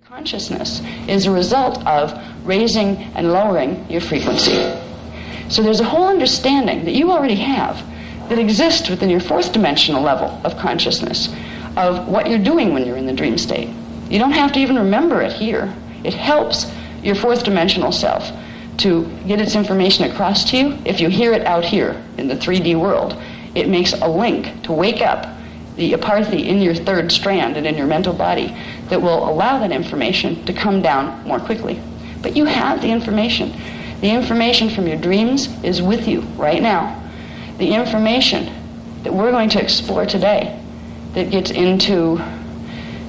Consciousness is a result of raising and lowering your frequency. So there's a whole understanding that you already have that exists within your fourth dimensional level of consciousness of what you're doing when you're in the dream state. You don't have to even remember it here. It helps your fourth dimensional self to get its information across to you. If you hear it out here in the 3D world, it makes a link to wake up the aparthy in your third strand and in your mental body that will allow that information to come down more quickly. But you have the information. The information from your dreams is with you right now. The information that we're going to explore today that gets into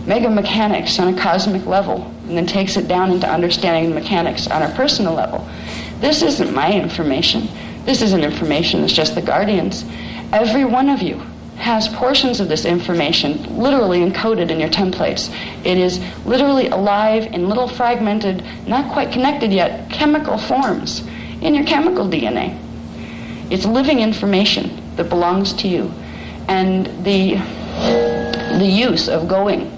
mega mechanics on a cosmic level and then takes it down into understanding the mechanics on a personal level. This isn't my information. This isn't information that's just the Guardians. Every one of you has portions of this information literally encoded in your templates. It is literally alive in little fragmented, not quite connected yet, chemical forms in your chemical DNA. It's living information that belongs to you. And the use of going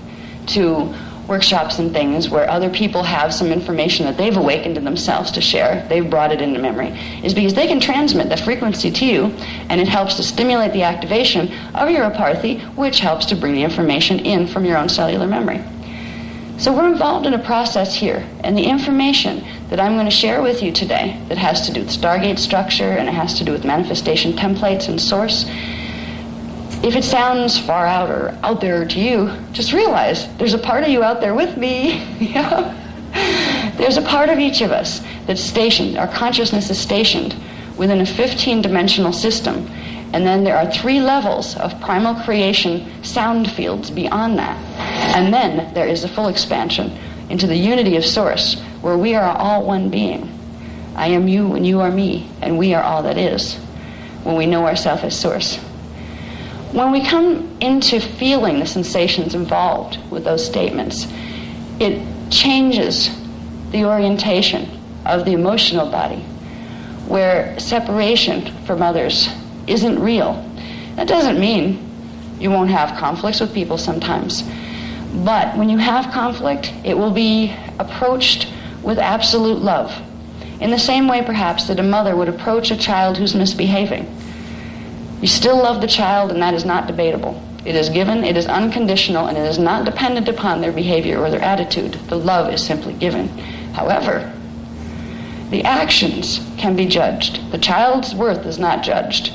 to workshops and things where other people have some information that they've awakened in themselves to share, they've brought it into memory, is because they can transmit the frequency to you, and it helps to stimulate the activation of your aparthy, which helps to bring the information in from your own cellular memory. So we're involved in a process here, and the information that I'm going to share with you today that has to do with Stargate structure and it has to do with manifestation templates and source, if it sounds far out or out there to you, just realize there's a part of you out there with me. There's a part of each of us that's stationed. Our consciousness is stationed within a 15-dimensional system. And then there are 3 levels of primal creation sound fields beyond that. And then there is a full expansion into the unity of Source, where we are all one being. I am you and you are me, and we are all that is, when we know ourselves as Source. When we come into feeling the sensations involved with those statements, it changes the orientation of the emotional body, where separation from others isn't real. That doesn't mean you won't have conflicts with people sometimes. But when you have conflict, it will be approached with absolute love. In the same way, perhaps, that a mother would approach a child who's misbehaving. You still love the child, and that is not debatable. It is given, it is unconditional, and it is not dependent upon their behavior or their attitude. The love is simply given. However, the actions can be judged. The child's worth is not judged.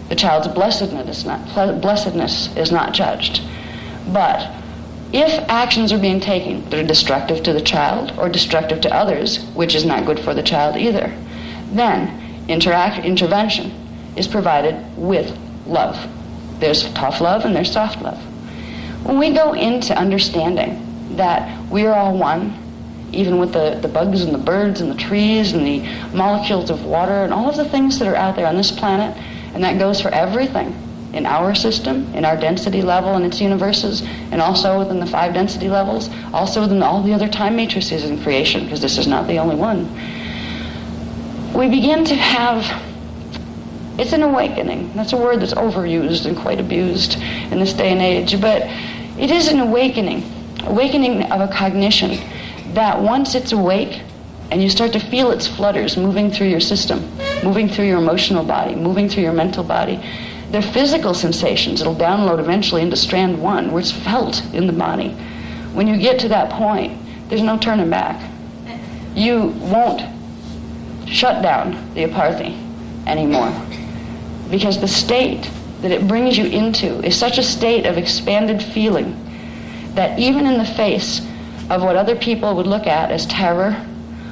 The child's blessedness is not judged. But if actions are being taken that are destructive to the child or destructive to others, which is not good for the child either, then intervention is provided with love. There's tough love and there's soft love. When we go into understanding that we are all one, even with the bugs and the birds and the trees and the molecules of water and all of the things that are out there on this planet, and that goes for everything in our system, in our density level and its universes, and also within the 5 density levels, also within all the other time matrices in creation, because this is not the only one. We begin to have, it's an awakening. That's a word that's overused and quite abused in this day and age, but it is an awakening of a cognition that once it's awake and you start to feel its flutters moving through your system, moving through your emotional body, moving through your mental body, they're physical sensations. It'll download eventually into strand 1 where it's felt in the body. When you get to that point, there's no turning back. You won't shut down the aparthy anymore, because the state that it brings you into is such a state of expanded feeling that even in the face of what other people would look at as terror,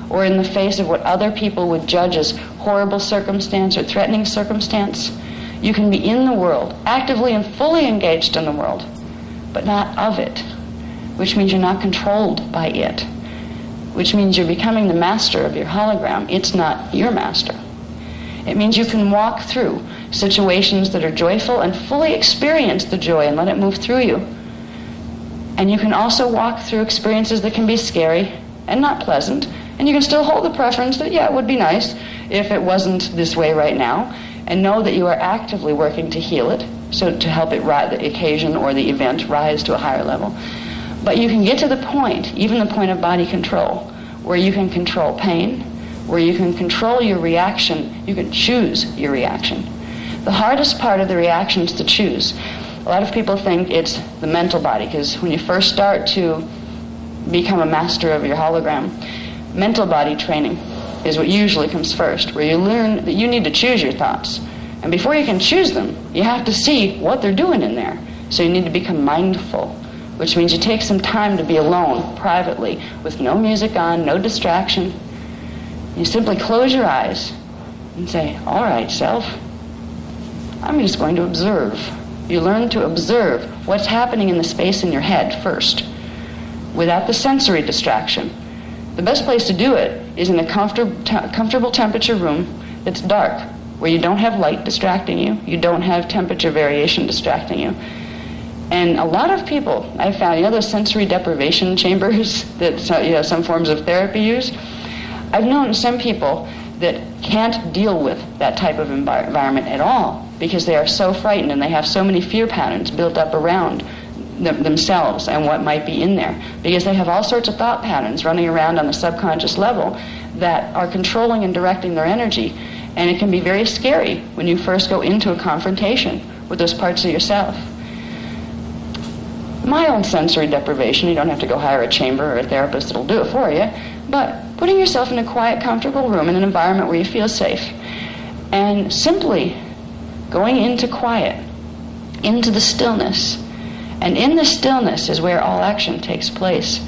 or in the face of what other people would judge as horrible circumstance or threatening circumstance, you can be in the world, actively and fully engaged in the world, but not of it, which means you're not controlled by it, which means you're becoming the master of your hologram. It's not your master. It means you can walk through situations that are joyful and fully experience the joy and let it move through you. And you can also walk through experiences that can be scary and not pleasant, and you can still hold the preference that, yeah, it would be nice if it wasn't this way right now, and know that you are actively working to heal it, so to help it the occasion or the event rise to a higher level. But you can get to the point, even the point of body control, where you can control pain, where you can control your reaction, you can choose your reaction. The hardest part of the reaction is to choose. A lot of people think it's the mental body, because when you first start to become a master of your hologram, mental body training is what usually comes first, where you learn that you need to choose your thoughts. And before you can choose them, you have to see what they're doing in there. So you need to become mindful, which means you take some time to be alone, privately, with no music on, no distraction. You simply close your eyes and say, all right, self, I'm just going to observe. You learn to observe what's happening in the space in your head first, without the sensory distraction. The best place to do it is in a comfortable temperature room that's dark, where you don't have light distracting you, you don't have temperature variation distracting you. And a lot of people, I've found, those sensory deprivation chambers that some forms of therapy use, I've known some people that can't deal with that type of environment at all because they are so frightened and they have so many fear patterns built up around themselves and what might be in there, because they have all sorts of thought patterns running around on the subconscious level that are controlling and directing their energy. And it can be very scary when you first go into a confrontation with those parts of yourself. Mild sensory deprivation, you don't have to go hire a chamber or a therapist that'll do it for you, but putting yourself in a quiet, comfortable room in an environment where you feel safe and simply going into quiet, into the stillness. And in the stillness is where all action takes place.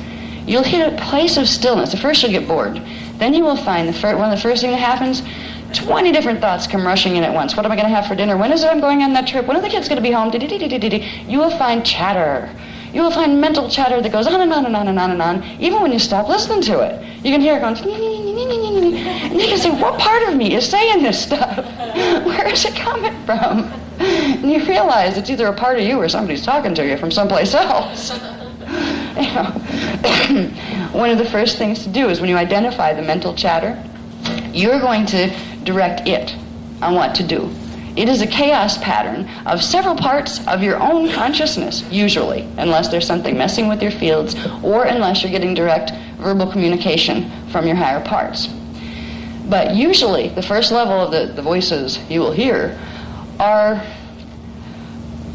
You'll hit a place of stillness. At first you'll get bored. Then you will find one of the first things that happens, 20 different thoughts come rushing in at once. What am I going to have for dinner? When is it I'm going on that trip? When are the kids going to be home? You will find chatter. You will find mental chatter that goes on and on and on and on and on, even when you stop listening to it. You can hear it going, and you can say, what part of me is saying this stuff? Where is it coming from? And you realize it's either a part of you or somebody's talking to you from someplace else. One of the first things to do is when you identify the mental chatter, you're going to direct it on what to do. It is a chaos pattern of several parts of your own consciousness, usually, unless there's something messing with your fields or unless you're getting direct verbal communication from your higher parts. But usually, the first level of the voices you will hear are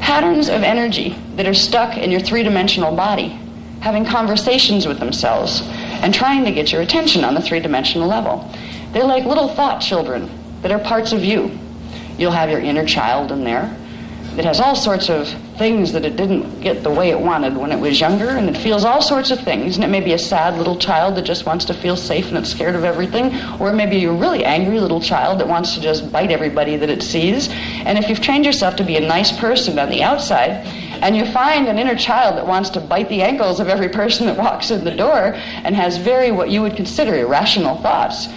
patterns of energy that are stuck in your three-dimensional body, having conversations with themselves and trying to get your attention on the three-dimensional level. They're like little thought children that are parts of you. You'll have your inner child in there that has all sorts of things that it didn't get the way it wanted when it was younger, and it feels all sorts of things. And it may be a sad little child that just wants to feel safe and it's scared of everything, or it may be a really angry little child that wants to just bite everybody that it sees. And if you've trained yourself to be a nice person on the outside, and you find an inner child that wants to bite the ankles of every person that walks in the door and has very what you would consider irrational thoughts,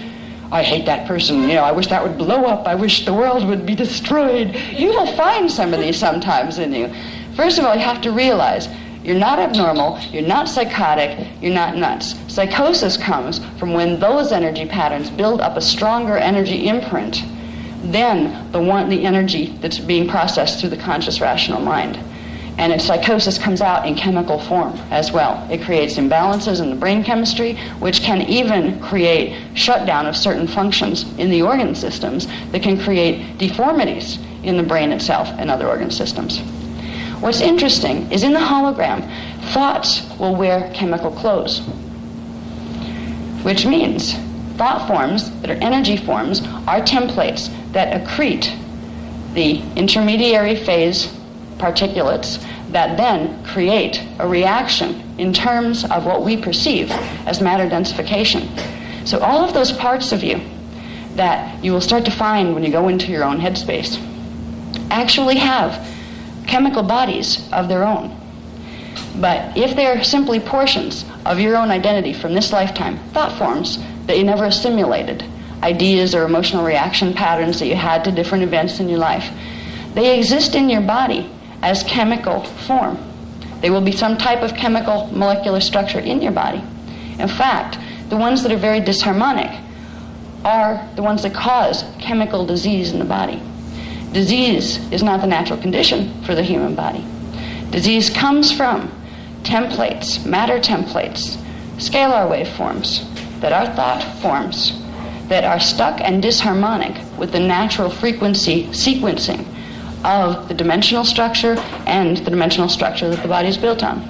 I hate that person, I wish that would blow up, I wish the world would be destroyed. You will find some of these sometimes in you. First of all, you have to realize you're not abnormal, you're not psychotic, you're not nuts. Psychosis comes from when those energy patterns build up a stronger energy imprint than the energy that's being processed through the conscious rational mind. And psychosis comes out in chemical form as well. It creates imbalances in the brain chemistry, which can even create shutdown of certain functions in the organ systems that can create deformities in the brain itself and other organ systems. What's interesting is in the hologram, thoughts will wear chemical clothes, which means thought forms that are energy forms are templates that accrete the intermediary phase particulates that then create a reaction in terms of what we perceive as matter densification. So all of those parts of you that you will start to find when you go into your own headspace actually have chemical bodies of their own. But if they're simply portions of your own identity from this lifetime, thought forms that you never assimilated, ideas or emotional reaction patterns that you had to different events in your life, they exist in your body as chemical form. They will be some type of chemical molecular structure in your body. In fact, the ones that are very disharmonic are the ones that cause chemical disease in the body. Disease is not the natural condition for the human body. Disease comes from templates, matter templates, scalar waveforms that are thought forms that are stuck and disharmonic with the natural frequency sequencing of the dimensional structure and the dimensional structure that the body is built on.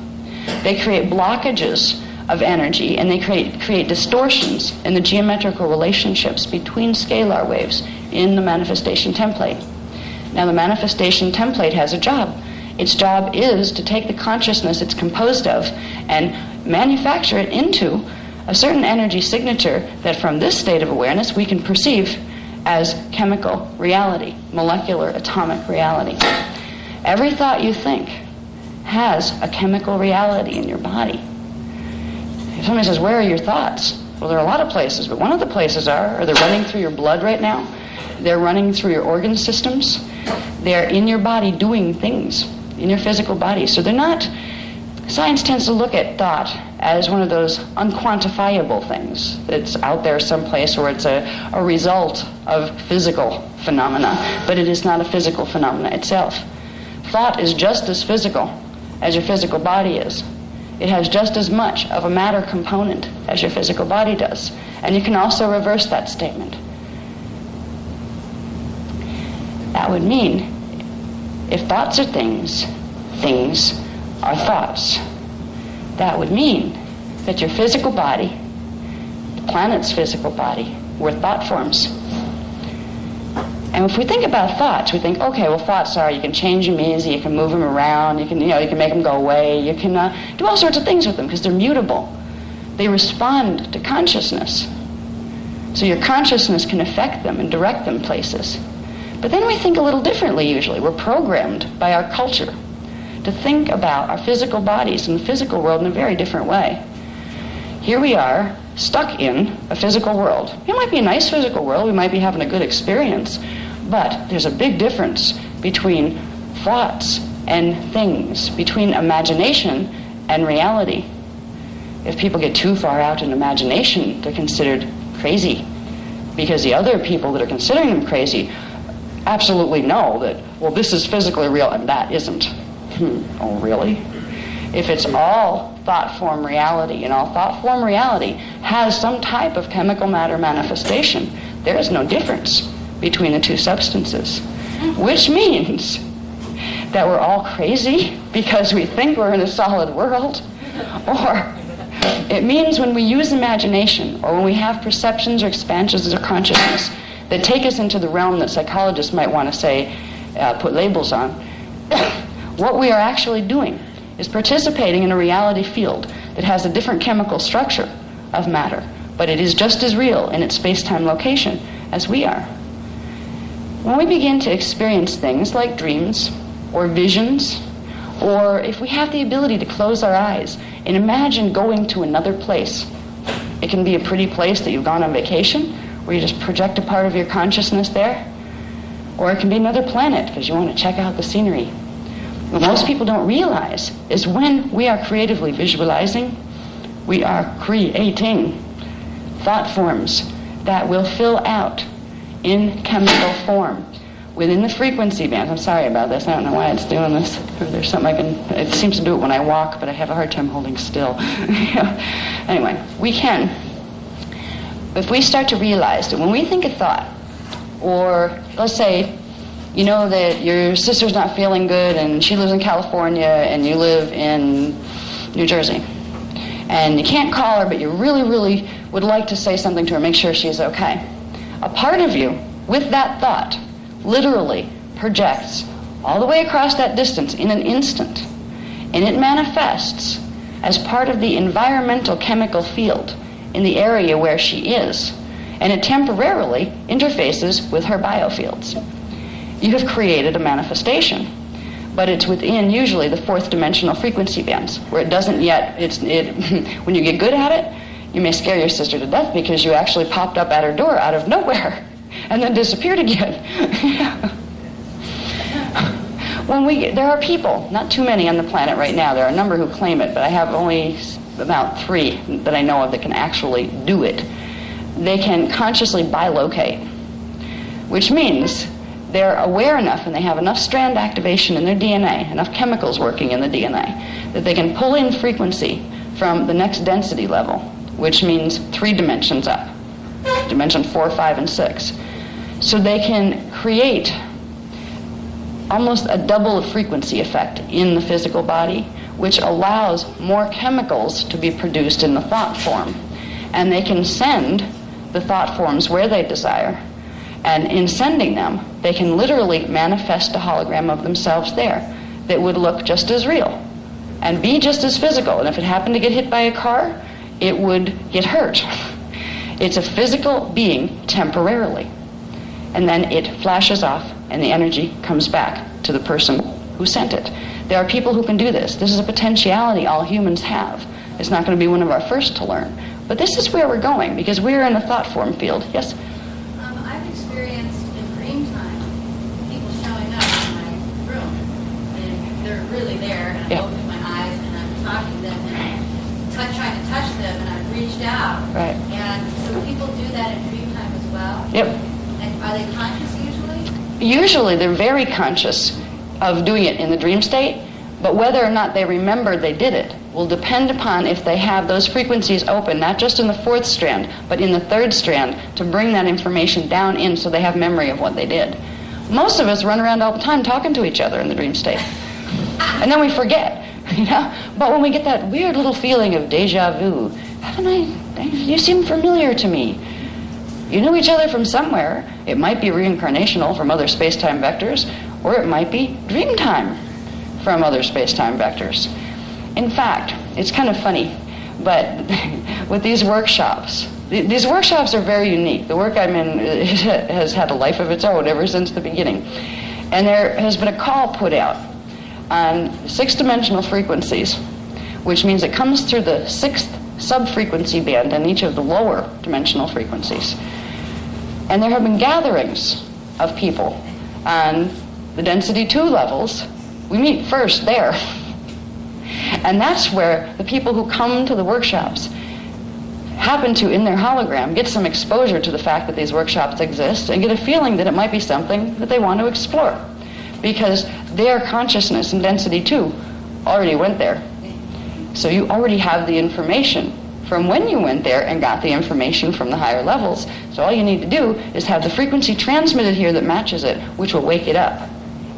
They create blockages of energy, and they create distortions in the geometrical relationships between scalar waves in the manifestation template. Now, the manifestation template has a job. Its job is to take the consciousness it's composed of and manufacture it into a certain energy signature that from this state of awareness we can perceive as chemical reality, molecular atomic reality. Every thought you think has a chemical reality in your body. If somebody says, where are your thoughts? Well, there are a lot of places, but one of the places are they running through your blood right now? They're running through your organ systems. They're in your body doing things, in your physical body. So they're not, science tends to look at thought as one of those unquantifiable things that's out there someplace, or it's a result of physical phenomena, but it is not a physical phenomena itself. Thought is just as physical as your physical body is. It has just as much of a matter component as your physical body does. And you can also reverse that statement. That would mean, if thoughts are things, things are thoughts. That would mean that your physical body, the planet's physical body, were thought forms. And if we think about thoughts, we think, okay, well, thoughts are, you can change them easy, you can move them around, you can make them go away, you can do all sorts of things with them because they're mutable. They respond to consciousness. So your consciousness can affect them and direct them places. But then we think a little differently usually. We're programmed by our culture to think about our physical bodies and the physical world in a very different way. Here we are, stuck in a physical world. It might be a nice physical world, we might be having a good experience, but there's a big difference between thoughts and things, between imagination and reality. If people get too far out in imagination, they're considered crazy, because the other people that are considering them crazy absolutely know that, well, this is physically real and that isn't. Oh, really? If it's all thought form reality, and all thought form reality has some type of chemical matter manifestation, there is no difference between the two substances. Which means that we're all crazy because we think we're in a solid world, or it means when we use imagination, or when we have perceptions or expansions of consciousness that take us into the realm that psychologists might want to say, put labels on, what we are actually doing is participating in a reality field that has a different chemical structure of matter, but it is just as real in its space-time location as we are. When we begin to experience things like dreams or visions, or if we have the ability to close our eyes and imagine going to another place, it can be a pretty place that you've gone on vacation, where you just project a part of your consciousness there, or it can be another planet because you want to check out the scenery. What most people don't realize is when we are creatively visualizing, we are creating thought forms that will fill out in chemical form within the frequency band. I'm sorry about this. I don't know why it's doing this. There's something it seems to do it when I walk, but I have a hard time holding still. Anyway, we can, if we start to realize that when we think a thought, or let's say, you know that your sister's not feeling good and she lives in California and you live in New Jersey. And you can't call her, but you really, really would like to say something to her, make sure she's okay. A part of you, with that thought, literally projects all the way across that distance in an instant. And it manifests as part of the environmental chemical field in the area where she is. And it temporarily interfaces with her biofields. You have created a manifestation, but it's within usually the fourth dimensional frequency bands, where it doesn't yet, when you get good at it, you may scare your sister to death because you actually popped up at her door out of nowhere and then disappeared again. There are people, not too many on the planet right now, there are a number who claim it, but I have only about 3 that I know of that can actually do it. They can consciously bilocate, which means they're aware enough and they have enough strand activation in their DNA, enough chemicals working in the DNA, that they can pull in frequency from the next density level, which means 3 dimensions up, dimension 4, 5, and 6. So they can create almost a double frequency effect in the physical body, which allows more chemicals to be produced in the thought form. And they can send the thought forms where they desire. And in sending them, they can literally manifest a hologram of themselves there that would look just as real and be just as physical. And if it happened to get hit by a car, it would get hurt. It's a physical being temporarily. And then it flashes off and the energy comes back to the person who sent it. There are people who can do this. This is a potentiality all humans have. It's not going to be one of our first to learn. But this is where we're going, because we're in a thought form field. Yes? I've experienced in dream time people showing up in my room, and they're really there, and I'm opening my eyes, and I'm talking to them, and I'm trying to touch them, and I've reached out. Right. And so people do that in dream time as well? Yep. And are they conscious usually? Usually they're very conscious of doing it in the dream state, but whether or not they remember they did it will depend upon if they have those frequencies open, not just in the 4th strand, but in the 3rd strand, to bring that information down in so they have memory of what they did. Most of us run around all the time talking to each other in the dream state. And then we forget, you know? But when we get that weird little feeling of deja vu, you seem familiar to me. You knew each other from somewhere. It might be reincarnational from other space-time vectors, or it might be dream time from other space-time vectors. In fact, it's kind of funny, but with these workshops are very unique. The work I'm in has had a life of its own ever since the beginning. And there has been a call put out on 6-dimensional frequencies, which means it comes through the 6th sub-frequency band and each of the lower dimensional frequencies. And there have been gatherings of people on the density 2 levels. We meet first there. And that's where the people who come to the workshops happen to, in their hologram, get some exposure to the fact that these workshops exist and get a feeling that it might be something that they want to explore. Because their consciousness in density 2 already went there. So you already have the information from when you went there and got the information from the higher levels. So all you need to do is have the frequency transmitted here that matches it, which will wake it up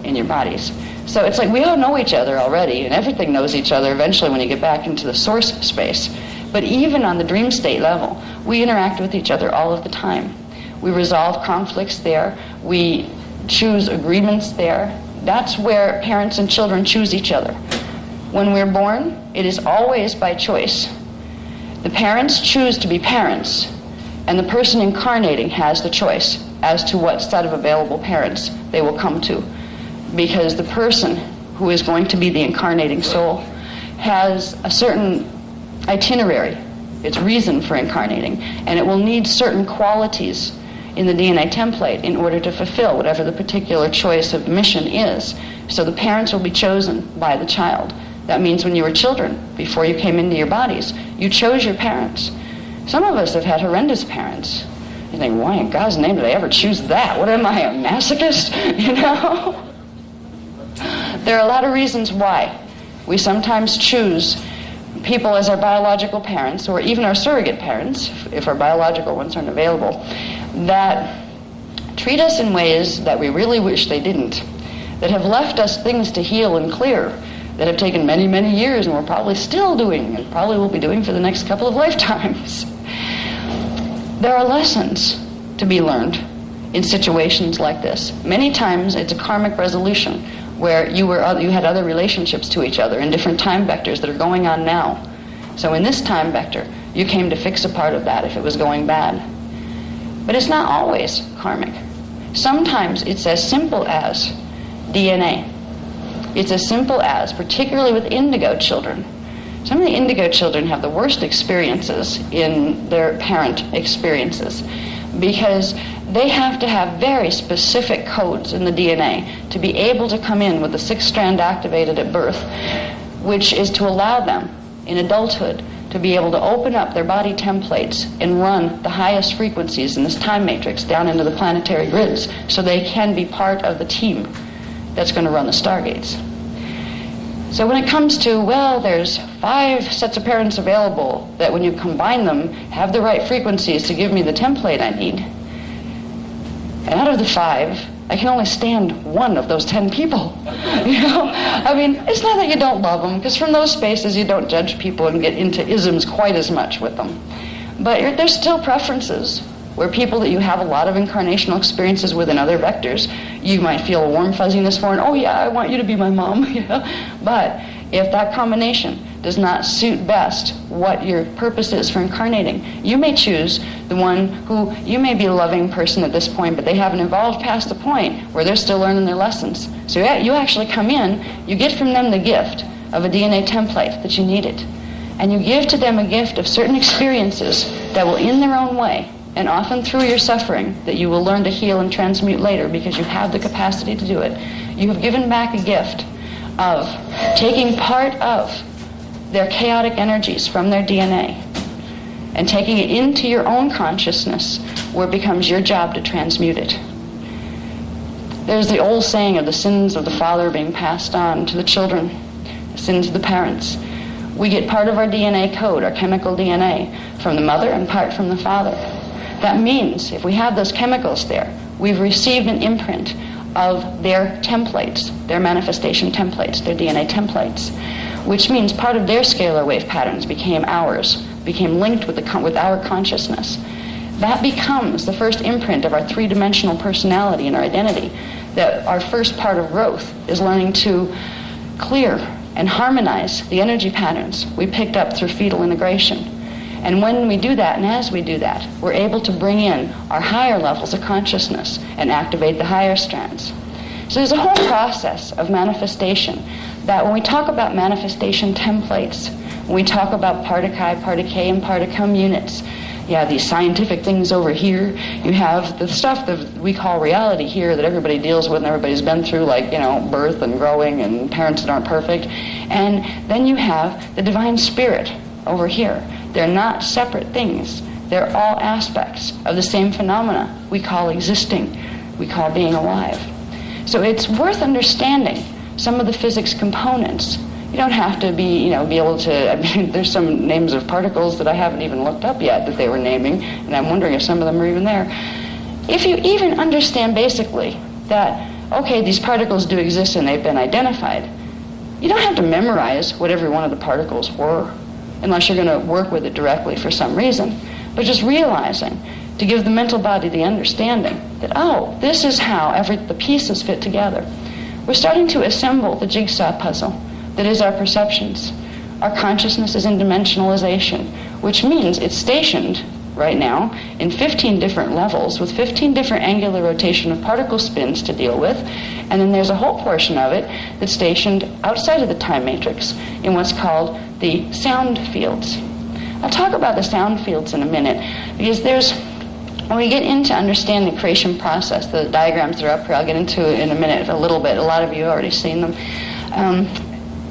in your bodies. So it's like we all know each other already, and everything knows each other eventually when you get back into the source space. But even on the dream state level, we interact with each other all of the time. We resolve conflicts there. We choose agreements there. That's where parents and children choose each other. When we're born, it is always by choice. The parents choose to be parents, and the person incarnating has the choice as to what set of available parents they will come to. Because the person who is going to be the incarnating soul has a certain itinerary, its reason for incarnating, and it will need certain qualities in the DNA template in order to fulfill whatever the particular choice of mission is. So the parents will be chosen by the child. That means when you were children, before you came into your bodies, you chose your parents. Some of us have had horrendous parents. You think, why in God's name did I ever choose that? What am I, a masochist? You know? There are a lot of reasons why we sometimes choose people as our biological parents, or even our surrogate parents, if our biological ones aren't available, that treat us in ways that we really wish they didn't, that have left us things to heal and clear, that have taken many, many years and we're probably still doing and probably will be doing for the next couple of lifetimes. There are lessons to be learned in situations like this. Many times it's a karmic resolution where you had other relationships to each other in different time vectors that are going on now. So in this time vector, you came to fix a part of that if it was going bad. But it's not always karmic. Sometimes it's as simple as DNA. It's as simple as, particularly with indigo children, some of the indigo children have the worst experiences in their parent experiences because they have to have very specific codes in the DNA to be able to come in with the 6th strand activated at birth, which is to allow them in adulthood to be able to open up their body templates and run the highest frequencies in this time matrix down into the planetary grids so they can be part of the team that's going to run the stargates. So when it comes to, well, there's 5 sets of parents available that when you combine them have the right frequencies to give me the template I need, and out of the 5, I can only stand 1 of those 10 people. I mean, it's not that you don't love them, because from those spaces you don't judge people and get into isms quite as much with them. But there's still preferences where people that you have a lot of incarnational experiences with in other vectors, you might feel a warm fuzziness for, and oh yeah, I want you to be my mom. But if that combination does not suit best what your purpose is for incarnating, you may choose the one who, you may be a loving person at this point, but they haven't evolved past the point where they're still learning their lessons. So yeah, you actually come in, you get from them the gift of a DNA template that you needed, and you give to them a gift of certain experiences that will, in their own way, and often through your suffering, that you will learn to heal and transmute later because you have the capacity to do it. You have given back a gift of taking part of their chaotic energies from their DNA and taking it into your own consciousness where it becomes your job to transmute it. There's the old saying of the sins of the father being passed on to the children, the sins of the parents. We get part of our DNA code, our chemical DNA, from the mother and part from the father. That means if we have those chemicals there, we've received an imprint of their templates, their manifestation templates, their DNA templates, which means part of their scalar wave patterns became ours, became linked with our consciousness. That becomes the first imprint of our three-dimensional personality and our identity, that our first part of growth is learning to clear and harmonize the energy patterns we picked up through fetal integration. And when we do that, and as we do that, we're able to bring in our higher levels of consciousness and activate the higher strands. So there's a whole process of manifestation that when we talk about manifestation templates, when we talk about part of Chi, part of K, and part of Cum units, you have these scientific things over here. You have the stuff that we call reality here that everybody deals with and everybody's been through, like, birth and growing and parents that aren't perfect. And then you have the divine spirit over here. They're not separate things. They're all aspects of the same phenomena we call existing, we call being alive. So it's worth understanding some of the physics components. You don't have to be able to, there's some names of particles that I haven't even looked up yet that they were naming, and I'm wondering if some of them are even there. If you even understand basically that, okay, these particles do exist and they've been identified, you don't have to memorize what every one of the particles were, unless you're going to work with it directly for some reason. But just realizing, to give the mental body the understanding that, oh, this is how the pieces fit together. We're starting to assemble the jigsaw puzzle that is our perceptions. Our consciousness is in dimensionalization, which means it's stationed right now in 15 different levels with 15 different angular rotation of particle spins to deal with, and then there's a whole portion of it that's stationed outside of the time matrix in what's called the sound fields. I'll talk about the sound fields in a minute, because when we get into understanding the creation process, the diagrams that are up here, I'll get into it in a minute a little bit. A lot of you have already seen them.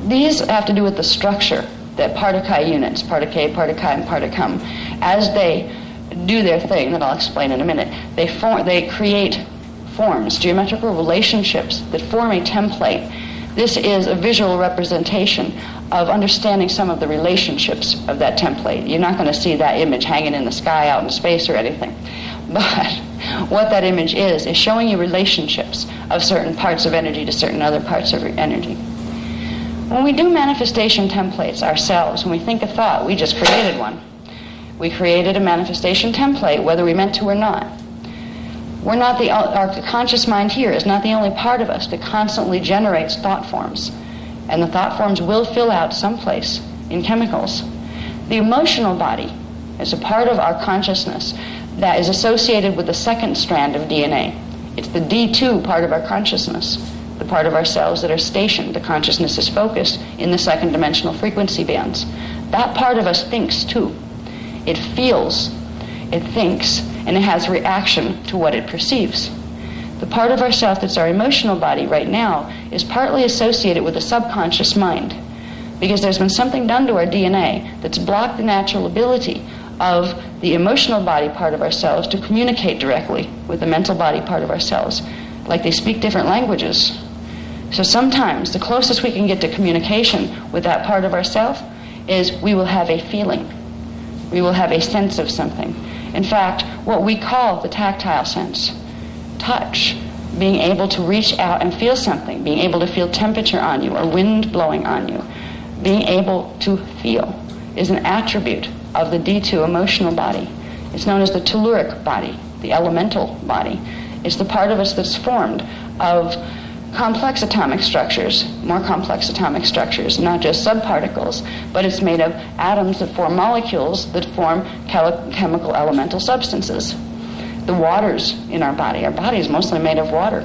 These have to do with the structure that part of Chi units, part of K, part of Chi, and part of Cum, as they do their thing that I'll explain in a minute, they create forms, geometrical relationships that form a template. This is a visual representation of understanding some of the relationships of that template. You're not going to see that image hanging in the sky out in space or anything. But what that image is showing you relationships of certain parts of energy to certain other parts of energy. When we do manifestation templates ourselves, when we think a thought, we just created one. We created a manifestation template, whether we meant to or not. Our conscious mind here is not the only part of us that constantly generates thought forms. And the thought forms will fill out someplace in chemicals. The emotional body is a part of our consciousness that is associated with the second strand of DNA. It's the D2 part of our consciousness, the part of ourselves that are stationed. The consciousness is focused in the second dimensional frequency bands. That part of us thinks too. It feels, it thinks, and it has reaction to what it perceives. The part of ourself that's our emotional body right now is partly associated with the subconscious mind. because there's been something done to our DNA that's blocked the natural ability of the emotional body part of ourselves to communicate directly with the mental body part of ourselves, like they speak different languages. So sometimes the closest we can get to communication with that part of ourselves is we will have a feeling. We will have a sense of something. In fact, what we call the tactile sense, touch, being able to reach out and feel something, being able to feel temperature on you or wind blowing on you, being able to feel is an attribute of the D2 emotional body. It's known as the telluric body, the elemental body. It's the part of us that's formed of complex atomic structures, more complex atomic structures, not just subparticles, but it's made of atoms that form molecules that form chemical elemental substances. The waters in our body is mostly made of water.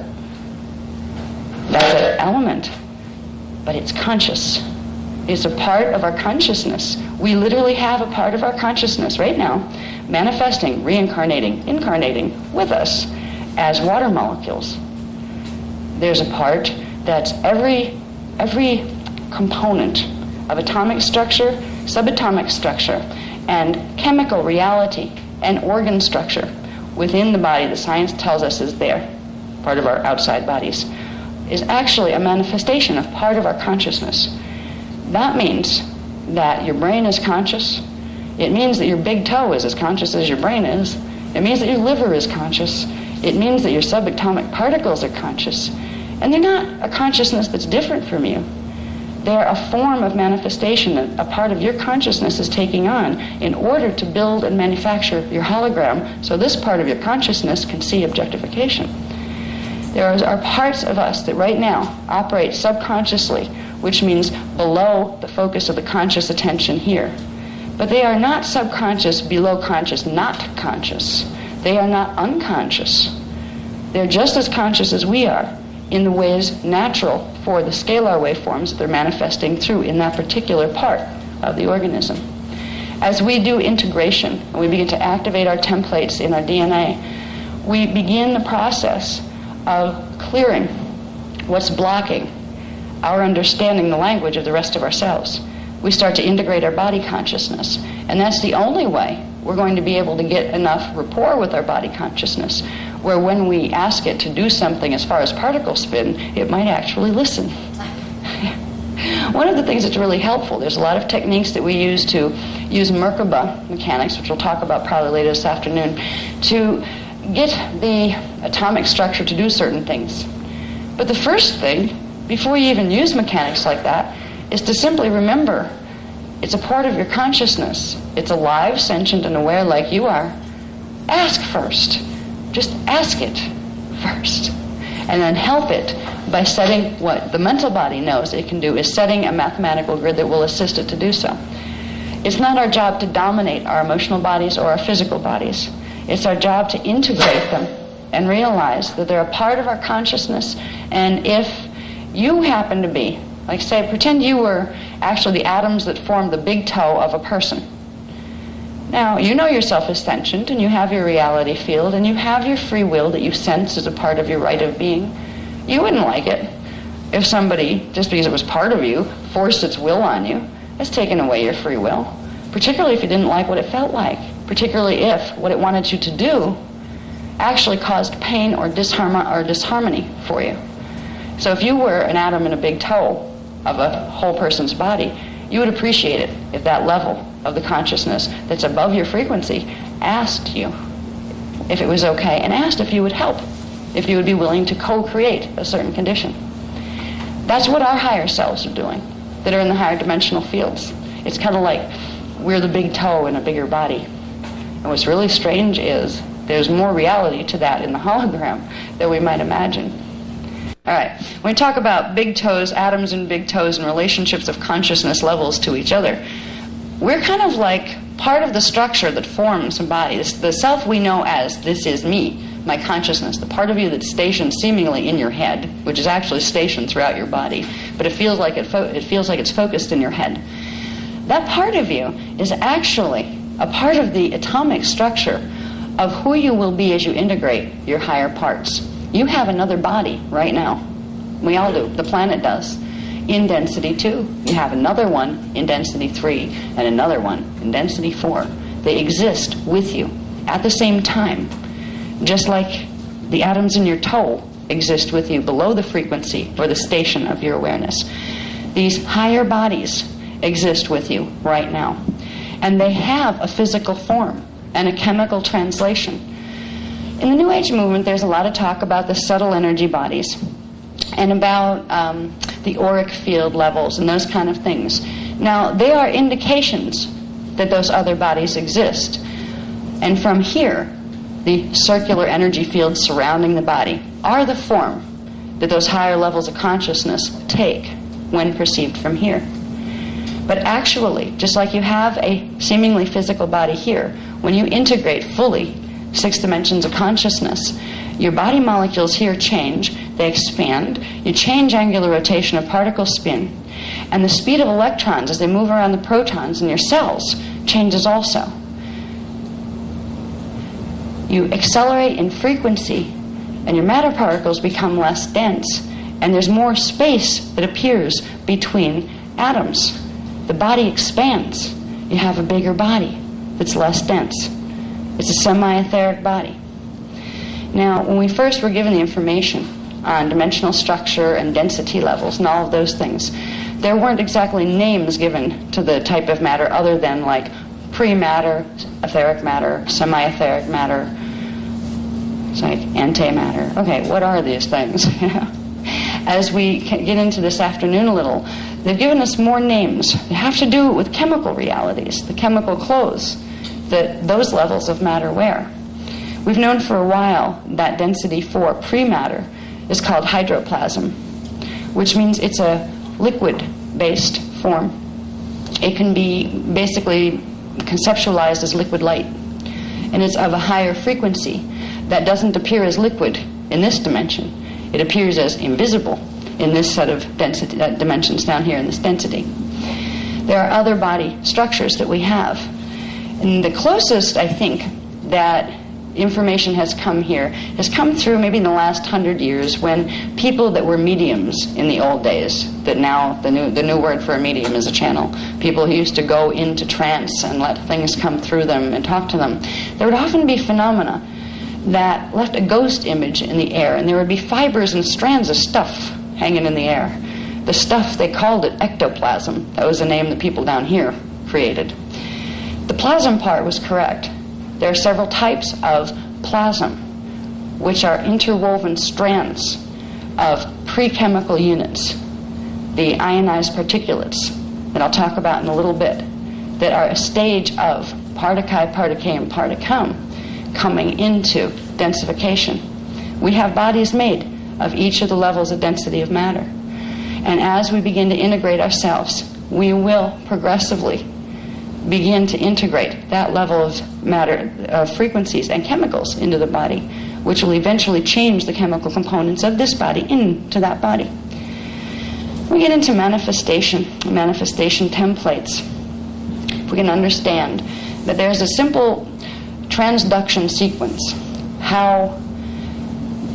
That's an element, but it's conscious. It's a part of our consciousness. We literally have a part of our consciousness right now manifesting, reincarnating, incarnating with us as water molecules. There's a part that's every component of atomic structure, subatomic structure, and chemical reality and organ structure within the body that science tells us is there, part of our outside bodies, is actually a manifestation of part of our consciousness. That means that your brain is conscious. It means that your big toe is as conscious as your brain is. It means that your liver is conscious. It means that your subatomic particles are conscious. And they're not a consciousness that's different from you. They're a form of manifestation that a part of your consciousness is taking on in order to build and manufacture your hologram so this part of your consciousness can see objectification. There are parts of us that right now operate subconsciously, which means below the focus of the conscious attention here. But they are not subconscious, below conscious, not conscious. They are not unconscious. They're just as conscious as we are in the ways natural for the scalar waveforms that they're manifesting through in that particular part of the organism. As we do integration and we begin to activate our templates in our DNA, we begin the process of clearing what's blocking our understanding the language of the rest of ourselves. We start to integrate our body consciousness, and that's the only way we're going to be able to get enough rapport with our body consciousness where when we ask it to do something as far as particle spin, it might actually listen. One of the things that's really helpful, there's a lot of techniques that we use to use Merkaba mechanics, which we'll talk about probably later this afternoon, to get the atomic structure to do certain things. But the first thing, before you even use mechanics like that, is to simply remember it's a part of your consciousness. It's alive, sentient, and aware like you are. Ask first. Just ask it first. And then help it by setting what the mental body knows it can do, is setting a mathematical grid that will assist it to do so. It's not our job to dominate our emotional bodies or our physical bodies. It's our job to integrate them and realize that they're a part of our consciousness. And if you happen to be, like say, pretend you were actually the atoms that form the big toe of a person. Now, you know yourself as sentient, and you have your reality field, and you have your free will that you sense as a part of your right of being. You wouldn't like it if somebody, just because it was part of you, forced its will on you. That's taken away your free will, particularly if you didn't like what it felt like, particularly if what it wanted you to do actually caused pain or disharmony for you. So if you were an atom in a big toe of a whole person's body, you would appreciate it if that level of the consciousness that's above your frequency asked you if it was okay and asked if you would help, if you would be willing to co-create a certain condition. That's what our higher selves are doing that are in the higher dimensional fields. It's kind of like we're the big toe in a bigger body. And what's really strange is there's more reality to that in the hologram than we might imagine. All right, when we talk about big toes, atoms and big toes and relationships of consciousness levels to each other, we're kind of like part of the structure that forms a body. The self we know as this is me, my consciousness, the part of you that's stationed seemingly in your head, which is actually stationed throughout your body, but it feels like it's focused in your head. That part of you is actually a part of the atomic structure of who you will be as you integrate your higher parts. You have another body right now. We all do. The planet does. in density 2. You have another one in density 3 and another one in density 4. They exist with you at the same time, just like the atoms in your toe exist with you below the frequency or the station of your awareness. These higher bodies exist with you right now, and they have a physical form and a chemical translation. In the New Age movement, there's a lot of talk about the subtle energy bodies and about the auric field levels and those kind of things. Now, they are indications that those other bodies exist. And from here, the circular energy fields surrounding the body are the form that those higher levels of consciousness take when perceived from here. But actually, just like you have a seemingly physical body here, when you integrate fully 6 dimensions of consciousness, your body molecules here change, they expand, you change angular rotation of particle spin, and the speed of electrons as they move around the protons in your cells changes also. You accelerate in frequency, and your matter particles become less dense, and there's more space that appears between atoms. The body expands. You have a bigger body that's less dense. It's a semi-etheric body. Now, when we first were given the information on dimensional structure and density levels and all of those things, there weren't exactly names given to the type of matter other than like pre-matter, etheric matter, semi-etheric matter. It's like antimatter. Okay, what are these things? As we get into this afternoon a little, they've given us more names. They have to do with chemical realities, the chemical clothes that those levels of matter wear. We've known for a while that density 4 pre-matter is called hydroplasm, which means it's a liquid-based form. It can be basically conceptualized as liquid light, and it's of a higher frequency that doesn't appear as liquid in this dimension. It appears as invisible in this set of density dimensions down here in this density. There are other body structures that we have. And the closest, I think, that information has come here has come through maybe in the last 100 years when people that were mediums in the old days, that now the new word for a medium is a channel, people who used to go into trance and let things come through them and talk to them, there would often be phenomena that left a ghost image in the air, and there would be fibers and strands of stuff hanging in the air. The stuff, they called it ectoplasm. That was the name the people down here created. The plasm part was correct. There are several types of plasm, which are interwoven strands of pre-chemical units, the ionized particulates, that I'll talk about in a little bit, that are a stage of particae, particae, and particum coming into densification. We have bodies made of each of the levels of density of matter. And as we begin to integrate ourselves, we will progressively begin to integrate that level of matter, frequencies and chemicals into the body, which will eventually change the chemical components of this body into that body. We get into manifestation templates. If we can understand that there's a simple transduction sequence, how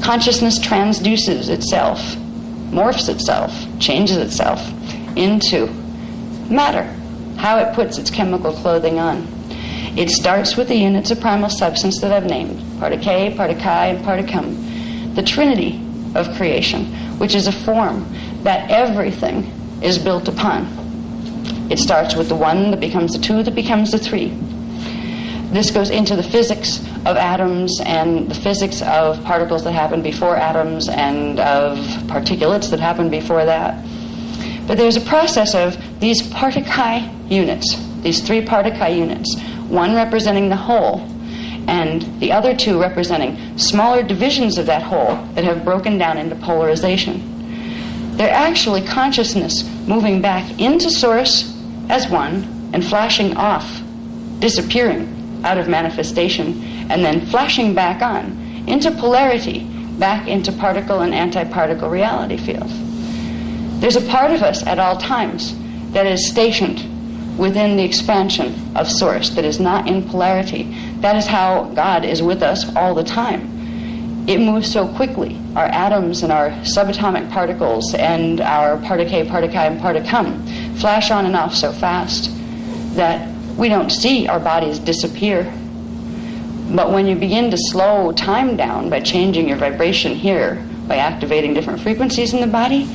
consciousness transduces itself, morphs itself, changes itself into matter, how it puts its chemical clothing on. It starts with the units of primal substance that I've named, particae, particae, and particum, the trinity of creation, which is a form that everything is built upon. It starts with the 1 that becomes the 2 that becomes the 3. This goes into the physics of atoms and the physics of particles that happen before atoms and of particulates that happen before that. But there's a process of these particae units, these 3 particae units, one representing the whole and the other 2 representing smaller divisions of that whole that have broken down into polarization. They're actually consciousness moving back into source as one and flashing off, disappearing out of manifestation, and then flashing back on into polarity, back into particle and antiparticle reality fields. There's a part of us at all times that is stationed within the expansion of source, that is not in polarity. That is how God is with us all the time. it moves so quickly. Our atoms and our subatomic particles and our part A, part Chi, and part flash on and off so fast that we don't see our bodies disappear. But when you begin to slow time down by changing your vibration here, by activating different frequencies in the body,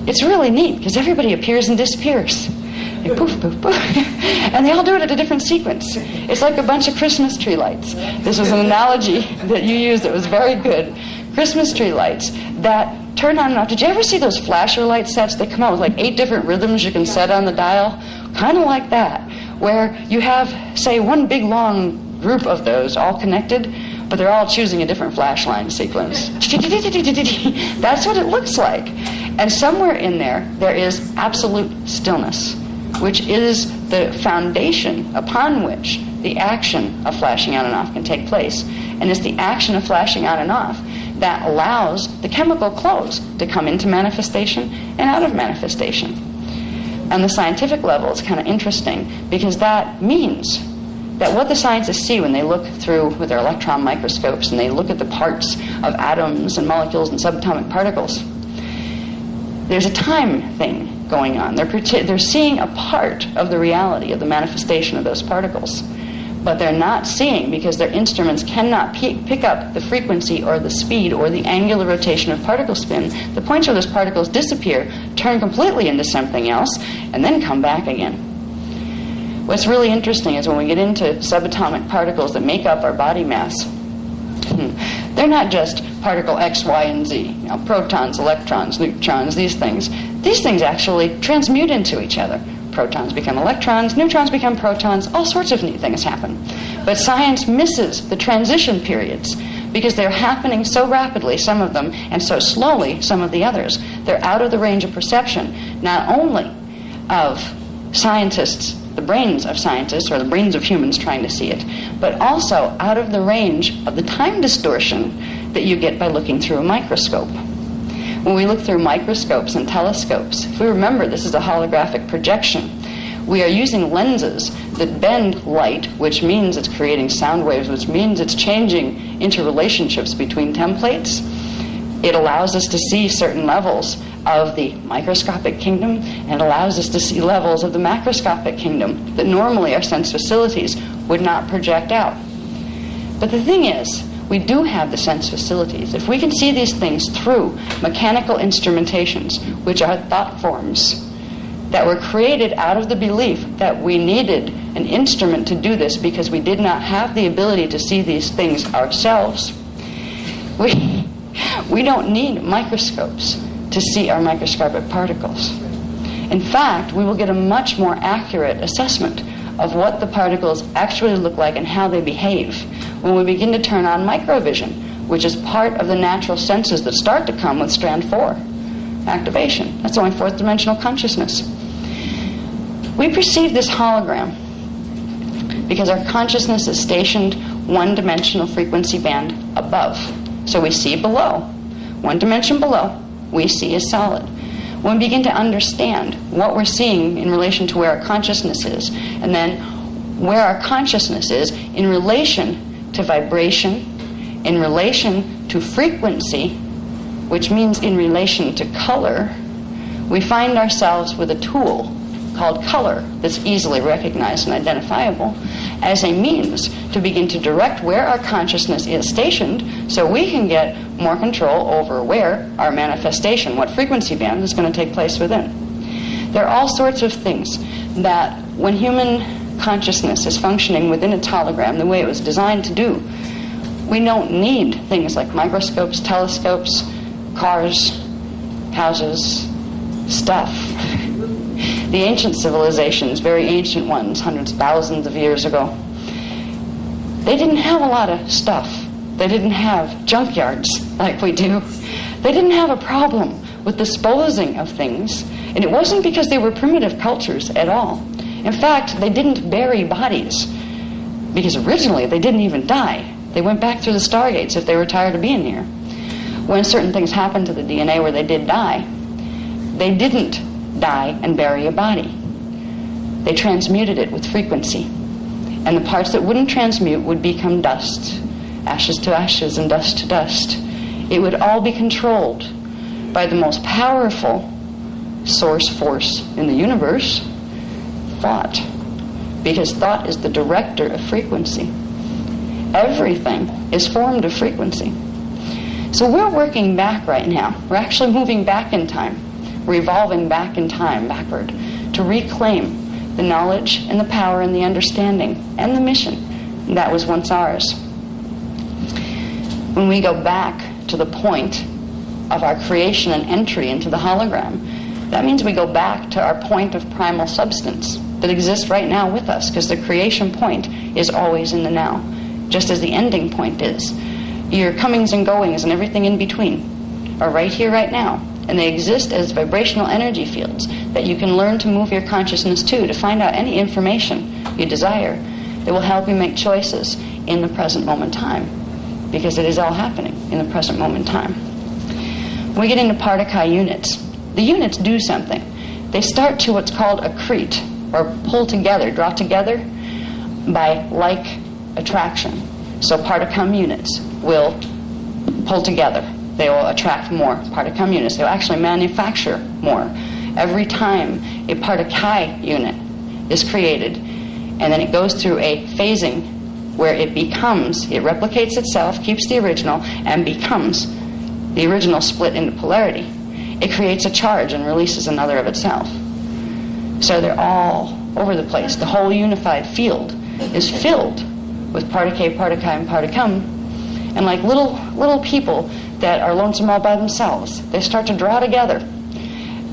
it's really neat because everybody appears and disappears. They poof, poof, poof. And they all do it at a different sequence. It's like a bunch of Christmas tree lights. This was an analogy that you used that was very good. Christmas tree lights that turn on and off. Did you ever see those flasher light sets? They come out with like 8 different rhythms you can set on the dial. Kind of like that, where you have, say, one big long group of those all connected, but they're all choosing a different flash line sequence. That's what it looks like. And somewhere in there, there is absolute stillness, which is the foundation upon which the action of flashing on and off can take place. And it's the action of flashing on and off that allows the chemical clothes to come into manifestation and out of manifestation. On the scientific level, it's kind of interesting because that means that what the scientists see when they look through with their electron microscopes and they look at the parts of atoms and molecules and subatomic particles, there's a time thing going on. They're seeing a part of the reality of the manifestation of those particles, but they're not seeing, because their instruments cannot pick up the frequency or the speed or the angular rotation of particle spin. The points where those particles disappear, turn completely into something else, and then come back again. What's really interesting is when we get into subatomic particles that make up our body mass, they're not just particle X, Y, and Z. Protons, electrons, neutrons, these things. These things actually transmute into each other. Protons become electrons, neutrons become protons, all sorts of neat things happen. But science misses the transition periods because they're happening so rapidly, some of them, and so slowly, some of the others. They're out of the range of perception, not only of scientists, the brains of scientists, or the brains of humans trying to see it, but also out of the range of the time distortion that you get by looking through a microscope. When we look through microscopes and telescopes, if we remember this is a holographic projection, we are using lenses that bend light, which means it's creating sound waves, which means it's changing interrelationships between templates. It allows us to see certain levels of the microscopic kingdom, and allows us to see levels of the macroscopic kingdom that normally our sense facilities would not project out. But the thing is, we do have the sense facilities. If we can see these things through mechanical instrumentations, which are thought forms that were created out of the belief that we needed an instrument to do this because we did not have the ability to see these things ourselves, we don't need microscopes to see our microscopic particles. In fact, we will get a much more accurate assessment of what the particles actually look like and how they behave when we begin to turn on microvision, which is part of the natural senses that start to come with strand 4 activation. That's only 4th dimensional consciousness. We perceive this hologram because our consciousness is stationed 1-dimensional frequency band above. So we see below. 1 dimension below, we see as solid. When we begin to understand what we're seeing in relation to where our consciousness is, and then where our consciousness is in relation to vibration, in relation to frequency, which means in relation to color, we find ourselves with a tool called color that's easily recognized and identifiable as a means to begin to direct where our consciousness is stationed so we can get more control over where our manifestation, what frequency band is going to take place within. There are all sorts of things that when human consciousness is functioning within its hologram the way it was designed to do, we don't need things like microscopes, telescopes, cars, houses, stuff. The ancient civilizations, very ancient ones, hundreds, thousands of years ago, they didn't have a lot of stuff. They didn't have junkyards like we do. They didn't have a problem with disposing of things. And it wasn't because they were primitive cultures at all. In fact, they didn't bury bodies because originally they didn't even die. They went back through the stargates if they were tired of being here. When certain things happened to the DNA where they did die, they didn't die and bury a body. They transmuted it with frequency. And the parts that wouldn't transmute would become dust ashes to ashes and dust to dust. It would all be controlled by the most powerful source force in the universe, thought. Because thought is the director of frequency. Everything is formed of frequency. So we're working back right now. We're actually moving back in time. We're evolving back in time, backward, to reclaim the knowledge and the power and the understanding and the mission that was once ours. When we go back to the point of our creation and entry into the hologram, that means we go back to our point of primal substance that exists right now with us, because the creation point is always in the now, just as the ending point is. Your comings and goings and everything in between are right here, right now, and they exist as vibrational energy fields that you can learn to move your consciousness to find out any information you desire that will help you make choices in the present moment time, because it is all happening in the present moment time. When we get into Partakai units, the units do something. They start to what's called accrete, or pull together, draw together by like attraction. So Partakam units will pull together. They will attract more Partakam units. They will actually manufacture more. Every time a Partakai unit is created, and then it goes through a phasing where it replicates itself, keeps the original, and becomes the original split into polarity. It creates a charge and releases another of itself. So they're all over the place. The whole unified field is filled with Partakai, Partakai, and Partakam. And like little people that are lonesome all by themselves, they start to draw together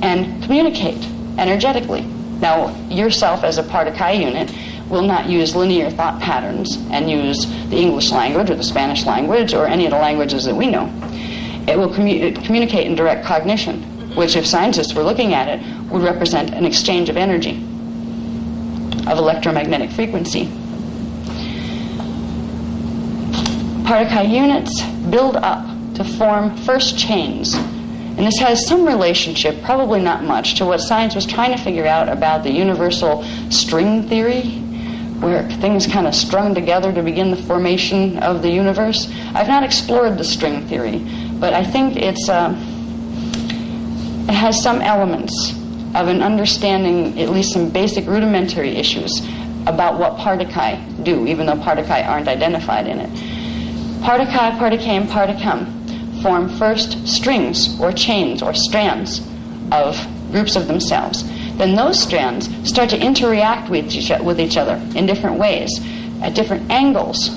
and communicate energetically. Now, yourself as a Partakai unit will not use linear thought patterns and use the English language or the Spanish language or any of the languages that we know. It will communicate in direct cognition, which if scientists were looking at it, would represent an exchange of energy, of electromagnetic frequency. Partakai units build up to form first chains. And this has some relationship, probably not much, to what science was trying to figure out about the universal string theory, where things kind of strung together to begin the formation of the universe. I've not explored the string theory, but I think it has some elements of an understanding, at least some basic rudimentary issues about what Partakai do, even though Partakai aren't identified in it. Partakai, Partakai, and Partakam form first strings or chains or strands of groups of themselves. Then those strands start to interact with each other in different ways, at different angles.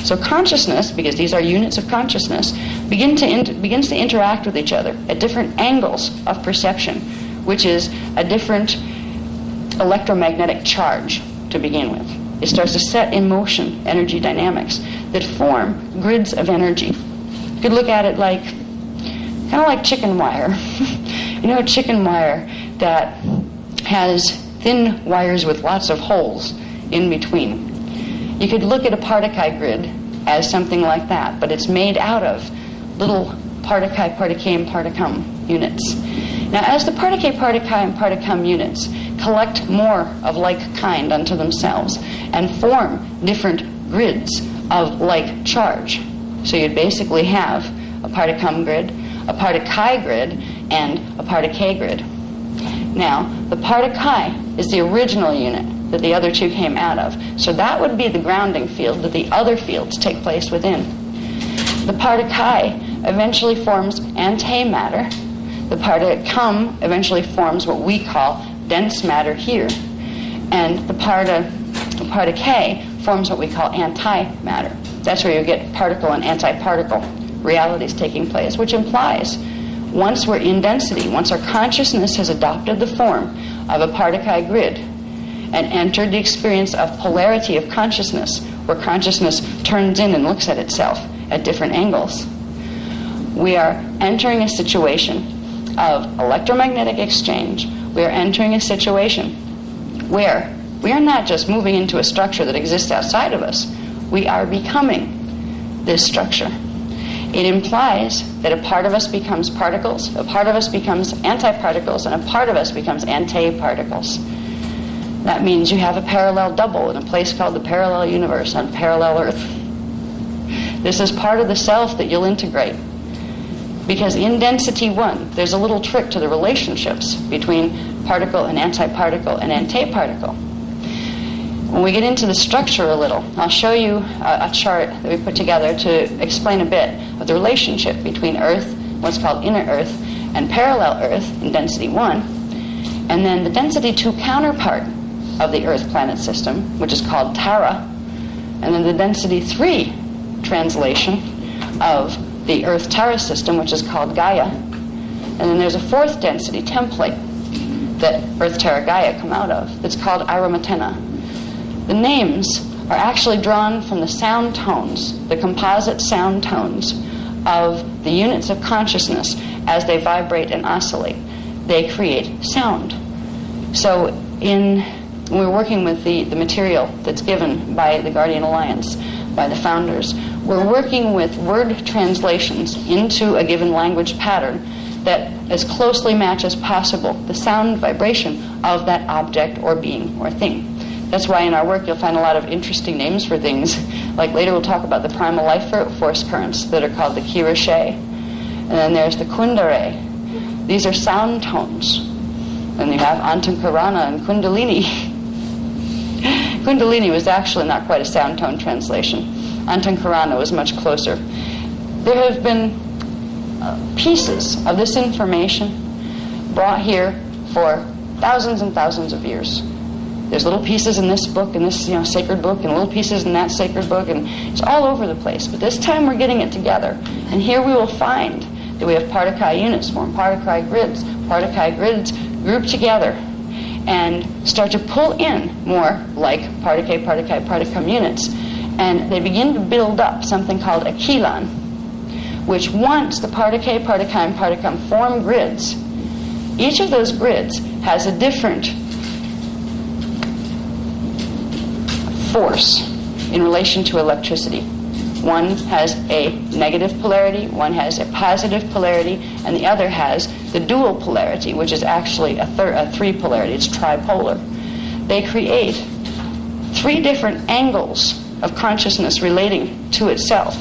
So consciousness, because these are units of consciousness, begins to interact with each other at different angles of perception, which is a different electromagnetic charge to begin with. It starts to set in motion energy dynamics that form grids of energy. You could look at it like, kind of like chicken wire. You know, a chicken wire that has thin wires with lots of holes in between. You could look at a Partakai grid as something like that, but it's made out of little Partakai, Partakai, and Partakam units. Now, as the Partakai, Partakai, and Partakam units collect more of like kind unto themselves and form different grids of like charge, so you'd basically have a Partakam grid, a Partakai grid, and a Partakai grid. Now, the Partakai is the original unit that the other two came out of. So that would be the grounding field that the other fields take place within. The Partakai eventually forms antimatter. The Partakam eventually forms what we call dense matter here. And the Partakai forms what we call antimatter. That's where you get particle and antiparticle realities taking place, which implies once we're in density, once our consciousness has adopted the form of a Partakai grid and entered the experience of polarity of consciousness, where consciousness turns in and looks at itself at different angles, we are entering a situation of electromagnetic exchange. We are entering a situation where we are not just moving into a structure that exists outside of us. We are becoming this structure. It implies that a part of us becomes particles, a part of us becomes antiparticles, and a part of us becomes antiparticles. That means you have a parallel double in a place called the parallel universe on parallel Earth. This is part of the self that you'll integrate. Because in density 1, there's a little trick to the relationships between particle and antiparticle and antiparticle. When we get into the structure a little, I'll show you a chart that we put together to explain a bit of the relationship between Earth, what's called inner Earth, and parallel Earth in density 1, and then the density 2 counterpart of the Earth planet system, which is called Tara, and then the density 3 translation of the Earth-Tara system, which is called Gaia. And then there's a 4th density template that Earth-Tara-Gaia come out of that's called Iramatena. The names are actually drawn from the sound tones, the composite sound tones of the units of consciousness as they vibrate and oscillate. They create sound. So when we're working with the material that's given by the Guardian Alliance, by the founders, we're working with word translations into a given language pattern that as closely match as possible the sound vibration of that object or being or thing. That's why in our work you'll find a lot of interesting names for things. Like later we'll talk about the primal life force currents that are called the Kirashe. And then there's the Kundare. These are sound tones. And you have Antankarana and Kundalini. Kundalini was actually not quite a sound tone translation. Antankarana was much closer. There have been pieces of this information brought here for thousands and thousands of years. There's little pieces in this book, in this sacred book, and little pieces in that sacred book, and it's all over the place. But this time we're getting it together. And here we will find that we have Partakai units form Partakai grids. Partakai grids group together and start to pull in more like Partakai units. And they begin to build up something called a Kilan, which once the Partakai, and Partakam form grids, each of those grids has a different force in relation to electricity. One has a negative polarity, one has a positive polarity, and the other has the dual polarity, which is actually a 3 polarity. It's tripolar. They create 3 different angles of consciousness relating to itself,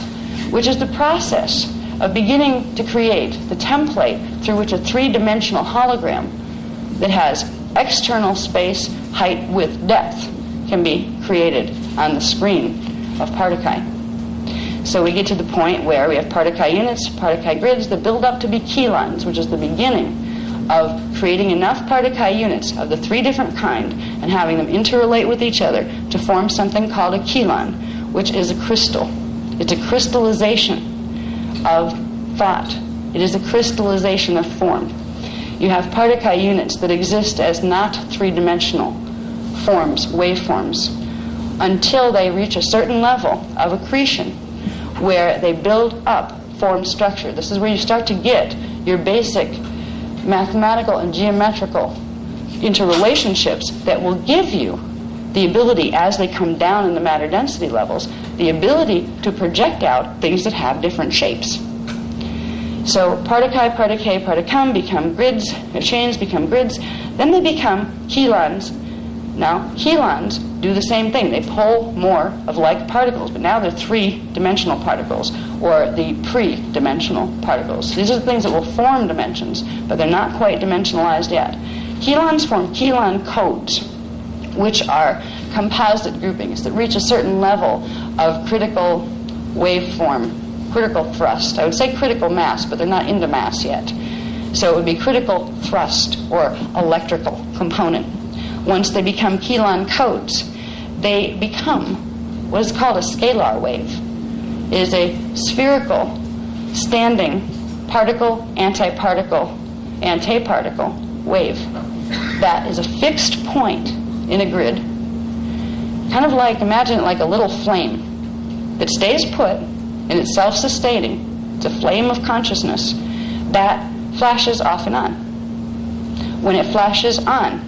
which is the process of beginning to create the template through which a 3-dimensional hologram that has external space, height, width, depth can be created on the screen of Partakai. So we get to the point where we have Partakai units, Partakai grids that build up to be Kilans, which is the beginning of creating enough Partakai units of the 3 different kind and having them interrelate with each other to form something called a Kilan, which is a crystal. It's a crystallization of thought. It is a crystallization of form. You have Partakai units that exist as not 3-dimensional forms, waveforms, until they reach a certain level of accretion where they build up form structure. This is where you start to get your basic mathematical and geometrical interrelationships that will give you the ability, as they come down in the matter density levels, the ability to project out things that have different shapes. So Partakai, Partakam become grids, their chains become grids, then they become Kilans. Now, Kilans do the same thing. They pull more of like particles, but now they're 3-dimensional particles, or the pre-dimensional particles. These are the things that will form dimensions, but they're not quite dimensionalized yet. Kilans form Kilan codes, which are composite groupings that reach a certain level of critical waveform, critical thrust. I would say critical mass, but they're not into mass yet. So it would be critical thrust or electrical component. Once they become Kilan codes, they become what is called a scalar wave. It is a spherical, standing, particle, antiparticle, antiparticle wave that is a fixed point in a grid, kind of like, imagine it like a little flame that stays put and it's self-sustaining. It's a flame of consciousness that flashes off and on. When it flashes on,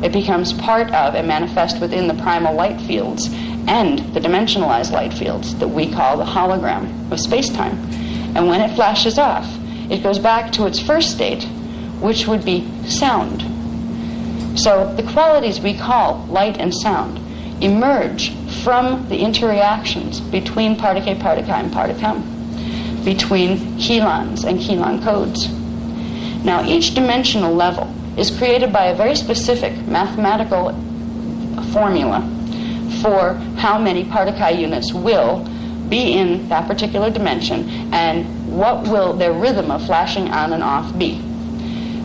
it becomes part of and manifests within the primal light fields and the dimensionalized light fields that we call the hologram of space-time. And when it flashes off, it goes back to its first state, which would be sound. So the qualities we call light and sound emerge from the interreactions between Partike, Partike, and Particum, between chelons and chelon codes. Now, each dimensional level is created by a very specific mathematical formula for how many Partike units will be in that particular dimension and what will their rhythm of flashing on and off be.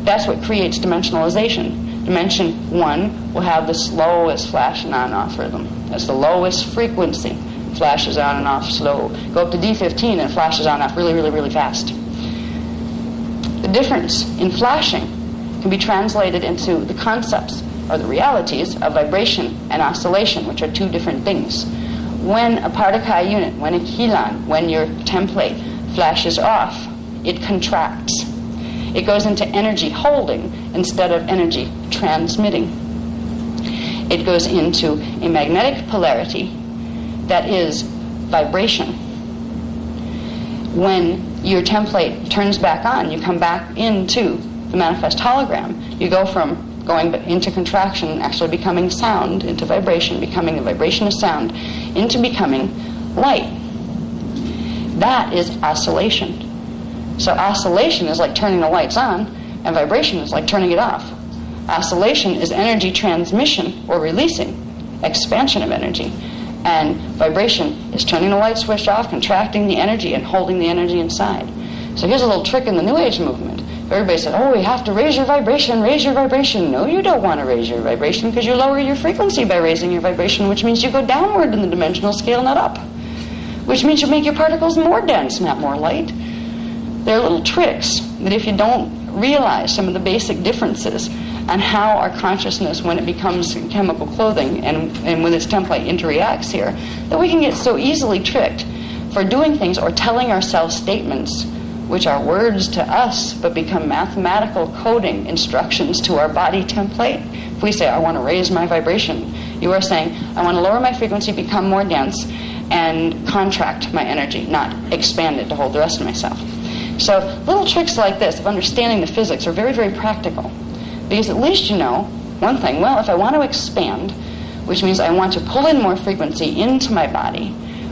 That's what creates dimensionalization. Dimension 1 will have the slowest flash and on and off rhythm. That's the lowest frequency. Flashes on and off slow. Go up to D15 and flashes on and off really, really, really fast. The difference in flashing can be translated into the concepts or the realities of vibration and oscillation, which are two different things. When a Partike unit, when a chelon, when your template flashes off, it contracts. It goes into energy holding instead of energy transmitting. It goes into a magnetic polarity that is vibration. When your template turns back on, you come back into the manifest hologram. You go from going into contraction, actually becoming sound, into vibration, becoming the vibration of sound, into becoming light. That is oscillation. So oscillation is like turning the lights on, and vibration is like turning it off. Oscillation is energy transmission or releasing, expansion of energy. And vibration is turning the light switch off, contracting the energy, and holding the energy inside. So here's a little trick in the New Age movement. Everybody said, oh, you have to raise your vibration, raise your vibration. No, you don't want to raise your vibration because you lower your frequency by raising your vibration, which means you go downward in the dimensional scale, not up. Which means you make your particles more dense, not more light. There are little tricks that if you don't realize some of the basic differences on how our consciousness, when it becomes chemical clothing and when its template interreacts here, that we can get so easily tricked for doing things or telling ourselves statements which are words to us but become mathematical coding instructions to our body template. If we say, I want to raise my vibration, you are saying, I want to lower my frequency, become more dense, and contract my energy, not expand it to hold the rest of myself. So little tricks like this of understanding the physics are very, very practical. Because at least you know one thing, well, if I want to expand, which means I want to pull in more frequency into my body,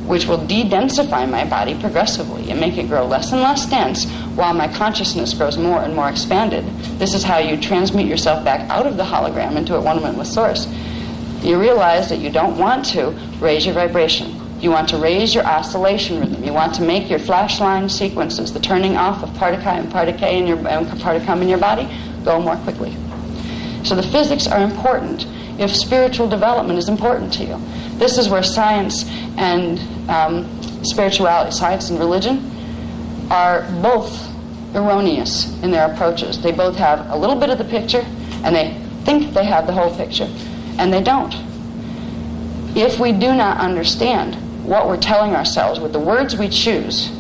which will de-densify my body progressively and make it grow less and less dense while my consciousness grows more and more expanded. This is how you transmute yourself back out of the hologram into at one with Source. You realize that you don't want to raise your vibration. You want to raise your oscillation rhythm. You want to make your flash line sequences, the turning off of Partike and Partike in your Particum in your body, go more quickly. So the physics are important if spiritual development is important to you. This is where science and spirituality, science and religion, are both erroneous in their approaches. They both have a little bit of the picture, and they think they have the whole picture, and they don't. If we do not understand what we're telling ourselves with the words we choose,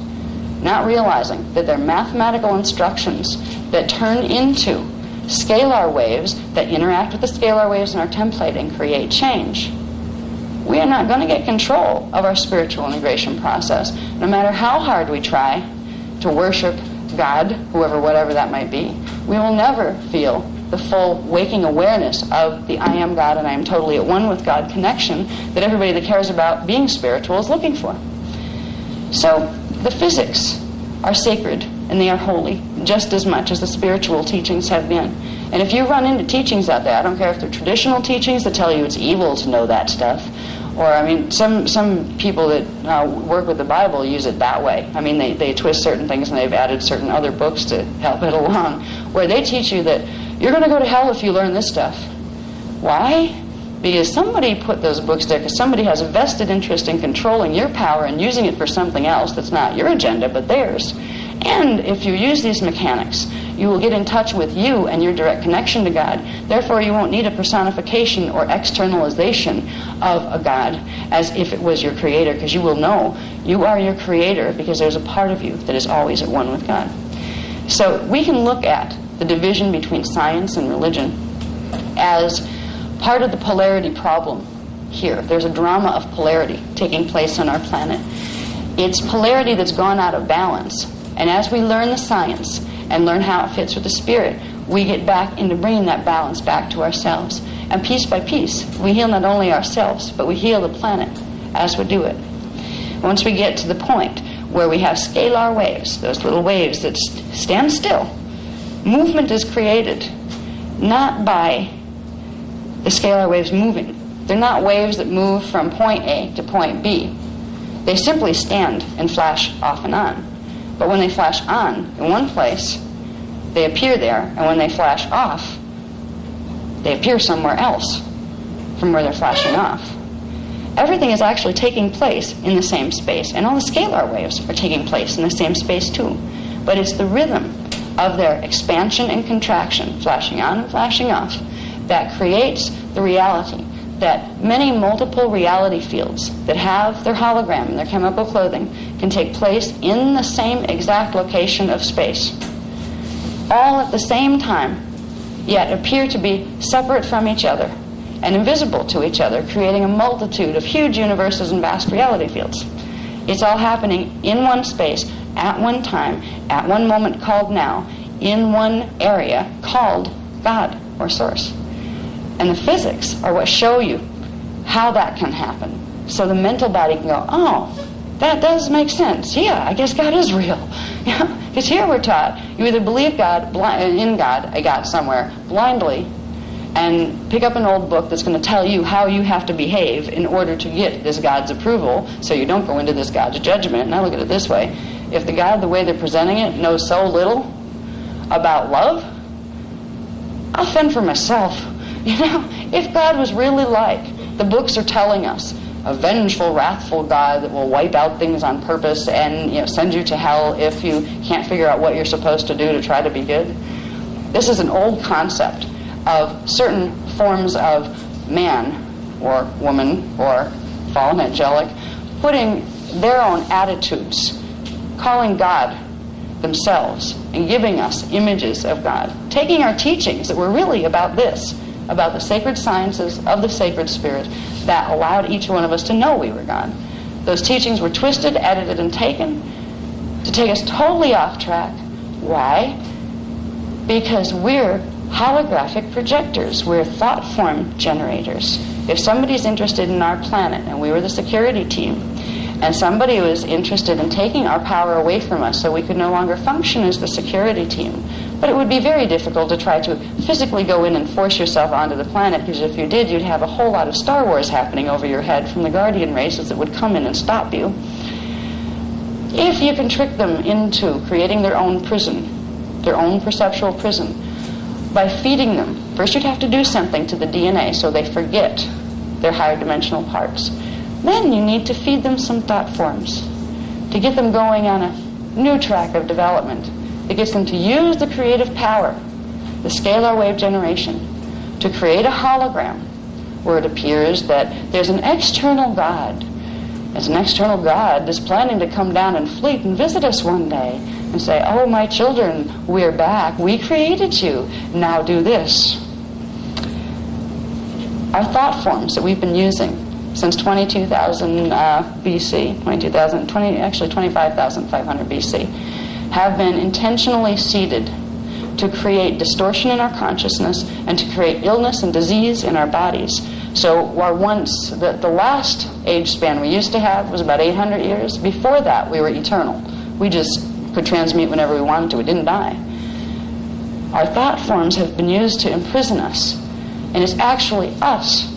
not realizing that they're mathematical instructions that turn into scalar waves that interact with the scalar waves in our template and create change, we are not going to get control of our spiritual integration process. No matter how hard we try to worship God, whoever, whatever that might be, we will never feel the full waking awareness of the I am God and I am totally at one with God connection that everybody that cares about being spiritual is looking for. So the physics are sacred and they are holy just as much as the spiritual teachings have been. And if you run into teachings out there, I don't care if they're traditional teachings that tell you it's evil to know that stuff, or, I mean, some people that work with the Bible use it that way. I mean, they twist certain things and they've added certain other books to help it along, where they teach you that you're going to go to hell if you learn this stuff. Why? Because somebody put those books there because somebody has a vested interest in controlling your power and using it for something else that's not your agenda but theirs. And if you use these mechanics, you will get in touch with you and your direct connection to God. Therefore, you won't need a personification or externalization of a God as if it was your creator, because you will know you are your creator because there's a part of you that is always at one with God. So we can look at the division between science and religion as part of the polarity problem here. There's a drama of polarity taking place on our planet. It's polarity that's gone out of balance. And as we learn the science and learn how it fits with the spirit, we get back into bringing that balance back to ourselves. And piece by piece, we heal not only ourselves, but we heal the planet as we do it. Once we get to the point where we have scalar waves, those little waves that stand still, movement is created not by the scalar waves moving. They're not waves that move from point A to point B. They simply stand and flash off and on. But when they flash on in one place, they appear there, and when they flash off, they appear somewhere else from where they're flashing off. Everything is actually taking place in the same space, and all the scalar waves are taking place in the same space too. But it's the rhythm of their expansion and contraction, flashing on and flashing off, that creates the reality that many multiple reality fields that have their hologram and their chemical clothing can take place in the same exact location of space, all at the same time, yet appear to be separate from each other and invisible to each other, creating a multitude of huge universes and vast reality fields. It's all happening in one space, at one time, at one moment called now, in one area called God or Source. And the physics are what show you how that can happen. So the mental body can go, oh, that does make sense. Yeah, I guess God is real. Because here we're taught, you either believe God, in God, I got somewhere, blindly, and pick up an old book that's going to tell you how you have to behave in order to get this God's approval, so you don't go into this God's judgment. And I look at it this way. If the God, the way they're presenting it, knows so little about love, I'll fend for myself. If God was really like the books are telling us, a vengeful, wrathful God that will wipe out things on purpose and send you to hell if you can't figure out what you're supposed to do to try to be good. This is an old concept of certain forms of man or woman or fallen angelic putting their own attitudes, calling God themselves, and giving us images of God, taking our teachings that were really about this, about the sacred sciences of the sacred spirit that allowed each one of us to know we were God. Those teachings were twisted, edited, and taken to take us totally off track. Why? Because we're holographic projectors. We're thought form generators. If somebody's interested in our planet, and we were the security team, and somebody was interested in taking our power away from us so we could no longer function as the security team, but it would be very difficult to try to physically go in and force yourself onto the planet, because if you did, you'd have a whole lot of Star Wars happening over your head from the Guardian races that would come in and stop you. If you can trick them into creating their own prison, their own perceptual prison, by feeding them, first you'd have to do something to the DNA so they forget their higher dimensional parts. Then you need to feed them some thought forms to get them going on a new track of development. It gets them to use the creative power, the scalar wave generation, to create a hologram where it appears that there's an external God. There's an external God that's planning to come down and fleet and visit us one day and say, oh, my children, we're back. We created you. Now do this. Our thought forms that we've been using since 22,000 BC, 25,500 BC, have been intentionally seeded to create distortion in our consciousness and to create illness and disease in our bodies. So the last age span we used to have was about 800 years. Before that, we were eternal. We just could transmute whenever we wanted to. We didn't die. Our thought forms have been used to imprison us. And it's actually us,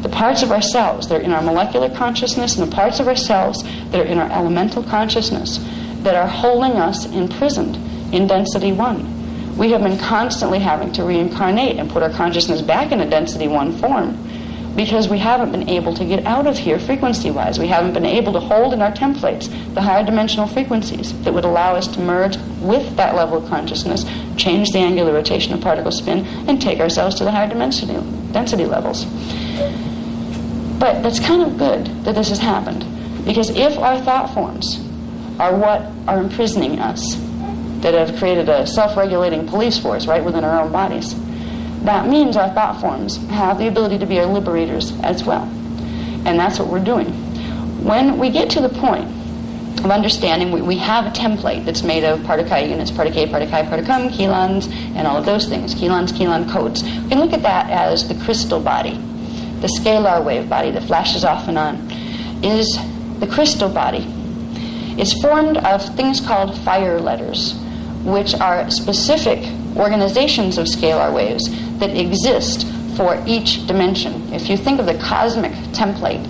the parts of ourselves that are in our molecular consciousness and the parts of ourselves that are in our elemental consciousness that are holding us imprisoned in density 1. We have been constantly having to reincarnate and put our consciousness back in a density 1 form because we haven't been able to get out of here frequency-wise. We haven't been able to hold in our templates the higher dimensional frequencies that would allow us to merge with that level of consciousness, change the angular rotation of particle spin, and take ourselves to the higher density levels. But that's kind of good that this has happened, because if our thought forms are what are imprisoning us, that have created a self-regulating police force right within our own bodies, that means our thought forms have the ability to be our liberators as well. And that's what we're doing. When we get to the point of understanding, we have a template that's made of Partakai units, Partike, Partikai, Particum, chelons, and all of those things, chelons, chelon codes. We can look at that as the crystal body, the scalar wave body that flashes off and on, is the crystal body. It's formed of things called fire letters, which are specific organizations of scalar waves that exist for each dimension. If you think of the cosmic template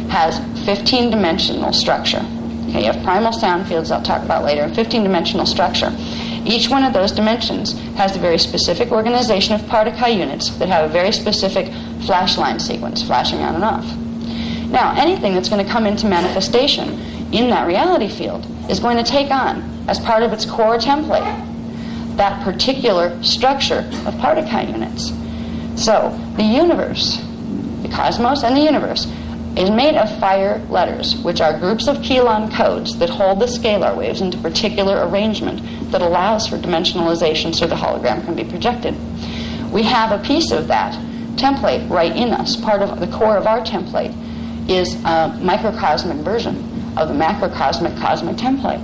has 15-dimensional structure. Okay, you have primal sound fields I'll talk about later, 15-dimensional structure. Each one of those dimensions has a very specific organization of Partakai units that have a very specific flash line sequence, flashing on and off. Now, anything that's going to come into manifestation in that reality field is going to take on, as part of its core template, that particular structure of Partakai units. So, the universe, the cosmos and the universe, is made of fire letters, which are groups of chelon codes that hold the scalar waves into particular arrangement that allows for dimensionalization so the hologram can be projected. We have a piece of that template right in us. Part of the core of our template is a microcosmic version of the macrocosmic cosmic template.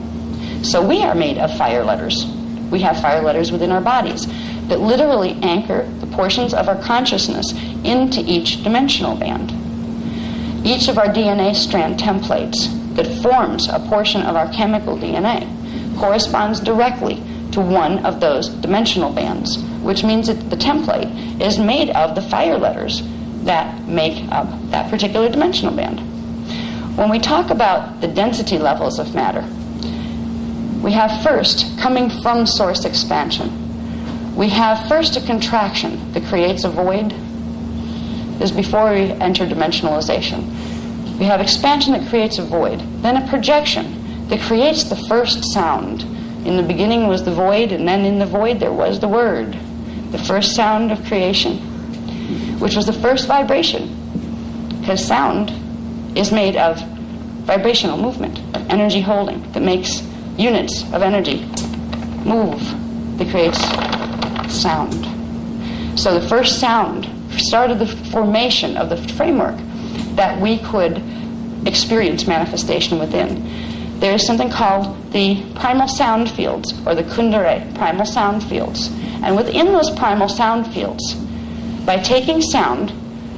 So we are made of fire letters. We have fire letters within our bodies that literally anchor the portions of our consciousness into each dimensional band. Each of our DNA strand templates that forms a portion of our chemical DNA corresponds directly to one of those dimensional bands, which means that the template is made of the fire letters that make up that particular dimensional band. When we talk about the density levels of matter, we have first, coming from source expansion, we have first a contraction that creates a void. This is before we enter dimensionalization. We have expansion that creates a void, then a projection that creates the first sound. In the beginning was the void, and then in the void there was the word, the first sound of creation, which was the first vibration, because sound is made of vibrational movement, of energy holding, that makes units of energy move, that creates sound. So the first sound started the formation of the framework that we could experience manifestation within. There is something called the primal sound fields, or the Kundalini primal sound fields. And within those primal sound fields, by taking sound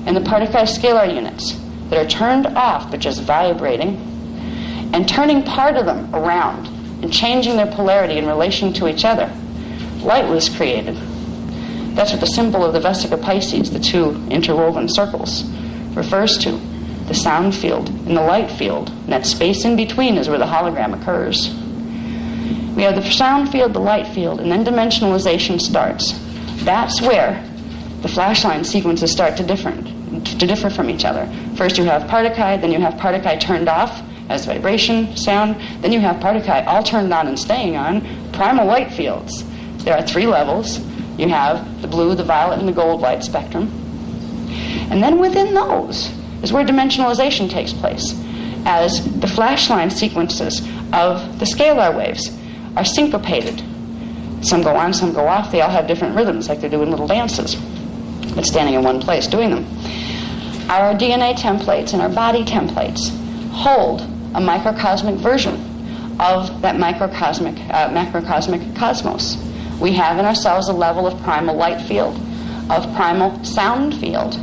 and the Partakai scalar units that are turned off but just vibrating, and turning part of them around and changing their polarity in relation to each other, light was created. That's what the symbol of the Vesica Pisces, the two interwoven circles, refers to. The sound field and the light field, and that space in between is where the hologram occurs. We have the sound field, the light field, and then dimensionalization starts. That's where the flashline sequences start to differ from each other. First you have Partakai, then you have Partakai turned off as vibration, sound, then you have Partakai all turned on and staying on, primal light fields. There are 3 levels. You have the blue, the violet, and the gold light spectrum. And then within those is where dimensionalization takes place, as the flashline sequences of the scalar waves are syncopated. Some go on, some go off. They all have different rhythms, like they're doing little dances, but standing in one place doing them. Our DNA templates and our body templates hold a microcosmic version of that macrocosmic cosmos. We have in ourselves a level of primal light field, of primal sound field,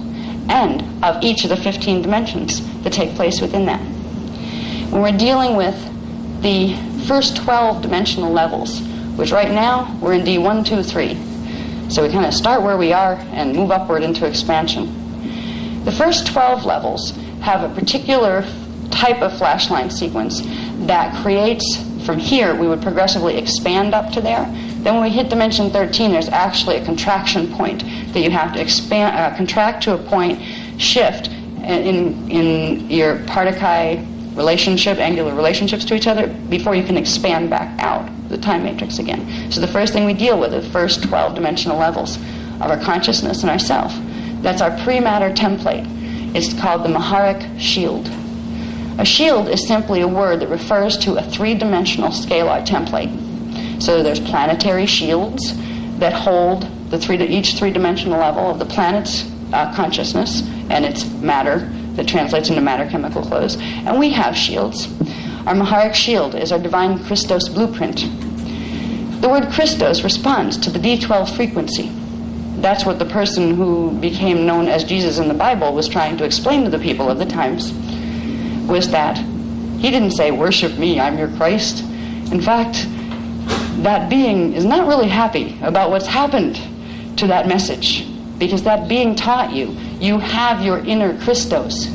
and of each of the 15 dimensions that take place within that. When we're dealing with the first 12 dimensional levels, which right now we're in D1, 2, 3. So we kind of start where we are and move upward into expansion. The first 12 levels have a particular type of flashline sequence that creates, from here we would progressively expand up to there. Then when we hit dimension 13, there's actually a contraction point that you have to expand, contract to a point, shift in your Partakai relationship, angular relationships to each other, before you can expand back out the time matrix again. So the first thing we deal with are the first 12 dimensional levels of our consciousness and ourself. That's our pre-matter template. It's called the Maharic shield. A shield is simply a word that refers to a 3-dimensional scalar template. So there's planetary shields that hold each 3-dimensional level of the planet's consciousness and its matter that translates into matter chemical clothes, and we have shields. Our Maharic shield is our divine Christos blueprint. The word Christos responds to the D12 frequency. That's what the person who became known as Jesus in the Bible was trying to explain to the people of the times, was that he didn't say, worship me, I'm your Christ. In fact, that being is not really happy about what's happened to that message, because that being taught you, you have your inner Christos.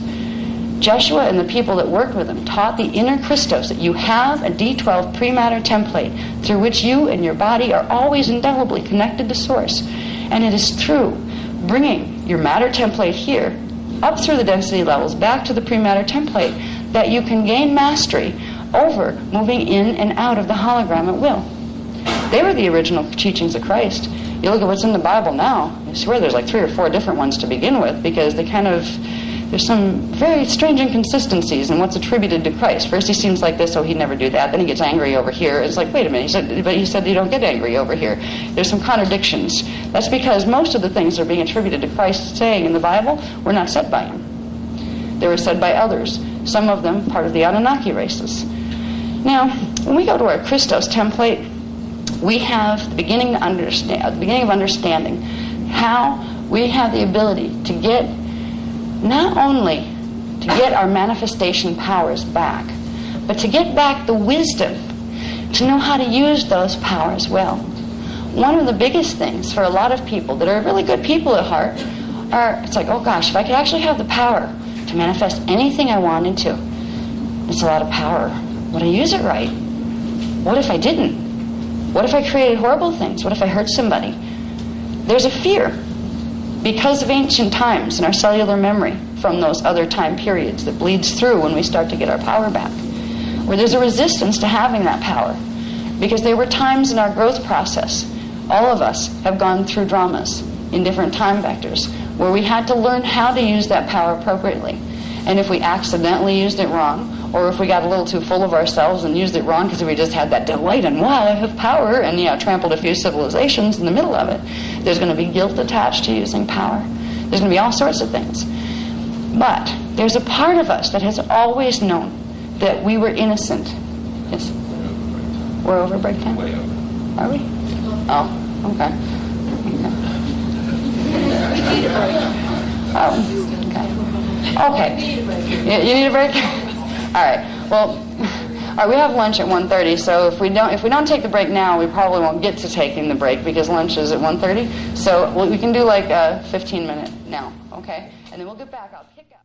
Jeshua and the people that worked with him taught the inner Christos, that you have a D12 pre-matter template through which you and your body are always indelibly connected to Source. And it is through bringing your matter template here, up through the density levels, back to the pre-matter template, that you can gain mastery over moving in and out of the hologram at will. They were the original teachings of Christ. You look at what's in the Bible now, I swear there's like 3 or 4 different ones to begin with, because they there's some very strange inconsistencies in what's attributed to Christ. First he seems like this, so he'd never do that. Then he gets angry over here. It's like, wait a minute, but he said you don't get angry over here. There's some contradictions. That's because most of the things that are being attributed to Christ saying in the Bible were not said by him. They were said by others, some of them part of the Anunnaki races. Now, when we go to our Christos template, we have the beginning of understanding how we have the ability to get not only to get our manifestation powers back, but to get back the wisdom to know how to use those powers well. One of the biggest things for a lot of people that are really good people at heart it's like, oh gosh, if I could actually have the power to manifest anything I wanted to, it's a lot of power. Would I use it right? What if I didn't? What if I created horrible things? What if I hurt somebody? There's a fear because of ancient times and our cellular memory from those other time periods that bleeds through when we start to get our power back, where there's a resistance to having that power, because there were times in our growth process, all of us have gone through dramas in different time vectors, where we had to learn how to use that power appropriately. And if we accidentally used it wrong, or if we got a little too full of ourselves and used it wrong because we just had that delight and, wow, I have power, and trampled a few civilizations in the middle of it, there's going to be guilt attached to using power. There's going to be all sorts of things. But there's a part of us that has always known that we were innocent. Yes? We're over break time? Way over. Are we? Oh, okay. Oh, okay. Okay. You need a break? All right. Well, all right, we have lunch at 1:30, so if we don't take the break now, we probably won't get to taking the break because lunch is at 1:30. So we can do like a 15-minute now, okay? And then we'll get back. I'll pick up.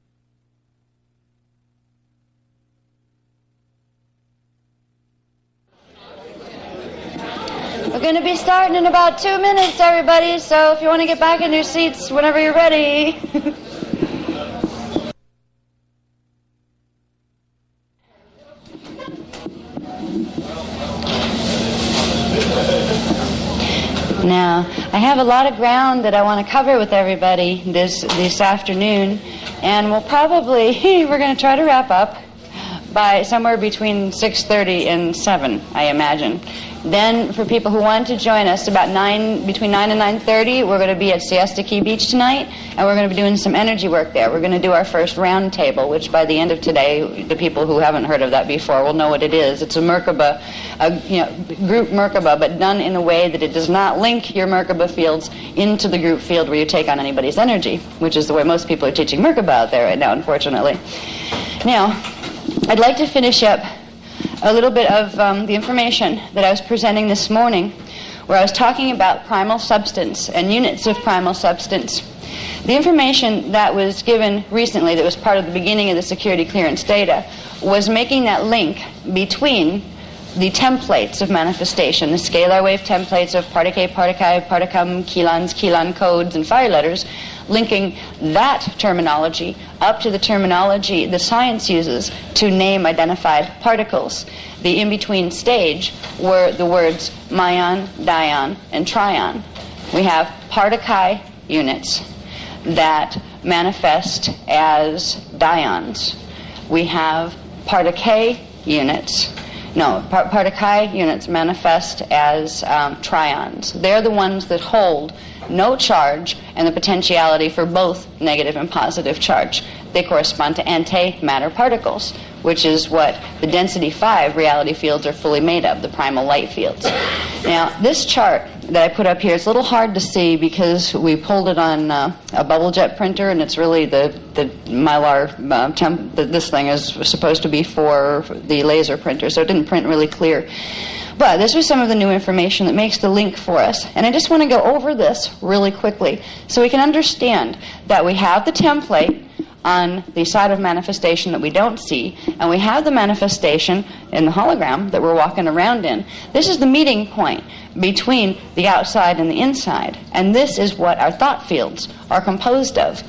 We're going to be starting in about 2 minutes, everybody, so if you want to get back in your seats whenever you're ready. Now, I have a lot of ground that I want to cover with everybody this afternoon, and we're going to try to wrap up by somewhere between 6:30 and 7, I imagine. Then, for people who want to join us, between 9 and 9:30, we're going to be at Siesta Key Beach tonight, and we're going to be doing some energy work there. We're going to do our first round table, which by the end of today, the people who haven't heard of that before will know what it is. It's a Merkaba, group Merkaba, but done in a way that it does not link your Merkaba fields into the group field where you take on anybody's energy, which is the way most people are teaching Merkaba out there right now, unfortunately. Now, I'd like to finish up a little bit of the information that I was presenting this morning, where I was talking about primal substance and units of primal substance. The information that was given recently, that was part of the beginning of the security clearance data, was making that link between the templates of manifestation, the scalar wave templates of Partike, Partikai, Particum, Kilans, Kilan codes, and fire letters, linking that terminology up to the terminology the science uses to name identified particles. The in-between stage were the words myon, dion, and trion. We have Partikai units that manifest as dions. We have Partikai units. Partikai units manifest as trions. They're the ones that hold no charge and the potentiality for both negative and positive charge. they correspond to antimatter particles, which is what the density 5 reality fields are fully made of, the primal light fields. Now, this chart that I put up here, it's a little hard to see because we pulled it on a bubble jet printer, and it's really the Mylar this thing is supposed to be for the laser printer, so it didn't print really clear. But this was some of the new information that makes the link for us. And I just want to go over this really quickly so we can understand that we have the template on the side of manifestation that we don't see, and we have the manifestation in the hologram that we're walking around in. This is the meeting point between the outside and the inside, and this is what our thought fields are composed of.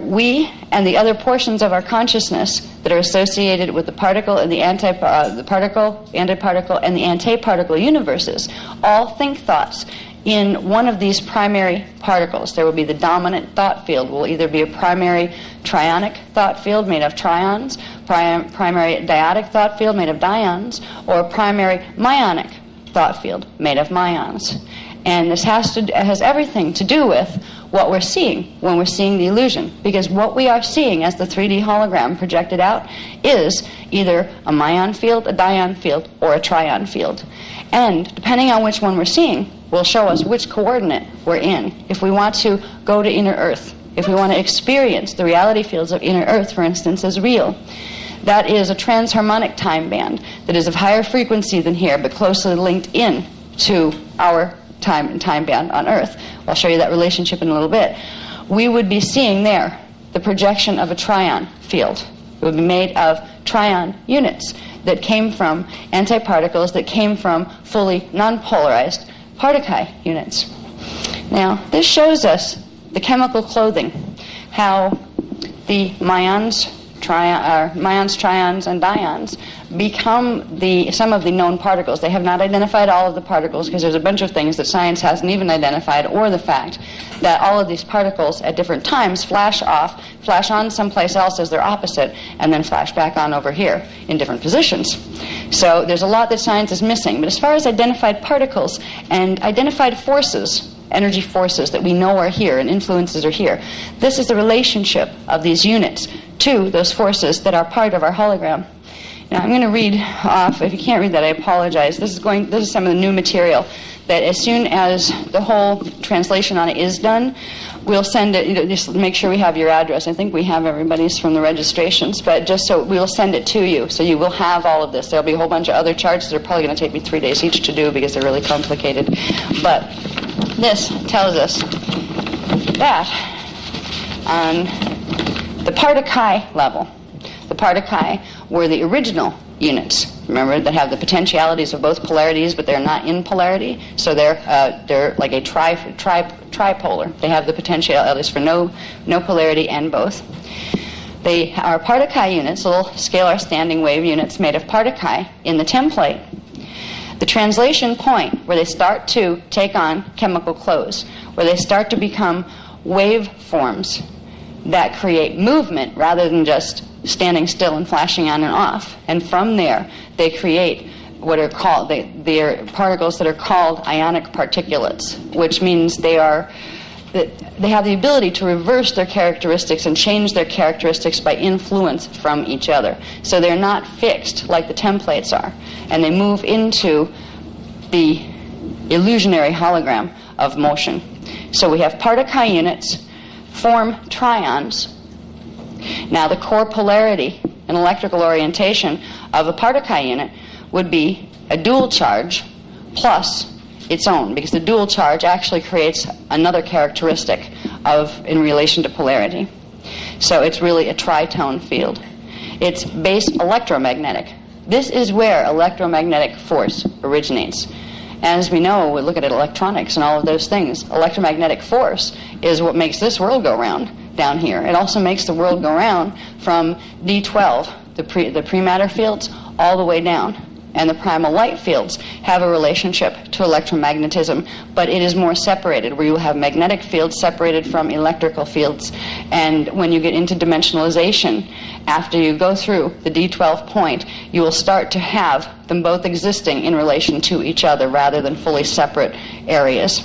We and the other portions of our consciousness that are associated with the particle and the antiparticle, and the antiparticle universes all think thoughts in one of these primary particles. There will be the dominant thought field. Will either be a primary trionic thought field made of trions, primary dyadic thought field made of dions, or a primary myonic thought field made of myons. And this has everything to do with what we're seeing when we're seeing the illusion, because what we are seeing as the 3D hologram projected out is either a myon field, a dion field, or a trion field. And depending on which one we're seeing will show us which coordinate we're in. If we want to go to inner Earth, if we want to experience the reality fields of inner Earth, for instance, as real, that is a transharmonic time band that is of higher frequency than here, but closely linked in to our time band on Earth. I'll show you that relationship in a little bit. We would be seeing there the projection of a trion field. It would be made of trion units that came from antiparticles, that came from fully non-polarized Particuli units. Now, this shows us the chemical clothing, how the myons, trions, and dions become some of the known particles. They have not identified all of the particles because there's a bunch of things that science hasn't even identified, or the fact that all of these particles at different times flash on someplace else as their opposite, and then flash back on over here in different positions. So there's a lot that science is missing. But as far as identified particles and identified forces, energy forces that we know are here and influences are here, this is the relationship of these units to those forces that are part of our hologram. Now I'm going to read off. If you can't read that, I apologize. This is some of the new material that as soon as the whole translation on it is done, we'll send it. Just make sure we have your address. I think we have everybody's from the registrations, but just so we'll send it to you, so you will have all of this. There'll be a whole bunch of other charts that are probably going to take me 3 days each to do because they're really complicated. But this tells us that on the Particuli level, the Particuli were the original units, remember, that have the potentialities of both polarities, but they're not in polarity, so they're like a tripolar. They have the potentialities for no polarity and both. They are Particuli units, little scalar standing wave units made of Particuli in the template. The translation point where they start to take on chemical clothes, where they start to become wave forms that create movement rather than just standing still and flashing on and off. And from there, they create what are called, they are particles that are called ionic particulates, which means they have the ability to reverse their characteristics and change their characteristics by influence from each other. So they're not fixed like the templates are, and they move into the illusionary hologram of motion. So we have Particuli units form trions. Now the core polarity and electrical orientation of a Particuli unit would be a dual charge plus its own, because the dual charge actually creates another characteristic in relation to polarity. So it's really a tritone field. It's base electromagnetic. This is where electromagnetic force originates. As we know, we look at electronics and all of those things. Electromagnetic force is what makes this world go round down here. It also makes the world go round from D12, the prematter fields, all the way down. And the primal light fields have a relationship to electromagnetism, but it is more separated, where you have magnetic fields separated from electrical fields. And when you get into dimensionalization, after you go through the D12 point, you will start to have them both existing in relation to each other rather than fully separate areas.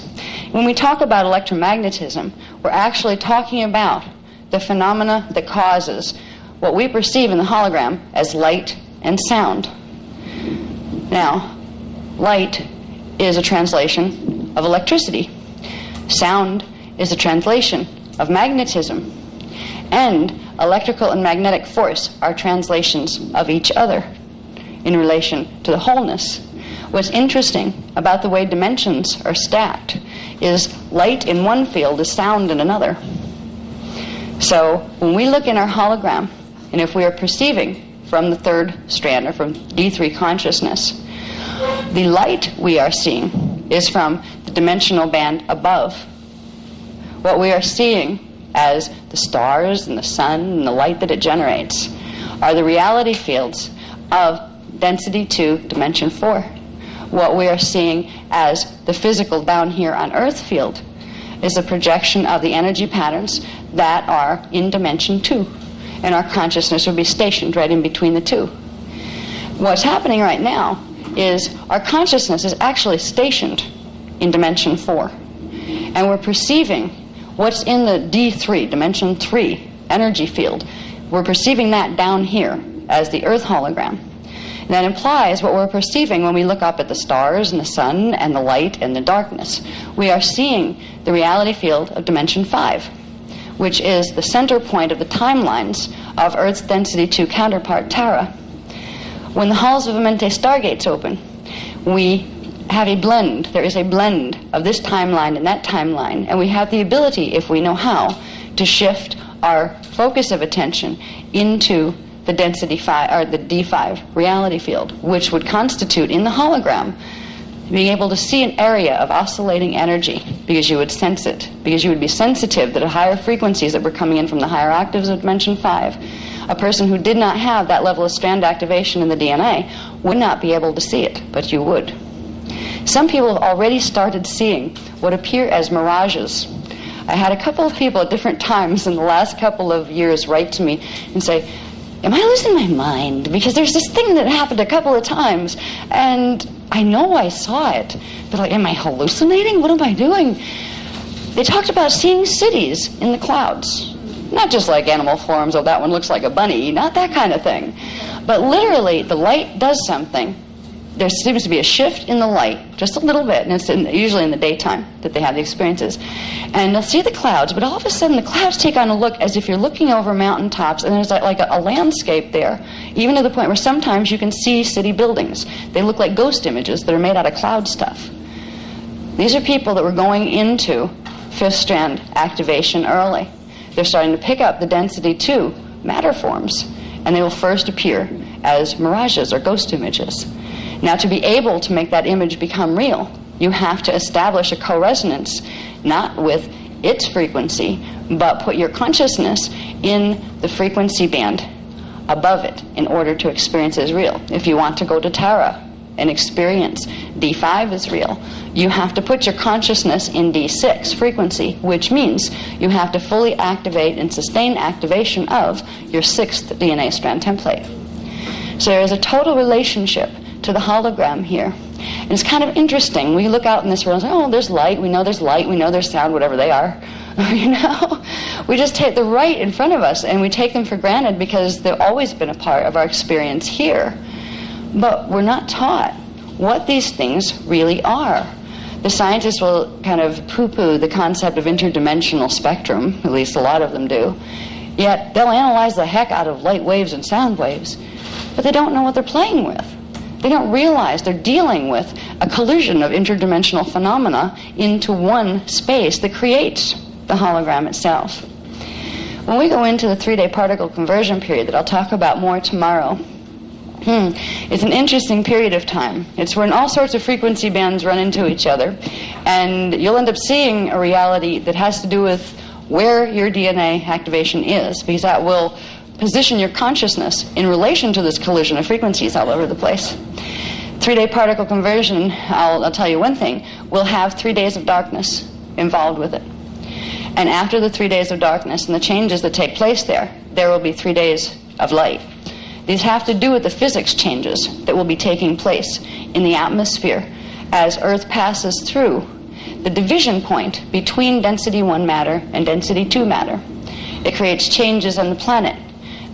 When we talk about electromagnetism, we're actually talking about the phenomena that causes what we perceive in the hologram as light and sound. Now, light is a translation of electricity. Sound is a translation of magnetism. And electrical and magnetic force are translations of each other in relation to the wholeness. What's interesting about the way dimensions are stacked is light in one field is sound in another. So when we look in our hologram, and if we are perceiving from the third strand, or from D3 consciousness, the light we are seeing is from the dimensional band above. What we are seeing as the stars and the sun and the light that it generates are the reality fields of density 2, dimension 4. What we are seeing as the physical down here on Earth field is a projection of the energy patterns that are in dimension 2. And our consciousness will be stationed right in between the two. What's happening right now is our consciousness is actually stationed in dimension 4. And we're perceiving what's in the D3, dimension 3 energy field. We're perceiving that down here as the Earth hologram. And that implies what we're perceiving when we look up at the stars and the sun and the light and the darkness. We are seeing the reality field of dimension 5, which is the center point of the timelines of Earth's density 2 counterpart, Tara. When the halls of Amenti stargates open, we have a blend. There is a blend of this timeline and that timeline, and we have the ability, if we know how, to shift our focus of attention into the density 5, or the D5 reality field, which would constitute in the hologram being able to see an area of oscillating energy, because you would sense it, because you would be sensitive to the higher frequencies that were coming in from the higher octaves of dimension 5. A person who did not have that level of strand activation in the DNA would not be able to see it, but you would. Some people have already started seeing what appear as mirages. I had a couple of people at different times in the last couple of years write to me and say, am I losing my mind? Because there's this thing that happened a couple of times, and I know I saw it, but like, am I hallucinating? What am I doing? They talked about seeing cities in the clouds. Not just like animal forms, oh, that one looks like a bunny, not that kind of thing. But literally, the light does something. There seems to be a shift in the light, just a little bit, and it's usually in the daytime that they have the experiences. And they'll see the clouds, but all of a sudden the clouds take on a look as if you're looking over mountaintops, and there's like a landscape there, even to the point where sometimes you can see city buildings. They look like ghost images that are made out of cloud stuff. These are people that were going into fifth strand activation early. They're starting to pick up the density 2 matter forms, and they will first appear as mirages or ghost images. Now, to be able to make that image become real, you have to establish a co-resonance, not with its frequency, but put your consciousness in the frequency band above it in order to experience it as real. If you want to go to Tara and experience D5 as real, you have to put your consciousness in D6 frequency, which means you have to fully activate and sustain activation of your 6th DNA strand template. So there is a total relationship to the hologram here. And it's kind of interesting. We look out in this world and say, oh, there's light, we know there's light, we know there's sound, whatever they are. You know? We just take the right in front of us and we take them for granted because they've always been a part of our experience here. But we're not taught what these things really are. The scientists will kind of poo-poo the concept of interdimensional spectrum, at least a lot of them do. Yet they'll analyze the heck out of light waves and sound waves, but they don't know what they're playing with. They don't realize they're dealing with a collision of interdimensional phenomena into one space that creates the hologram itself. When we go into the 3-day particle conversion period that I'll talk about more tomorrow, it's an interesting period of time. It's when all sorts of frequency bands run into each other, and you'll end up seeing a reality that has to do with where your DNA activation is, because that will position your consciousness in relation to this collision of frequencies all over the place. 3-day particle conversion, I'll tell you one thing, will have 3 days of darkness involved with it. And after the 3 days of darkness and the changes that take place there will be 3 days of light. These have to do with the physics changes that will be taking place in the atmosphere as Earth passes through the division point between density 1 matter and density 2 matter. It creates changes on the planet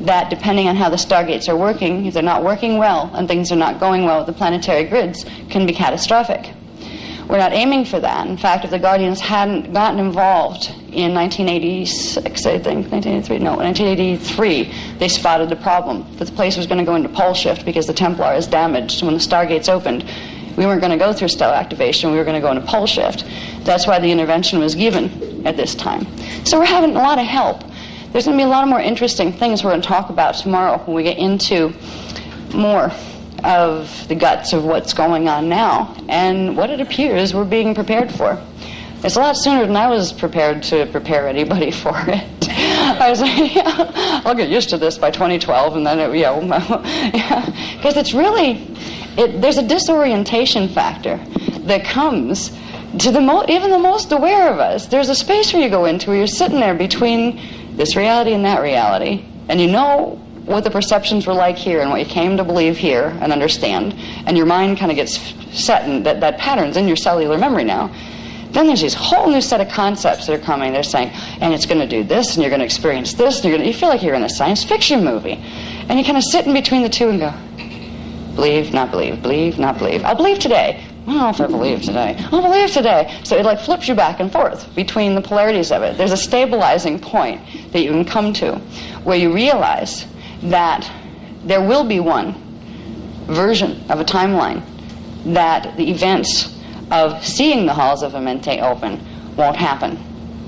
that, depending on how the stargates are working, if they're not working well and things are not going well with the planetary grids, can be catastrophic. We're not aiming for that. In fact, if the Guardians hadn't gotten involved in 1986, I think, 1983, they spotted the problem, that the place was going to go into pole shift because the Templar is damaged. When the stargates opened, we weren't going to go through stellar activation, we were going to go into pole shift. That's why the intervention was given at this time. So we're having a lot of help. There's going to be a lot of more interesting things we're going to talk about tomorrow when we get into more of the guts of what's going on now and what it appears we're being prepared for. It's a lot sooner than I was prepared to prepare anybody for it. I was like, yeah, I'll get used to this by 2012, and then because it's really, there's a disorientation factor that comes to even the most aware of us. There's a space where you go into where you're sitting there between this reality and that reality, and you know what the perceptions were like here and what you came to believe here and understand, and your mind kind of gets set in that pattern's in your cellular memory now. Then there's these whole new set of concepts that are coming. They're saying, and it's going to do this, and you're going to experience this, and you feel like you're in a science fiction movie. And you kind of sit in between the two and go, believe, not believe, believe, not believe. I'll believe today. I don't know if I believe today. I'll believe today. So it like flips you back and forth between the polarities of it. There's a stabilizing point that you can come to where you realize that there will be one version of a timeline that the events of seeing the halls of Amenti open won't happen,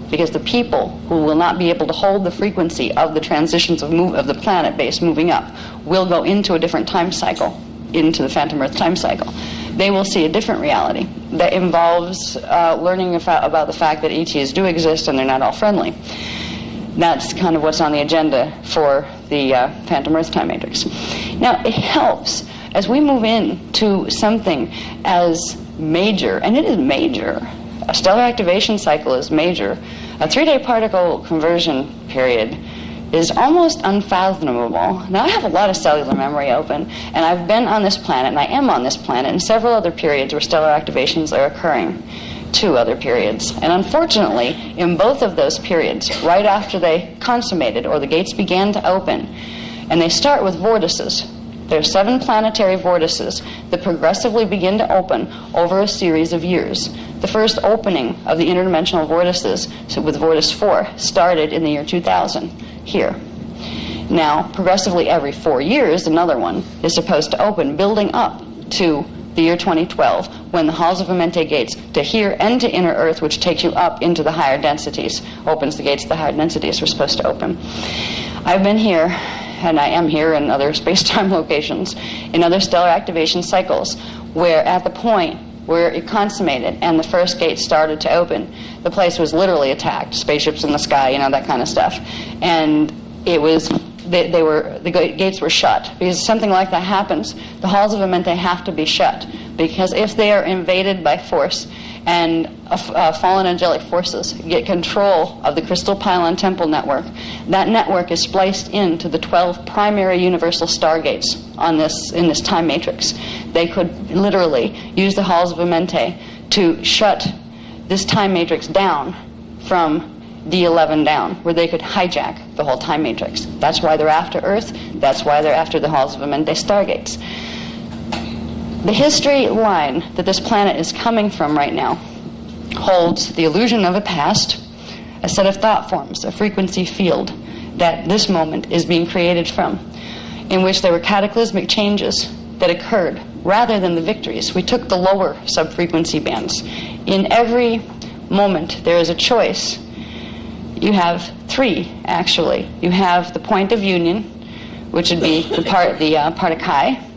because the people who will not be able to hold the frequency of the transitions of the planet base moving up will go into a different time cycle, into the Phantom Earth time cycle. They will see a different reality that involves learning about the fact that ETs do exist and they're not all friendly. That's kind of what's on the agenda for the Phantom Earth time matrix. Now, it helps as we move into something as major, and it is major. A stellar activation cycle is major. A 3-day particle conversion period is almost unfathomable. Now, I have a lot of cellular memory open, and I've been on this planet, and I am on this planet in several other periods where stellar activations are occurring. 2 other periods. And unfortunately, in both of those periods, right after they consummated or the gates began to open, and they start with vortices. There are 7 planetary vortices that progressively begin to open over a series of years. The first opening of the interdimensional vortices, so with Vortice 4, started in the year 2000 here. Now, progressively every 4 years, another one is supposed to open, building up to the year 2012, when the halls of Amenti gates to here and to inner Earth, which takes you up into the higher densities, opens the gates to the higher densities, were supposed to open. I've been here, and I am here in other space-time locations, in other stellar activation cycles, where at the point where it consummated and the first gate started to open, the place was literally attacked, spaceships in the sky, that kind of stuff. And it was, the gates were shut. Because something like that happens, the halls of Amenti have to be shut. Because if they are invaded by force and fallen angelic forces get control of the Crystal Pylon Temple network, that network is spliced into the 12 primary universal stargates in this time matrix. They could literally use the halls of Amenti to shut this time matrix down from D11 down, where they could hijack the whole time matrix. That's why they're after Earth. That's why they're after the halls of Amenti stargates. The history line that this planet is coming from right now holds the illusion of a past, a set of thought forms, a frequency field that this moment is being created from, in which there were cataclysmic changes that occurred rather than the victories. We took the lower sub-frequency bands. In every moment there is a choice. You have 3, actually. You have the point of union, which would be the Partakai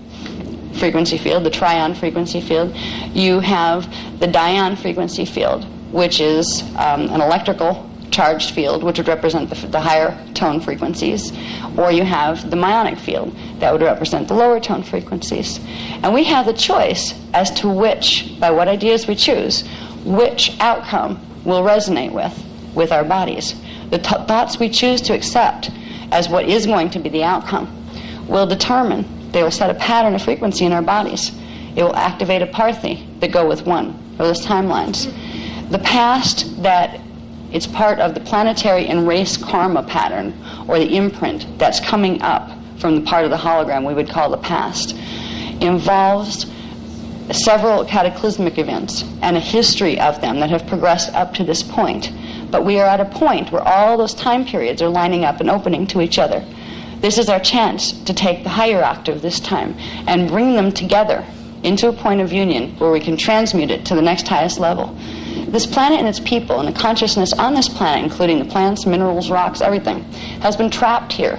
frequency field, the trion frequency field. You have the dion frequency field, which is an electrical charged field, which would represent the higher tone frequencies. Or you have the myonic field, that would represent the lower tone frequencies. And we have the choice as to which, by what ideas we choose, which outcome will resonate with our bodies. The thoughts we choose to accept as what is going to be the outcome will determine, they will set a pattern of frequency in our bodies. It will activate a Parthi that go with one of those timelines. The past that It's part of the planetary and race karma pattern, or the imprint that's coming up from the part of the hologram we would call the past. Involves several cataclysmic events and a history of them that have progressed up to this point. But we are at a point where all those time periods are lining up and opening to each other. This is our chance to take the higher octave this time and bring them together into a point of union where we can transmute it to the next highest level. This planet and its people and the consciousness on this planet, including the plants, minerals, rocks, everything, has been trapped here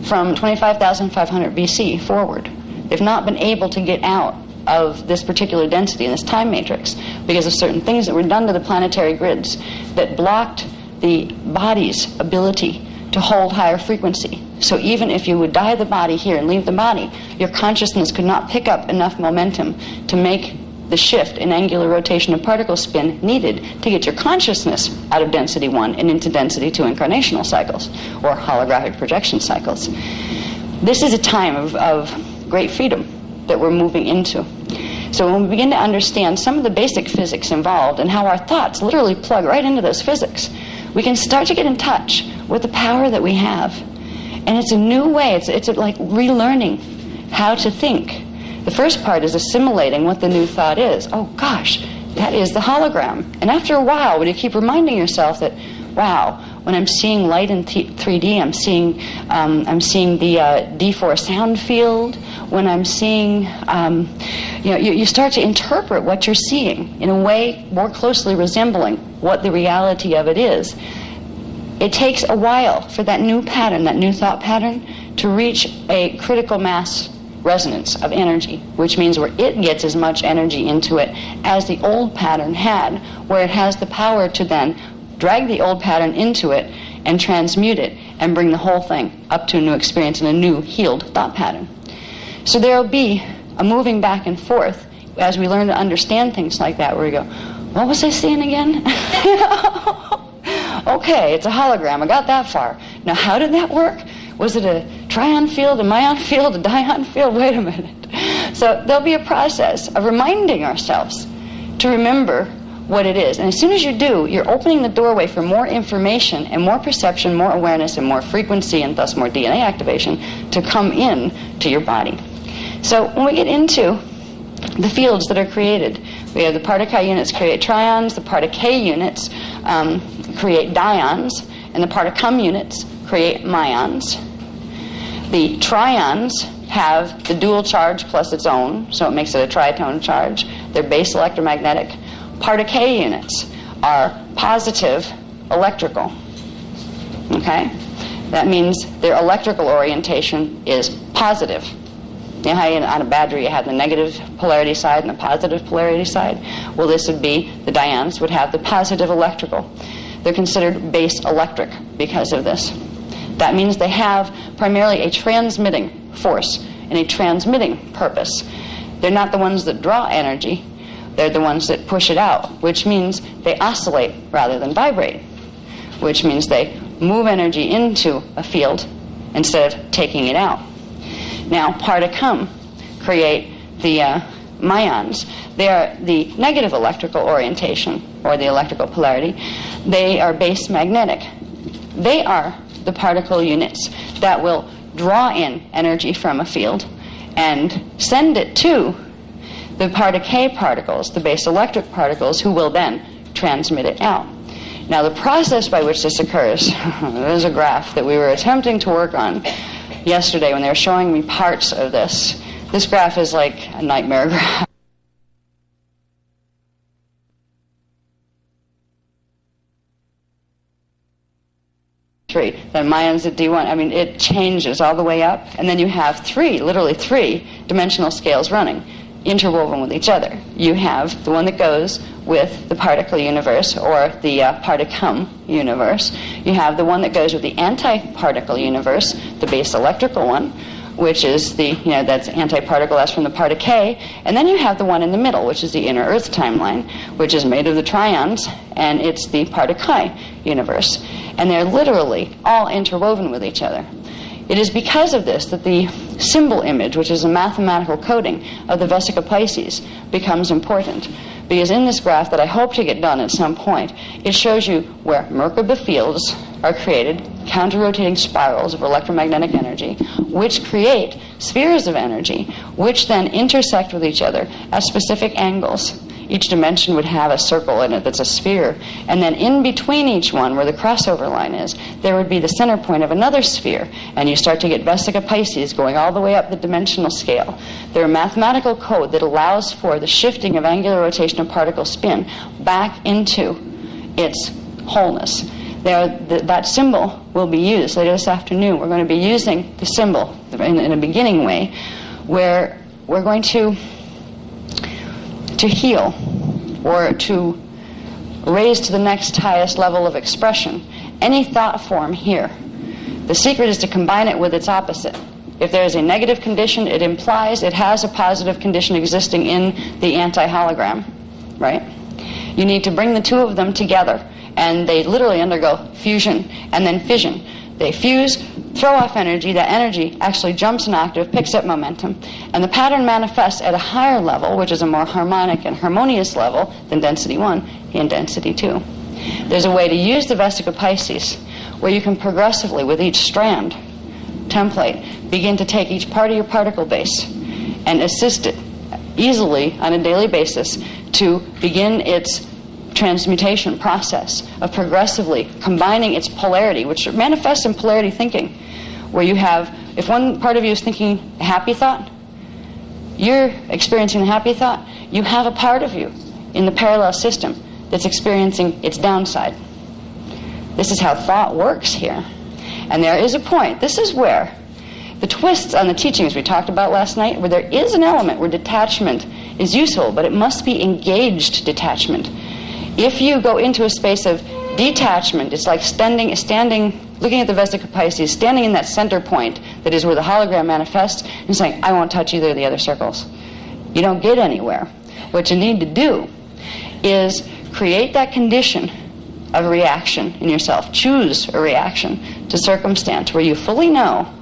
from 25,500 BC forward. They've not been able to get out of this particular density in this time matrix because of certain things that were done to the planetary grids that blocked the body's ability to hold higher frequency. So even if you would die the body here and leave the body, your consciousness could not pick up enough momentum to make the shift in angular rotation of particle spin needed to get your consciousness out of density 1 and into density 2 incarnational cycles, or holographic projection cycles. This is a time of great freedom that we're moving into. So when we begin to understand some of the basic physics involved and how our thoughts literally plug right into those physics, we can start to get in touch with the power that we have. And it's a new way. It's like relearning how to think. The first part is assimilating what the new thought is. Oh gosh, that is the hologram. And after a while, when you keep reminding yourself that, wow, when I'm seeing light in 3D, I'm seeing the D4 sound field. When I'm seeing, you start to interpret what you're seeing in a way more closely resembling what the reality of it is. It takes a while for that new pattern, that new thought pattern, to reach a critical mass resonance of energy, which means where it gets as much energy into it as the old pattern had, where it has the power to then drag the old pattern into it and transmute it and bring the whole thing up to a new experience and a new healed thought pattern. So there will be a moving back and forth as we learn to understand things like that, where we go, what was I seeing again? Okay, it's a hologram. I got that far. Now, how did that work? Was it a trion field, a myon field, a dion field? Wait a minute. So there'll be a process of reminding ourselves to remember what it is. And as soon as you do, you're opening the doorway for more information and more perception, more awareness, and more frequency, and thus more DNA activation to come in to your body. So when we get into the fields that are created, we have the part of Chi units create trions, the part of K units create dions, and the part of cum units create myons. The trions have the dual charge plus its own, so it makes it a tritone charge. They're base electromagnetic. Part of K units are positive electrical. Okay? That means their electrical orientation is positive. You know how on a battery you have the negative polarity side and the positive polarity side? Well, this would be, the dions would have the positive electrical. They're considered base electric because of this. That means they have primarily a transmitting force and a transmitting purpose. They're not the ones that draw energy. They're the ones that push it out, which means they oscillate rather than vibrate, which means they move energy into a field instead of taking it out. Now, part of cum create the myons. They are the negative electrical orientation, or the electrical polarity. They are base magnetic. They are the particle units that will draw in energy from a field and send it to the part of K particles, the base electric particles, who will then transmit it out. Now, the process by which this occurs, there's a graph that we were attempting to work on yesterday when they were showing me parts of this. This graph is like a nightmare graph. Then myons at D1, I mean, it changes all the way up, and then you have literally three dimensional scales running, interwoven with each other. You have the one that goes with the particle universe, or the particum universe. You have the one that goes with the anti-particle universe, the base electrical one, which is that's anti-particle, that's from the part of K. And then you have the one in the middle, which is the inner Earth timeline, which is made of the trions, and it's the part of Chi universe. And they're literally all interwoven with each other. It is because of this that the symbol image, which is a mathematical coding of the Vesica Pisces, becomes important. Because in this graph that I hope to get done at some point, it shows you where Merkaba fields are created, counter-rotating spirals of electromagnetic energy, which create spheres of energy, which then intersect with each other at specific angles. Each dimension would have a circle in it that's a sphere, and then in between each one, where the crossover line is, there would be the center point of another sphere, and you start to get Vesica Pisces going all the way up the dimensional scale. There's a mathematical code that allows for the shifting of angular rotation of particle spin back into its wholeness. That symbol will be used later this afternoon. We're going to be using the symbol in a beginning way, where we're going to heal or to raise to the next highest level of expression any thought form here. The secret is to combine it with its opposite. If there is a negative condition, it implies it has a positive condition existing in the anti-hologram, right? You need to bring the two of them together, and they literally undergo fusion and then fission. They fuse, throw off energy. That energy actually jumps an octave, picks up momentum, and the pattern manifests at a higher level, which is a more harmonic and harmonious level than density 1 and density 2. There's a way to use the Vesica Pisces where you can progressively, with each strand template, begin to take each part of your particle base and assist it easily on a daily basis to begin its transmutation process of progressively combining its polarity, which manifests in polarity thinking, where you have, if one part of you is thinking a happy thought, you're experiencing the happy thought, you have a part of you in the parallel system that's experiencing its downside. This is how thought works here. And there is a point, this is where the twists on the teachings we talked about last night, where there is an element where detachment is useful, but it must be engaged detachment. If you go into a space of detachment, it's like standing, looking at the Vesica Pisces, standing in that center point that is where the hologram manifests, and saying, I won't touch either of the other circles. You don't get anywhere. What you need to do is create that condition of reaction in yourself. Choose a reaction to circumstance where you fully know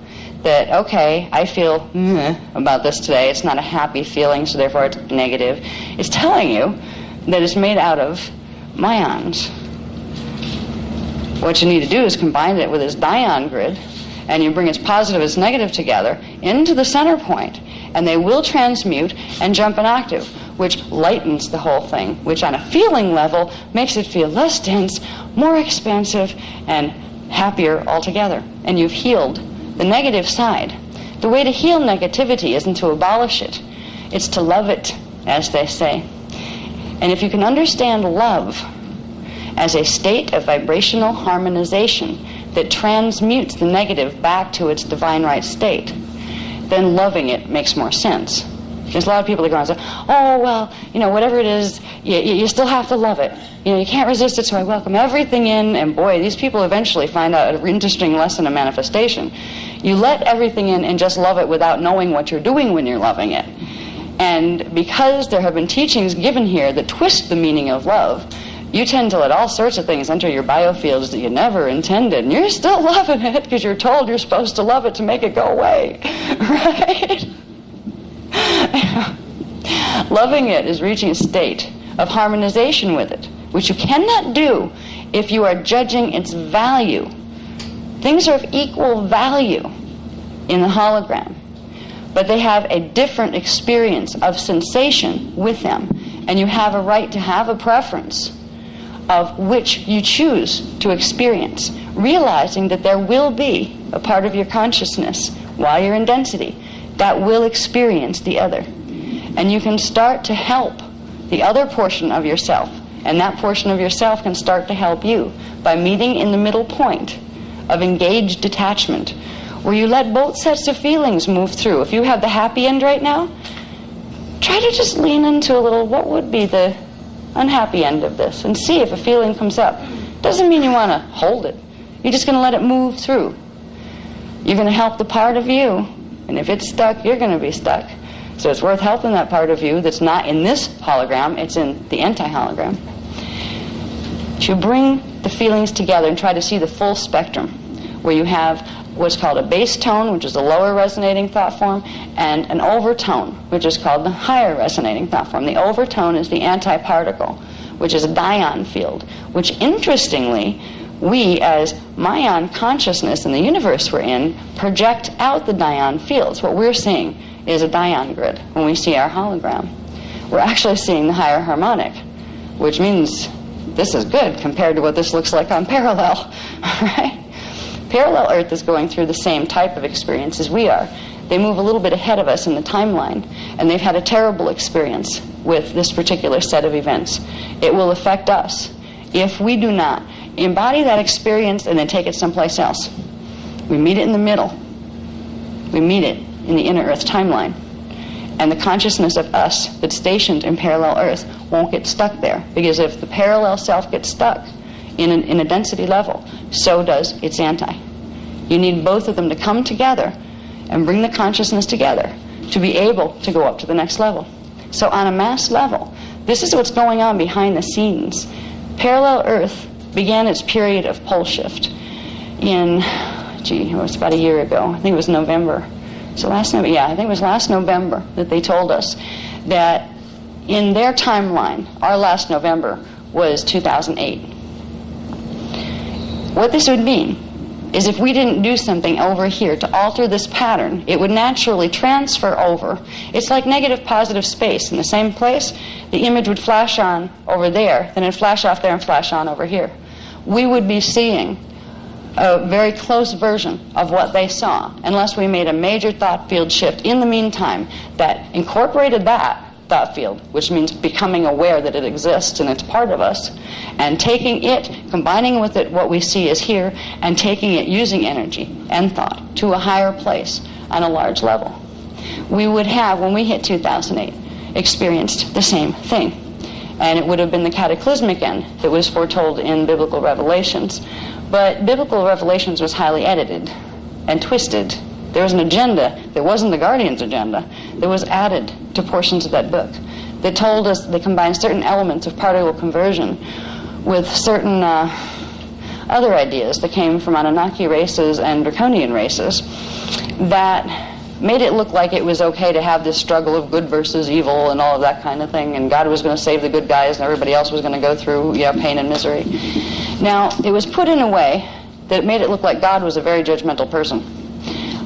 that, okay, I feel about this today. It's not a happy feeling, so therefore it's negative. It's telling you that it's made out of myons. What you need to do is combine it with this dion grid, and you bring its positive and its negative together into the center point, and they will transmute and jump an octave, which lightens the whole thing, which on a feeling level makes it feel less dense, more expansive, and happier altogether. And you've healed the negative side. The way to heal negativity isn't to abolish it. It's to love it, as they say. And if you can understand love as a state of vibrational harmonization that transmutes the negative back to its divine right state, then loving it makes more sense. There's a lot of people that go and say, oh, well, whatever it is, you still have to love it. You can't resist it, so I welcome everything in. And boy, these people eventually find out an interesting lesson of manifestation. You let everything in and just love it without knowing what you're doing when you're loving it. And because there have been teachings given here that twist the meaning of love, you tend to let all sorts of things enter your biofields that you never intended, and you're still loving it because you're told you're supposed to love it to make it go away, right? Loving it is reaching a state of harmonization with it, which you cannot do if you are judging its value. Things are of equal value in the hologram, but they have a different experience of sensation with them, and you have a right to have a preference of which you choose to experience, realizing that there will be a part of your consciousness while you're in density that will experience the other. And you can start to help the other portion of yourself, and that portion of yourself can start to help you by meeting in the middle point of engaged detachment, where you let both sets of feelings move through. If you have the happy end right now, try to just lean into a little, what would be the unhappy end of this, and see if a feeling comes up. Doesn't mean you want to hold it. You're just going to let it move through. You're going to help the part of you, and if it's stuck, you're going to be stuck. So it's worth helping that part of you that's not in this hologram, it's in the anti-hologram. To bring the feelings together and try to see the full spectrum. where you have what's called a base tone, which is a lower resonating thought form, and an overtone, which is called the higher resonating thought form. The overtone is the antiparticle, which is a Dion field, which interestingly, we as Mayan consciousness in the universe we're in project out the Dion fields. What we're seeing is a Dion grid when we see our hologram. We're actually seeing the higher harmonic, which means this is good compared to what this looks like on parallel, right? Parallel Earth is going through the same type of experience as we are. They move a little bit ahead of us in the timeline, and they've had a terrible experience with this particular set of events. It will affect us if we do not embody that experience and then take it someplace else. We meet it in the middle. We meet it in the inner Earth timeline. And the consciousness of us that's stationed in parallel Earth won't get stuck there. Because if the parallel self gets stuck in a density level, so does its anti. You need both of them to come together and bring the consciousness together to be able to go up to the next level. So on a mass level, this is what's going on behind the scenes. Parallel Earth began its period of pole shift in, it was about a year ago. I think it was November. So last November, yeah, I think it was last November that they told us that in their timeline, our last November was 2008. What this would mean is if we didn't do something over here to alter this pattern, it would naturally transfer over. It's like negative positive space. In the same place, the image would flash on over there, then it'd flash off there and flash on over here. We would be seeing a very close version of what they saw, unless we made a major thought field shift in the meantime that incorporated that thought field, which means becoming aware that it exists and it's part of us, and taking it, combining with it what we see is here, and taking it using energy and thought to a higher place on a large level. We would have, when we hit 2008, experienced the same thing. And it would have been the cataclysmic end that was foretold in Biblical Revelations. But Biblical Revelations was highly edited and twisted. There was an agenda that wasn't the Guardian's agenda that was added to portions of that book that told us, they combined certain elements of particle conversion with certain other ideas that came from Anunnaki races and Draconian races that made it look like it was okay to have this struggle of good versus evil and all of that kind of thing, and God was going to save the good guys and everybody else was going to go through pain and misery. Now, it was put in a way that made it look like God was a very judgmental person.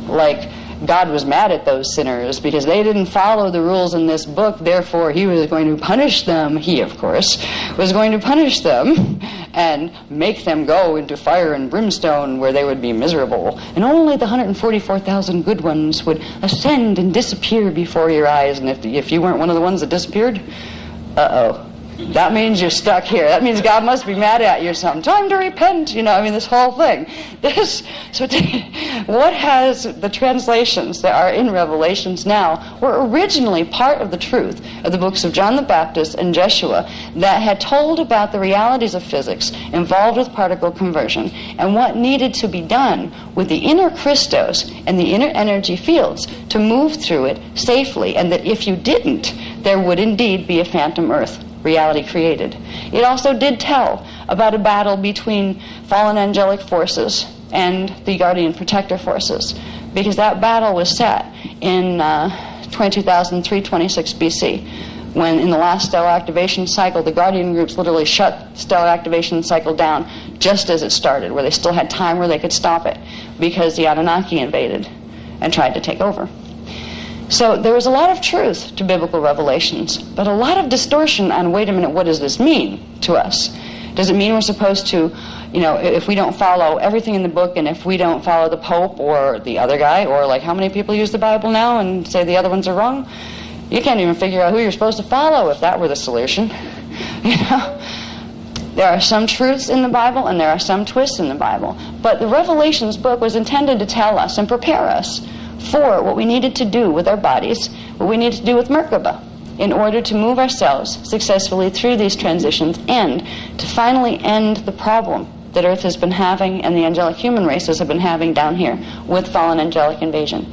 Like God was mad at those sinners because they didn't follow the rules in this book, therefore he was going to punish them. He, of course, was going to punish them and make them go into fire and brimstone where they would be miserable. And only the 144,000 good ones would ascend and disappear before your eyes. And if you weren't one of the ones that disappeared, that means you're stuck here. That means God must be mad at you or something. Time to repent, this whole thing. What has the translations that are in Revelations now were originally part of the truth of the books of John the Baptist and Jeshua that had told about the realities of physics involved with particle conversion and what needed to be done with the inner Christos and the inner energy fields to move through it safely, and that if you didn't, there would indeed be a phantom earth reality created. It also did tell about a battle between fallen angelic forces and the guardian protector forces, because that battle was set in 2326 BC, when in the last stellar activation cycle, the guardian groups literally shut stellar activation cycle down just as it started, where they still had time where they could stop it, because the Anunnaki invaded and tried to take over. So there was a lot of truth to biblical revelations, but a lot of distortion on, wait a minute, what does this mean to us? Does it mean we're supposed to, if we don't follow everything in the book, and if we don't follow the Pope or the other guy, or like how many people use the Bible now and say the other ones are wrong? You can't even figure out who you're supposed to follow if that were the solution. There are some truths in the Bible and there are some twists in the Bible. But the Revelations book was intended to tell us and prepare us for what we needed to do with our bodies, what we needed to do with Merkaba, in order to move ourselves successfully through these transitions and to finally end the problem that Earth has been having and the angelic human races have been having down here with fallen angelic invasion.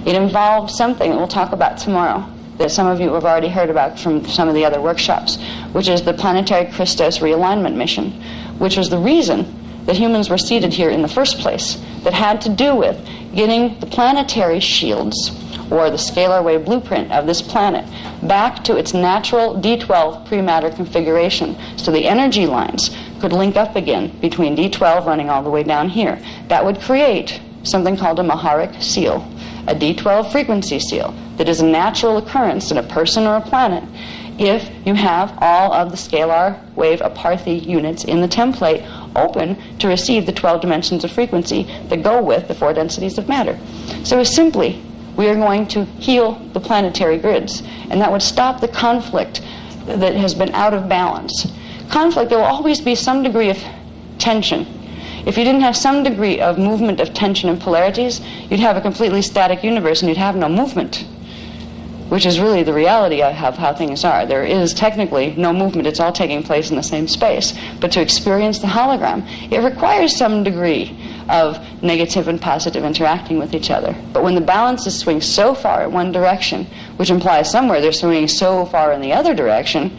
It involved something that we'll talk about tomorrow that some of you have already heard about from some of the other workshops, which is the Planetary Christos Realignment Mission, which was the reason that humans were seated here in the first place, that had to do with getting the planetary shields, or the scalar wave blueprint of this planet, back to its natural D12 pre-matter configuration, so the energy lines could link up again between D12 running all the way down here. That would create something called a Maharic seal, a D12 frequency seal that is a natural occurrence in a person or a planet if you have all of the scalar wave apartheid units in the template open to receive the 12 dimensions of frequency that go with the 4 densities of matter. So it's simply, we are going to heal the planetary grids, and that would stop the conflict that has been out of balance. Conflict, there will always be some degree of tension. If you didn't have some degree of movement of tension and polarities, you'd have a completely static universe and you'd have no movement, which is really the reality of how things are. There is technically no movement. It's all taking place in the same space. But to experience the hologram, it requires some degree of negative and positive interacting with each other. But when the balances swing so far in one direction, which implies somewhere they're swinging so far in the other direction,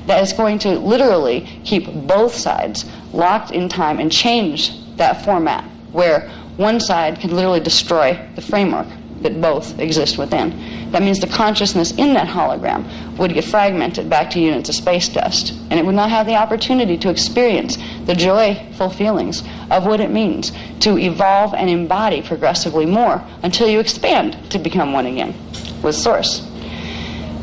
that it's going to literally keep both sides locked in time and change that format, where one side can literally destroy the framework that both exist within. That means the consciousness in that hologram would get fragmented back to units of space dust, and it would not have the opportunity to experience the joyful feelings of what it means to evolve and embody progressively more until you expand to become one again with Source.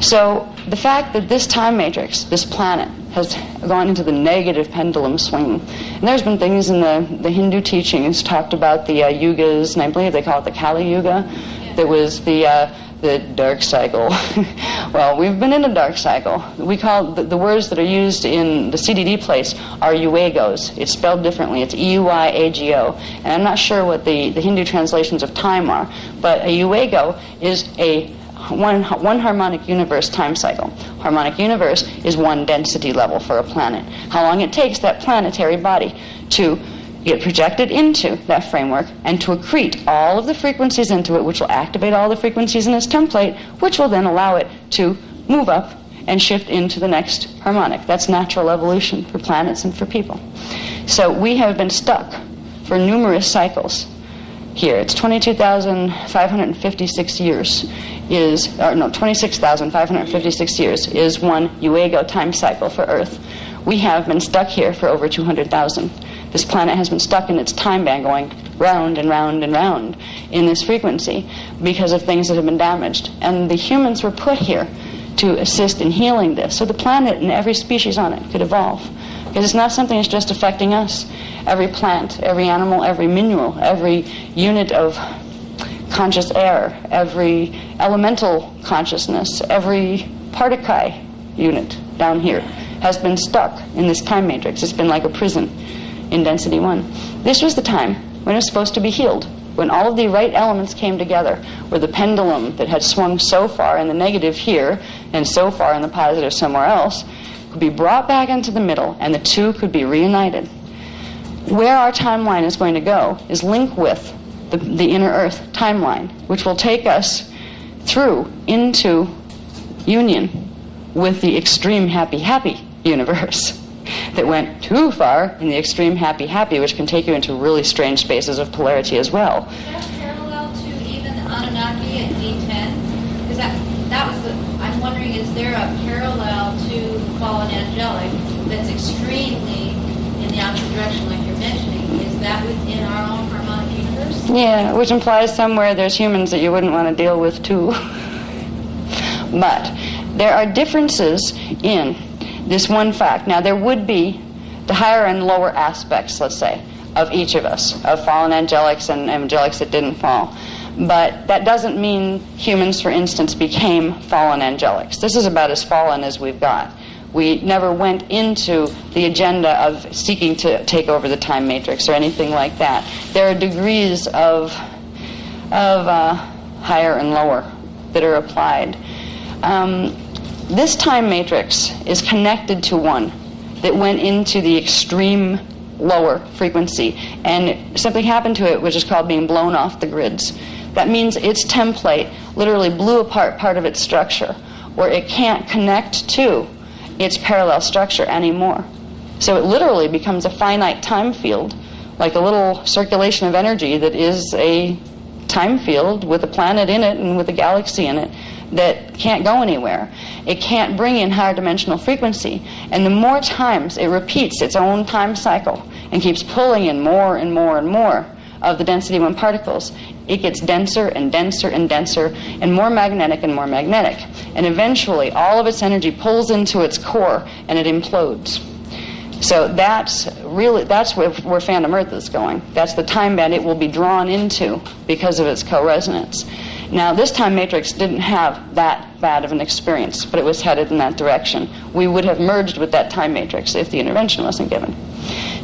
So the fact that this time matrix, this planet, has gone into the negative pendulum swing. And there's been things in the Hindu teachings talked about the yugas, and I believe they call it the Kali Yuga. That was the dark cycle. Well, we've been in a dark cycle. We call the words that are used in the CDD place are Yuegos. It's spelled differently. It's E-U-Y-A-G-O. And I'm not sure what the Hindu translations of time are, but a Yuego is a one harmonic universe time cycle. Harmonic universe is one density level for a planet. How long it takes that planetary body to get projected into that framework and to accrete all of the frequencies into it, which will activate all the frequencies in its template, which will then allow it to move up and shift into the next harmonic. That's natural evolution for planets and for people. So we have been stuck for numerous cycles here. It's 22,556 years. 26,556 years is one Yuego time cycle for Earth. We have been stuck here for over 200,000. This planet has been stuck in its time band going round and round and round in this frequency because of things that have been damaged. And the humans were put here to assist in healing this, so the planet and every species on it could evolve. Because it's not something that's just affecting us. Every plant, every animal, every mineral, every unit of conscious air, every elemental consciousness, every particle unit down here has been stuck in this time matrix. It's been like a prison in density 1. This was the time when it was supposed to be healed, when all of the right elements came together, where the pendulum that had swung so far in the negative here and so far in the positive somewhere else could be brought back into the middle, and the two could be reunited. Where our timeline is going to go is linked with the inner Earth timeline, which will take us through into union with the extreme happy universe that went too far in the extreme happy, which can take you into really strange spaces of polarity as well. Is that parallel to even the Anunnaki at D10? Because that was I'm wondering, is there a parallel to fallen angelic that's extremely in the opposite direction like you're mentioning? Is that within our own harmonic universe? Yeah, which implies somewhere there's humans that you wouldn't want to deal with too. But there are differences in this one fact. Now, there would be the higher and lower aspects, let's say, of each of us, of fallen angelics and angelics that didn't fall. But that doesn't mean humans, for instance, became fallen angelics. This is about as fallen as we've got. We never went into the agenda of seeking to take over the time matrix or anything like that. There are degrees of higher and lower that are applied. This time matrix is connected to one that went into the extreme lower frequency, and something happened to it which is called being blown off the grids. That means its template literally blew apart part of its structure, where it can't connect to its parallel structure anymore. So it literally becomes a finite time field like a little circulation of energy that is a time field with a planet in it and with a galaxy in it that can't go anywhere. It can't bring in higher dimensional frequency. And the more times it repeats its own time cycle and keeps pulling in more and more and more of the density 1 particles, it gets denser and denser and denser and more magnetic and more magnetic. And eventually all of its energy pulls into its core and it implodes. So that's where Phantom Earth is going. That's the time band it will be drawn into because of its co-resonance. Now, this time matrix didn't have that bad of an experience, but it was headed in that direction. We would have merged with that time matrix if the intervention wasn't given.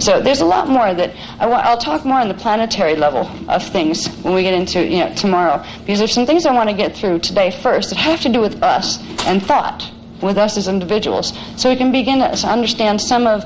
So there's a lot more that I'll talk more on the planetary level of things when we get into tomorrow, because there's some things I want to get through today first that have to do with us and thought, with us as individuals, so we can begin to understand some of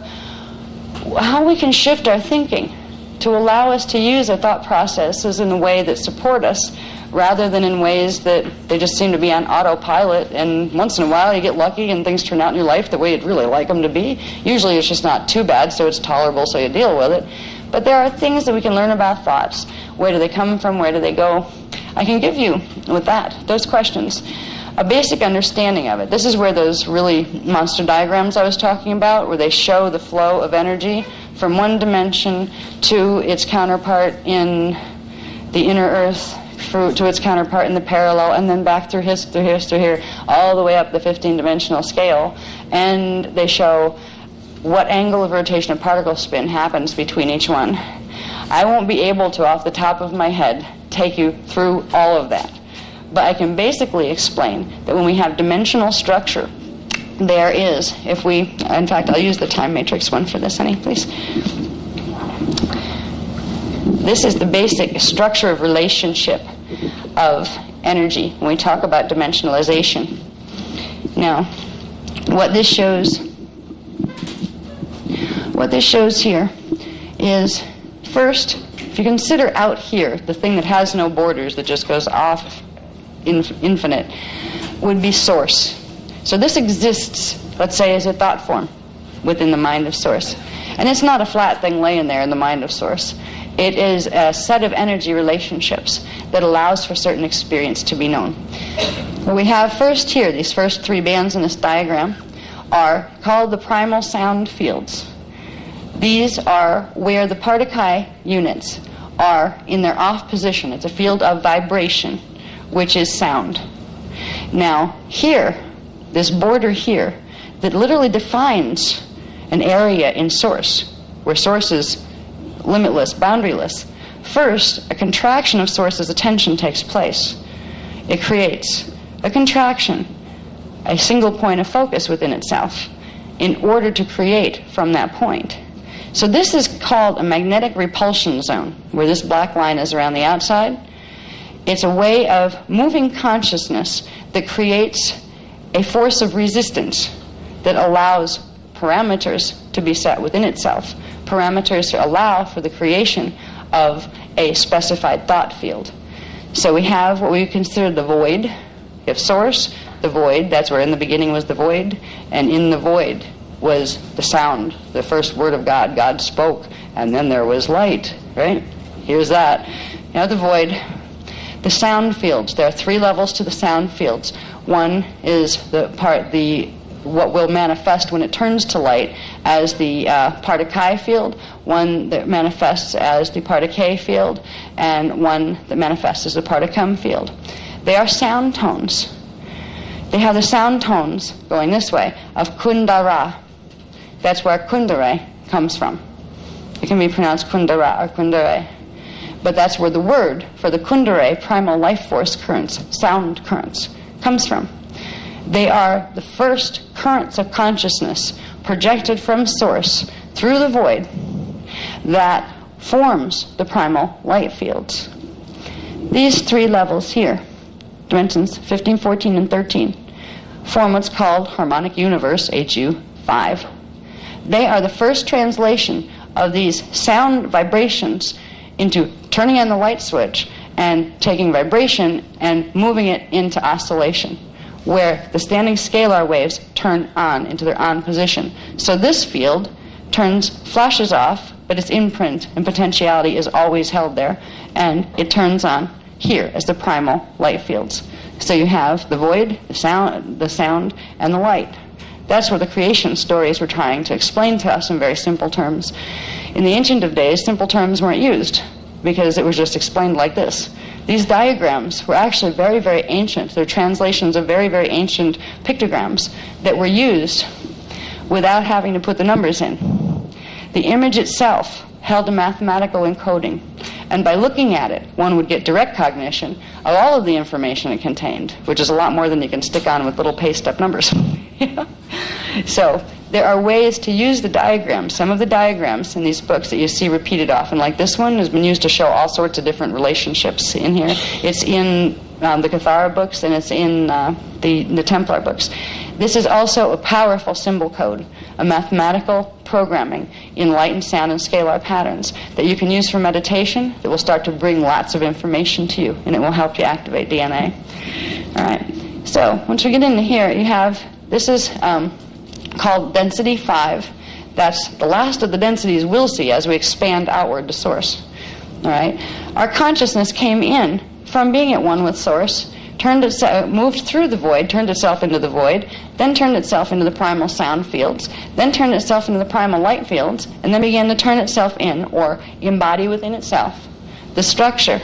how we can shift our thinking to allow us to use our thought processes in a way that support us, rather than in ways that they just seem to be on autopilot, and once in a while you get lucky and things turn out in your life the way you'd really like them to be. Usually it's just not too bad, so it's tolerable, so you deal with it. But there are things that we can learn about thoughts. Where do they come from? Where do they go? I can give you, with those questions, a basic understanding of it. This is where those really monster diagrams I was talking about, where they show the flow of energy from one dimension to its counterpart in the inner earth, to its counterpart in the parallel, and then back through here, all the way up the 15-dimensional scale. And they show what angle of rotation of particle spin happens between each one. I won't be able to, off the top of my head, take you through all of that. But I can basically explain that when we have dimensional structure, there is, in fact, I'll use the time matrix one for this, honey, please. This is the basic structure of relationship of energy when we talk about dimensionalization. Now, what this shows here is, first, if you consider out here, the thing that has no borders, that just goes off infinite, would be source. So this exists, let's say, as a thought form within the mind of source. And it's not a flat thing laying there in the mind of source. It is a set of energy relationships that allows for certain experience to be known. What we have first here, these first 3 bands in this diagram, are called the primal sound fields. These are where the Partakai units are in their off position. It's a field of vibration, which is sound. Now, here, this border here, that literally defines an area in source, where source is limitless, boundaryless. First, a contraction of source's attention takes place. It creates a contraction, a single point of focus within itself, in order to create from that point. So this is called a magnetic repulsion zone, where this black line is around the outside. It's a way of moving consciousness that creates a force of resistance that allows parameters to be set within itself. Parameters to allow for the creation of a specified thought field. So we have what we consider the void. You have source, the void, that's where in the beginning was the void, and in the void was the sound, the first word of God. God spoke, and then there was light, right? Here's that. You know, the void. The sound fields, there are 3 levels to the sound fields. One is what will manifest when it turns to light as the Partakai field, one that manifests as the Partakai field, and one that manifests as the Partakam field. They are sound tones. They have the sound tones going this way of Kundara. That's where Kundare comes from. It can be pronounced Kundara or Kundare. But that's where the word for the Kundare primal life force currents, sound currents, comes from. They are the first currents of consciousness projected from source through the void that forms the primal light fields. These 3 levels here, dimensions 15, 14, and 13, form what's called harmonic universe, HU5. They are the first translation of these sound vibrations into turning on the light switch and taking vibration and moving it into oscillation, where the standing scalar waves turn on into their on position. So this field flashes off but its imprint and potentiality is always held there, and it turns on here as the primal light fields. So you have the void, the sound, and the light. That's what the creation stories were trying to explain to us in very simple terms. In the ancient of days, simple terms weren't used because it was just explained like this. These diagrams were actually very, very ancient. They're translations of very, very ancient pictograms that were used without having to put the numbers in. The image itself held a mathematical encoding, and by looking at it, one would get direct cognition of all of the information it contained, which is a lot more than you can stick on with little paste-up numbers. So there are ways to use the diagrams. Some of the diagrams in these books that you see repeated often, like this one, has been used to show all sorts of different relationships in here. It's in the Cathara books, and it's in the Templar books. This is also a powerful symbol code, a mathematical programming in light and sound and scalar patterns that you can use for meditation that will start to bring lots of information to you, and it will help you activate DNA. All right. So once we get into here, you have, this is called density 5. That's the last of the densities we'll see as we expand outward to source. All right. Our consciousness came in from being at one with source, moved through the void, turned itself into the void, then turned itself into the primal sound fields, then turned itself into the primal light fields, and then began to turn itself in, or embody within itself, the structure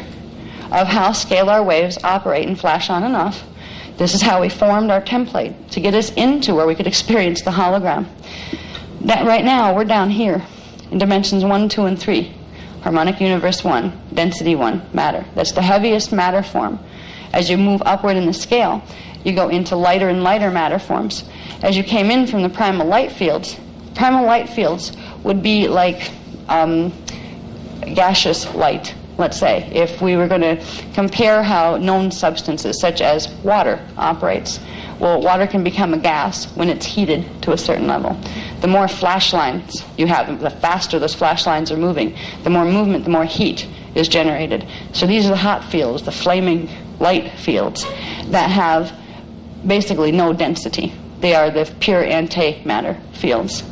of how scalar waves operate and flash on and off. This is how we formed our template to get us into where we could experience the hologram. That right now, we're down here in dimensions 1, 2, and 3. Harmonic universe 1, density 1, matter. That's the heaviest matter form. As you move upward in the scale, you go into lighter and lighter matter forms. As you came in from the primal light fields would be like gaseous light, let's say, if we were going to compare how known substances such as water operates. Well, water can become a gas when it's heated to a certain level. The more flash lines you have, the faster those flash lines are moving. The more movement, the more heat is generated. So these are the hot fields, the flaming light fields, that have basically no density. They are the pure antimatter fields.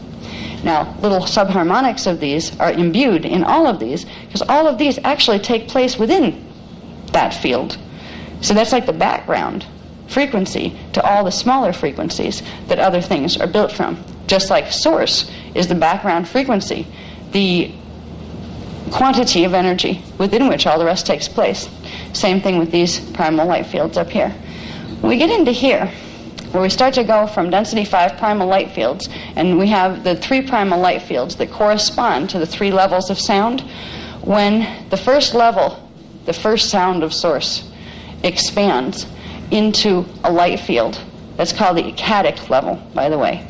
Now, little subharmonics of these are imbued in all of these, because all of these actually take place within that field. So that's like the background frequency to all the smaller frequencies that other things are built from. Just like source is the background frequency, the quantity of energy within which all the rest takes place. Same thing with these primal light fields up here. When we get into here, where we start to go from density 5 primal light fields, and we have the 3 primal light fields that correspond to the 3 levels of sound, when the first level, the first sound of source, expands into a light field, that's called the ecstatic level, by the way.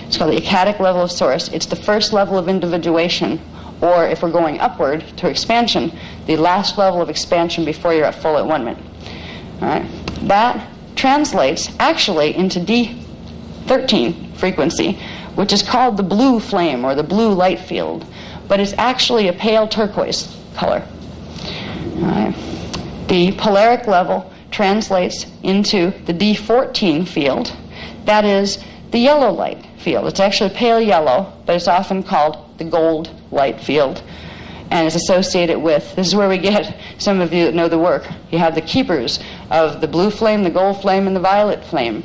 It's called the ecstatic level of source. It's the first level of individuation, or if we're going upward to expansion, the last level of expansion before you're at full at one-ment. All right? That translates actually into D13 frequency, which is called the blue flame or the blue light field, but it's actually a pale turquoise color. All right? The polaric level translates into the D14 field. That is the yellow light field. It's actually pale yellow, but it's often called the gold light field, and is associated with, this is where we get, some of you that know the work, you have the keepers of the blue flame, the gold flame, and the violet flame.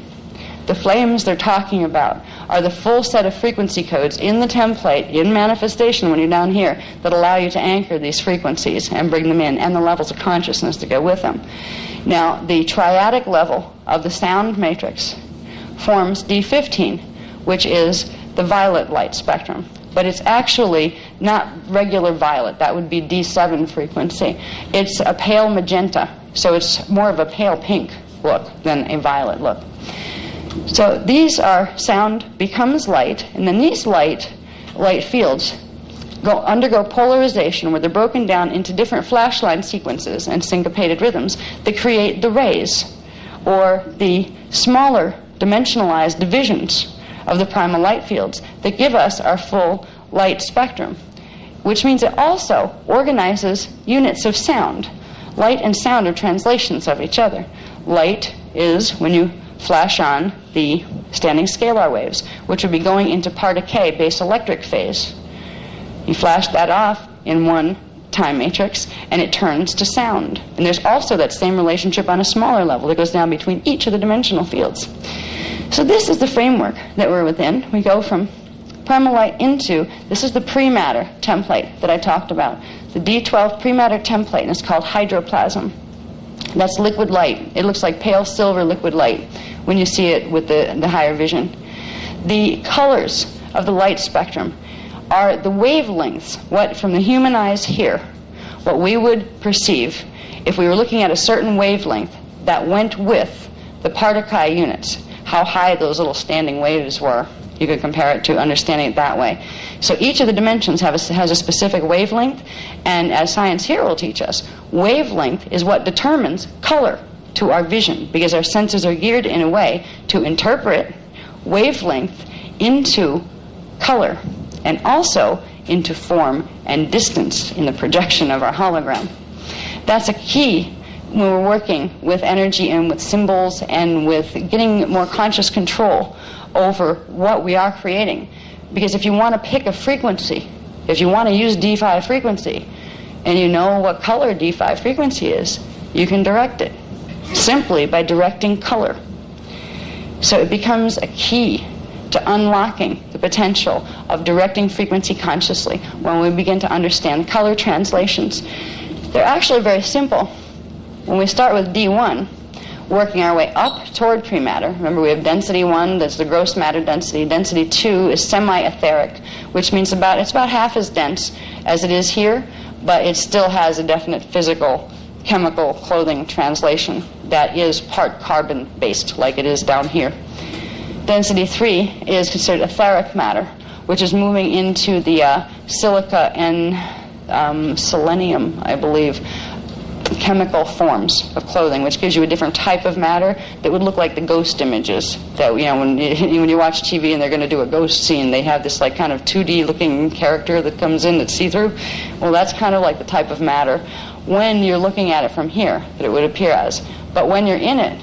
The flames they're talking about are the full set of frequency codes in the template, in manifestation when you're down here, that allow you to anchor these frequencies and bring them in, and the levels of consciousness to go with them. Now, the triadic level of the sound matrix forms D15, which is the violet light spectrum. But it's actually not regular violet. That would be D7 frequency. It's a pale magenta, so it's more of a pale pink look than a violet look. So these are sound becomes light, and then these light fields undergo polarization, where they're broken down into different flashline sequences and syncopated rhythms that create the rays, or the smaller dimensionalized divisions of the primal light fields that give us our full light spectrum, which means it also organizes units of sound. Light and sound are translations of each other. Light is when you flash on the standing scalar waves, which would be going into part of K, base electric phase. You flash that off in one time matrix, and it turns to sound. And there's also that same relationship on a smaller level that goes down between each of the dimensional fields. So this is the framework that we're within. We go from primal light into, this is the pre-matter template that I talked about. The D12 pre-matter template, and it's called hydroplasm. That's liquid light. It looks like pale silver liquid light when you see it with the higher vision. The colors of the light spectrum are the wavelengths, what from the human eyes here, what we would perceive if we were looking at a certain wavelength that went with the Partokai units, how high those little standing waves were. You could compare it to understanding it that way. So each of the dimensions has a specific wavelength, and as science here will teach us, wavelength is what determines color to our vision, because our senses are geared in a way to interpret wavelength into color and also into form and distance in the projection of our hologram. That's a key when we're working with energy and with symbols and with getting more conscious control over what we are creating. Because if you want to pick a frequency, if you want to use D5 frequency, and you know what color D5 frequency is, you can direct it simply by directing color. So it becomes a key to unlocking the potential of directing frequency consciously when we begin to understand color translations. They're actually very simple. When we start with D1, working our way up toward pre-matter, remember we have density 1, that's the gross matter density. Density 2 is semi-etheric, which means it's about half as dense as it is here, but it still has a definite physical, chemical clothing translation that is part carbon-based, like it is down here. Density 3 is considered etheric matter, which is moving into the silica and selenium, I believe, chemical forms of clothing, which gives you a different type of matter that would look like the ghost images that, when you watch TV and they're going to do a ghost scene, they have this like kind of 2D looking character that comes in that's see-through. Well, that's kind of like the type of matter when you're looking at it from here that it would appear as. But when you're in it,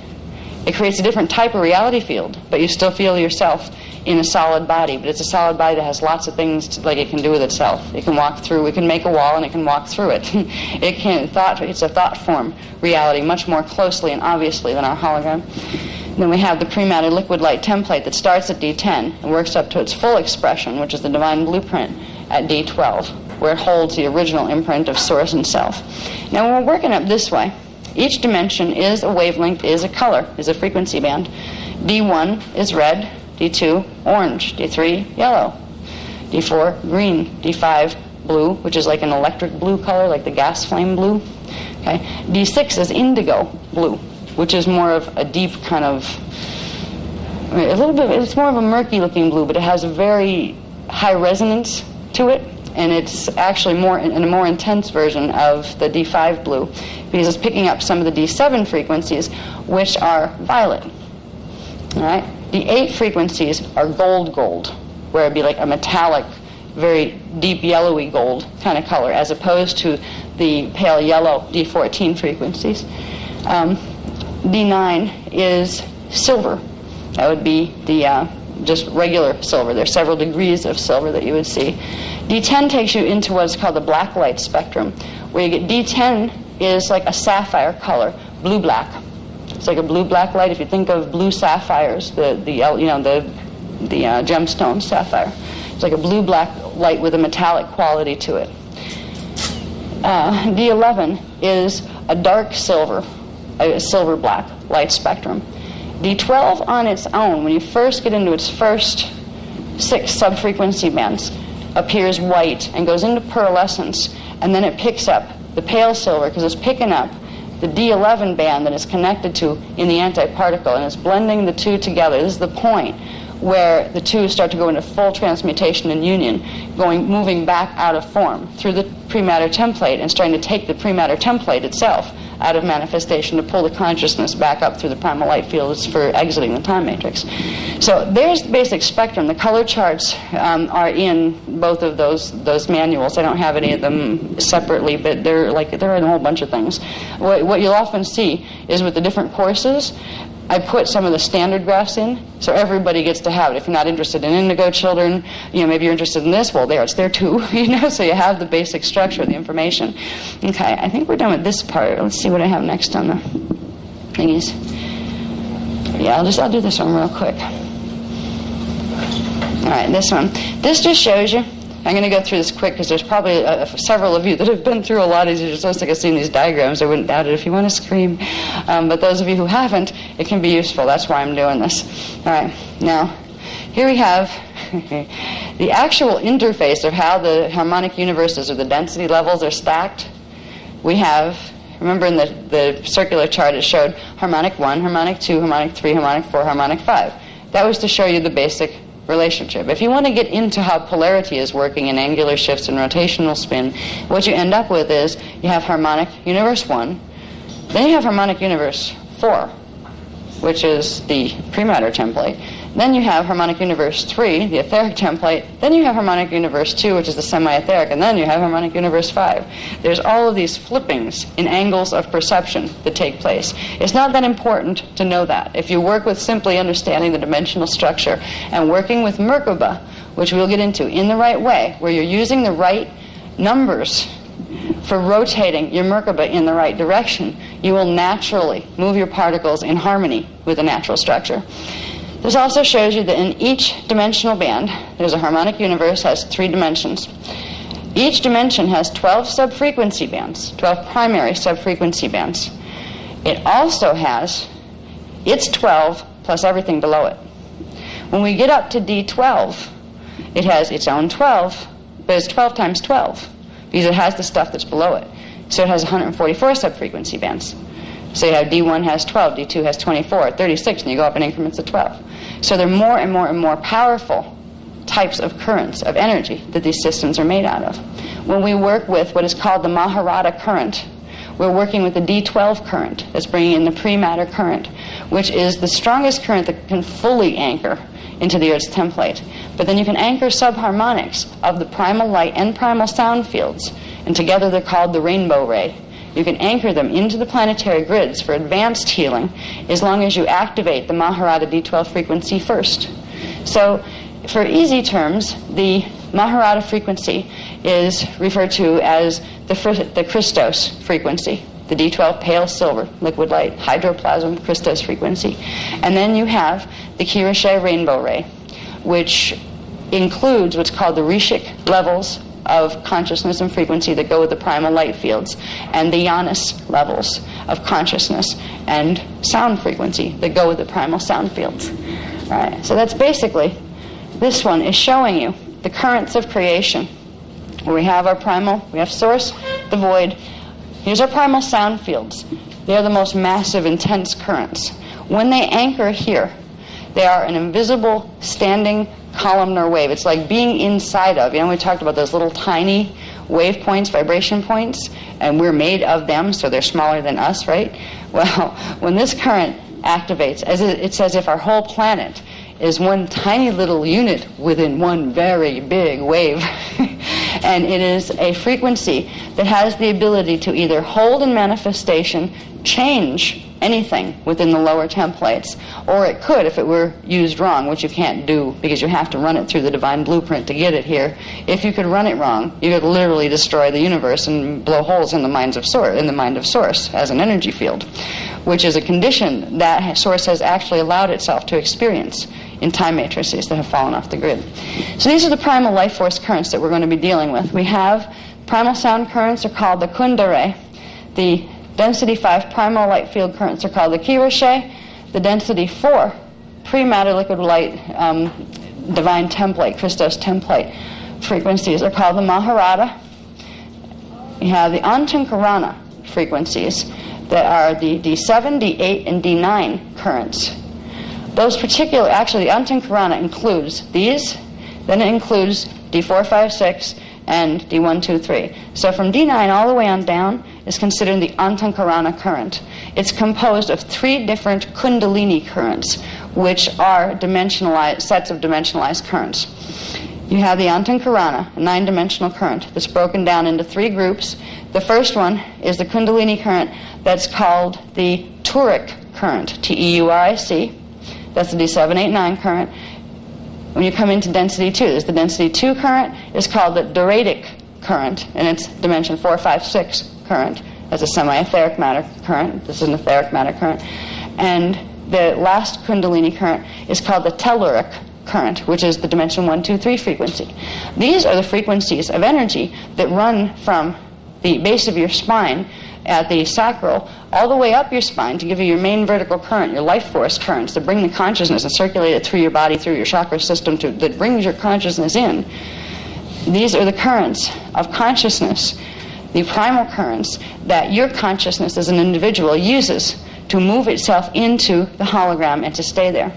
it creates a different type of reality field, but you still feel yourself in a solid body. But it's a solid body that has lots of things like it can do with itself. It can walk through, it can make a wall, and it can walk through it. It's a thought form reality much more closely and obviously than our hologram. Then we have the pre-matter liquid light template that starts at D10 and works up to its full expression, which is the divine blueprint at D12, where it holds the original imprint of source and self. Now when we're working up this way, each dimension is a wavelength, is a color, is a frequency band. D1 is red, D2 orange, D3 yellow, D4 green, D5 blue, which is like an electric blue color, like the gas flame blue. Okay, D6 is indigo blue, which is more of a deep kind of, it's more of a murky looking blue, but it has a very high resonance to it. And it's actually more in a more intense version of the D5 blue, because it's picking up some of the D7 frequencies, which are violet. All right? The 8 frequencies are gold, where it'd be like a metallic, very deep yellowy gold kind of color, as opposed to the pale yellow D14 frequencies. D9 is silver. That would be the just regular silver. There's several degrees of silver that you would see. D10 takes you into what's called the black light spectrum, where you get D10 is like a sapphire color, blue-black. It's like a blue-black light. If you think of blue sapphires, the gemstone sapphire, it's like a blue-black light with a metallic quality to it. D11 is a dark silver, a silver-black light spectrum. D12 on its own, when you first get into its first 6 sub-frequency bands, appears white and goes into pearlescence, and then it picks up the pale silver because it's picking up the D11 band that it's connected to in the antiparticle, and it's blending the two together. This is the point where the two start to go into full transmutation and union, moving back out of form through the pre-matter template and starting to take the pre-matter template itself out of manifestation to pull the consciousness back up through the primal light fields for exiting the time matrix. So there's the basic spectrum. The color charts are in both of those manuals. I don't have any of them separately, but they're in a whole bunch of things. What you'll often see is with the different courses, I put some of the standard graphs in, so everybody gets to have it. If you're not interested in indigo children, maybe you're interested in this, well, it's there too, so you have the basic structure of the information. Okay, I think we're done with this part. Let's see what I have next on the thingies. Yeah, I'll do this one real quick. All right, this one. This just shows you. I'm going to go through this quick because there's probably several of you that have been through a lot of these. You're so sick of seeing these diagrams, I wouldn't doubt it if you want to scream. But those of you who haven't, it can be useful. That's why I'm doing this. All right, now, here we have the actual interface of how the harmonic universes or the density levels are stacked. We have, remember in the circular chart it showed harmonic 1, harmonic 2, harmonic 3, harmonic 4, harmonic 5. That was to show you the basic relationship. If you want to get into how polarity is working in angular shifts and rotational spin, what you end up with is you have harmonic universe 1, then you have harmonic universe 4, which is the prematter template. Then you have harmonic universe 3, the etheric template. Then you have harmonic universe 2, which is the semi-etheric. And then you have harmonic universe 5. There's all of these flippings in angles of perception that take place. It's not that important to know that. If you work with simply understanding the dimensional structure and working with Merkaba, which we'll get into, in the right way, where you're using the right numbers for rotating your Merkaba in the right direction, you will naturally move your particles in harmony with the natural structure. This also shows you that in each dimensional band, there's a harmonic universe, has 3 dimensions. Each dimension has 12 subfrequency bands, 12 primary subfrequency bands. It also has its 12 plus everything below it. When we get up to D12, it has its own 12, but it's 12 times 12, because it has the stuff that's below it. So it has 144 subfrequency bands. So you have D1 has 12, D2 has 24, 36, and you go up in increments of 12. So they're more and more and more powerful types of currents, of energy, that these systems are made out of. When we work with what is called the Maharata current, we're working with the D12 current that's bringing in the pre-matter current, which is the strongest current that can fully anchor into the Earth's template. But then you can anchor subharmonics of the primal light and primal sound fields, and together they're called the rainbow ray. You can anchor them into the planetary grids for advanced healing as long as you activate the Maharata D12 frequency first. So, for easy terms, the Maharata frequency is referred to as the Christos frequency, the D12 pale silver, liquid light, hydroplasm, Christos frequency. And then you have the Kirishe rainbow ray, which includes what's called the Rishik levels of consciousness and frequency that go with the primal light fields, and the Yanis levels of consciousness and sound frequency that go with the primal sound fields. All right, so that's basically, this one is showing you the currents of creation, where we have our primal, we have source, the void. Here's our primal sound fields. They are the most massive, intense currents. When they anchor here, they are an invisible, standing columnar wave. It's like being inside of, we talked about those little tiny wave points, vibration points, and we're made of them, so they're smaller than us, right? Well, when this current activates, it's as if our whole planet is one tiny little unit within one very big wave. And it is a frequency that has the ability to either hold in manifestation, change anything within the lower templates, or it could, if it were used wrong, which you can't do because you have to run it through the divine blueprint to get it here. If you could run it wrong, you could literally destroy the universe and blow holes in the mind of source as an energy field, which is a condition that source has actually allowed itself to experience in time matrices that have fallen off the grid. So these are the primal life force currents that we're going to be dealing with. We have primal sound currents are called the Kundare. The density 5 primal light field currents are called the Kirishe. The density 4 pre-matter liquid light divine template, Christos template frequencies are called the Maharata. You have the Antankarana frequencies that are the D7, D8, and D9 currents. Those particular, actually the Antankarana includes these, then it includes D4, 5, 6, and D1, 2, 3. So from D9 all the way on down is considered the Antankarana current. It's composed of 3 different Kundalini currents, which are sets of dimensionalized currents. You have the Antankarana, a 9-dimensional current that's broken down into 3 groups. The first one is the Kundalini current that's called the Turic current, TEURIC. That's the D789 current. When you come into density 2, there's the density 2 current. It's called the Doradec current, and it's dimension 4, 5, 6 current. That's a semi-etheric matter current. This is an etheric matter current. And the last Kundalini current is called the telluric current, which is the dimension 1, 2, 3 frequency. These are the frequencies of energy that run from the base of your spine at the sacral all the way up your spine to give you your main vertical current, your life force currents, to bring the consciousness and circulate it through your body, through your chakra system, that brings your consciousness in. These are the currents of consciousness, the primal currents that your consciousness as an individual uses to move itself into the hologram and to stay there.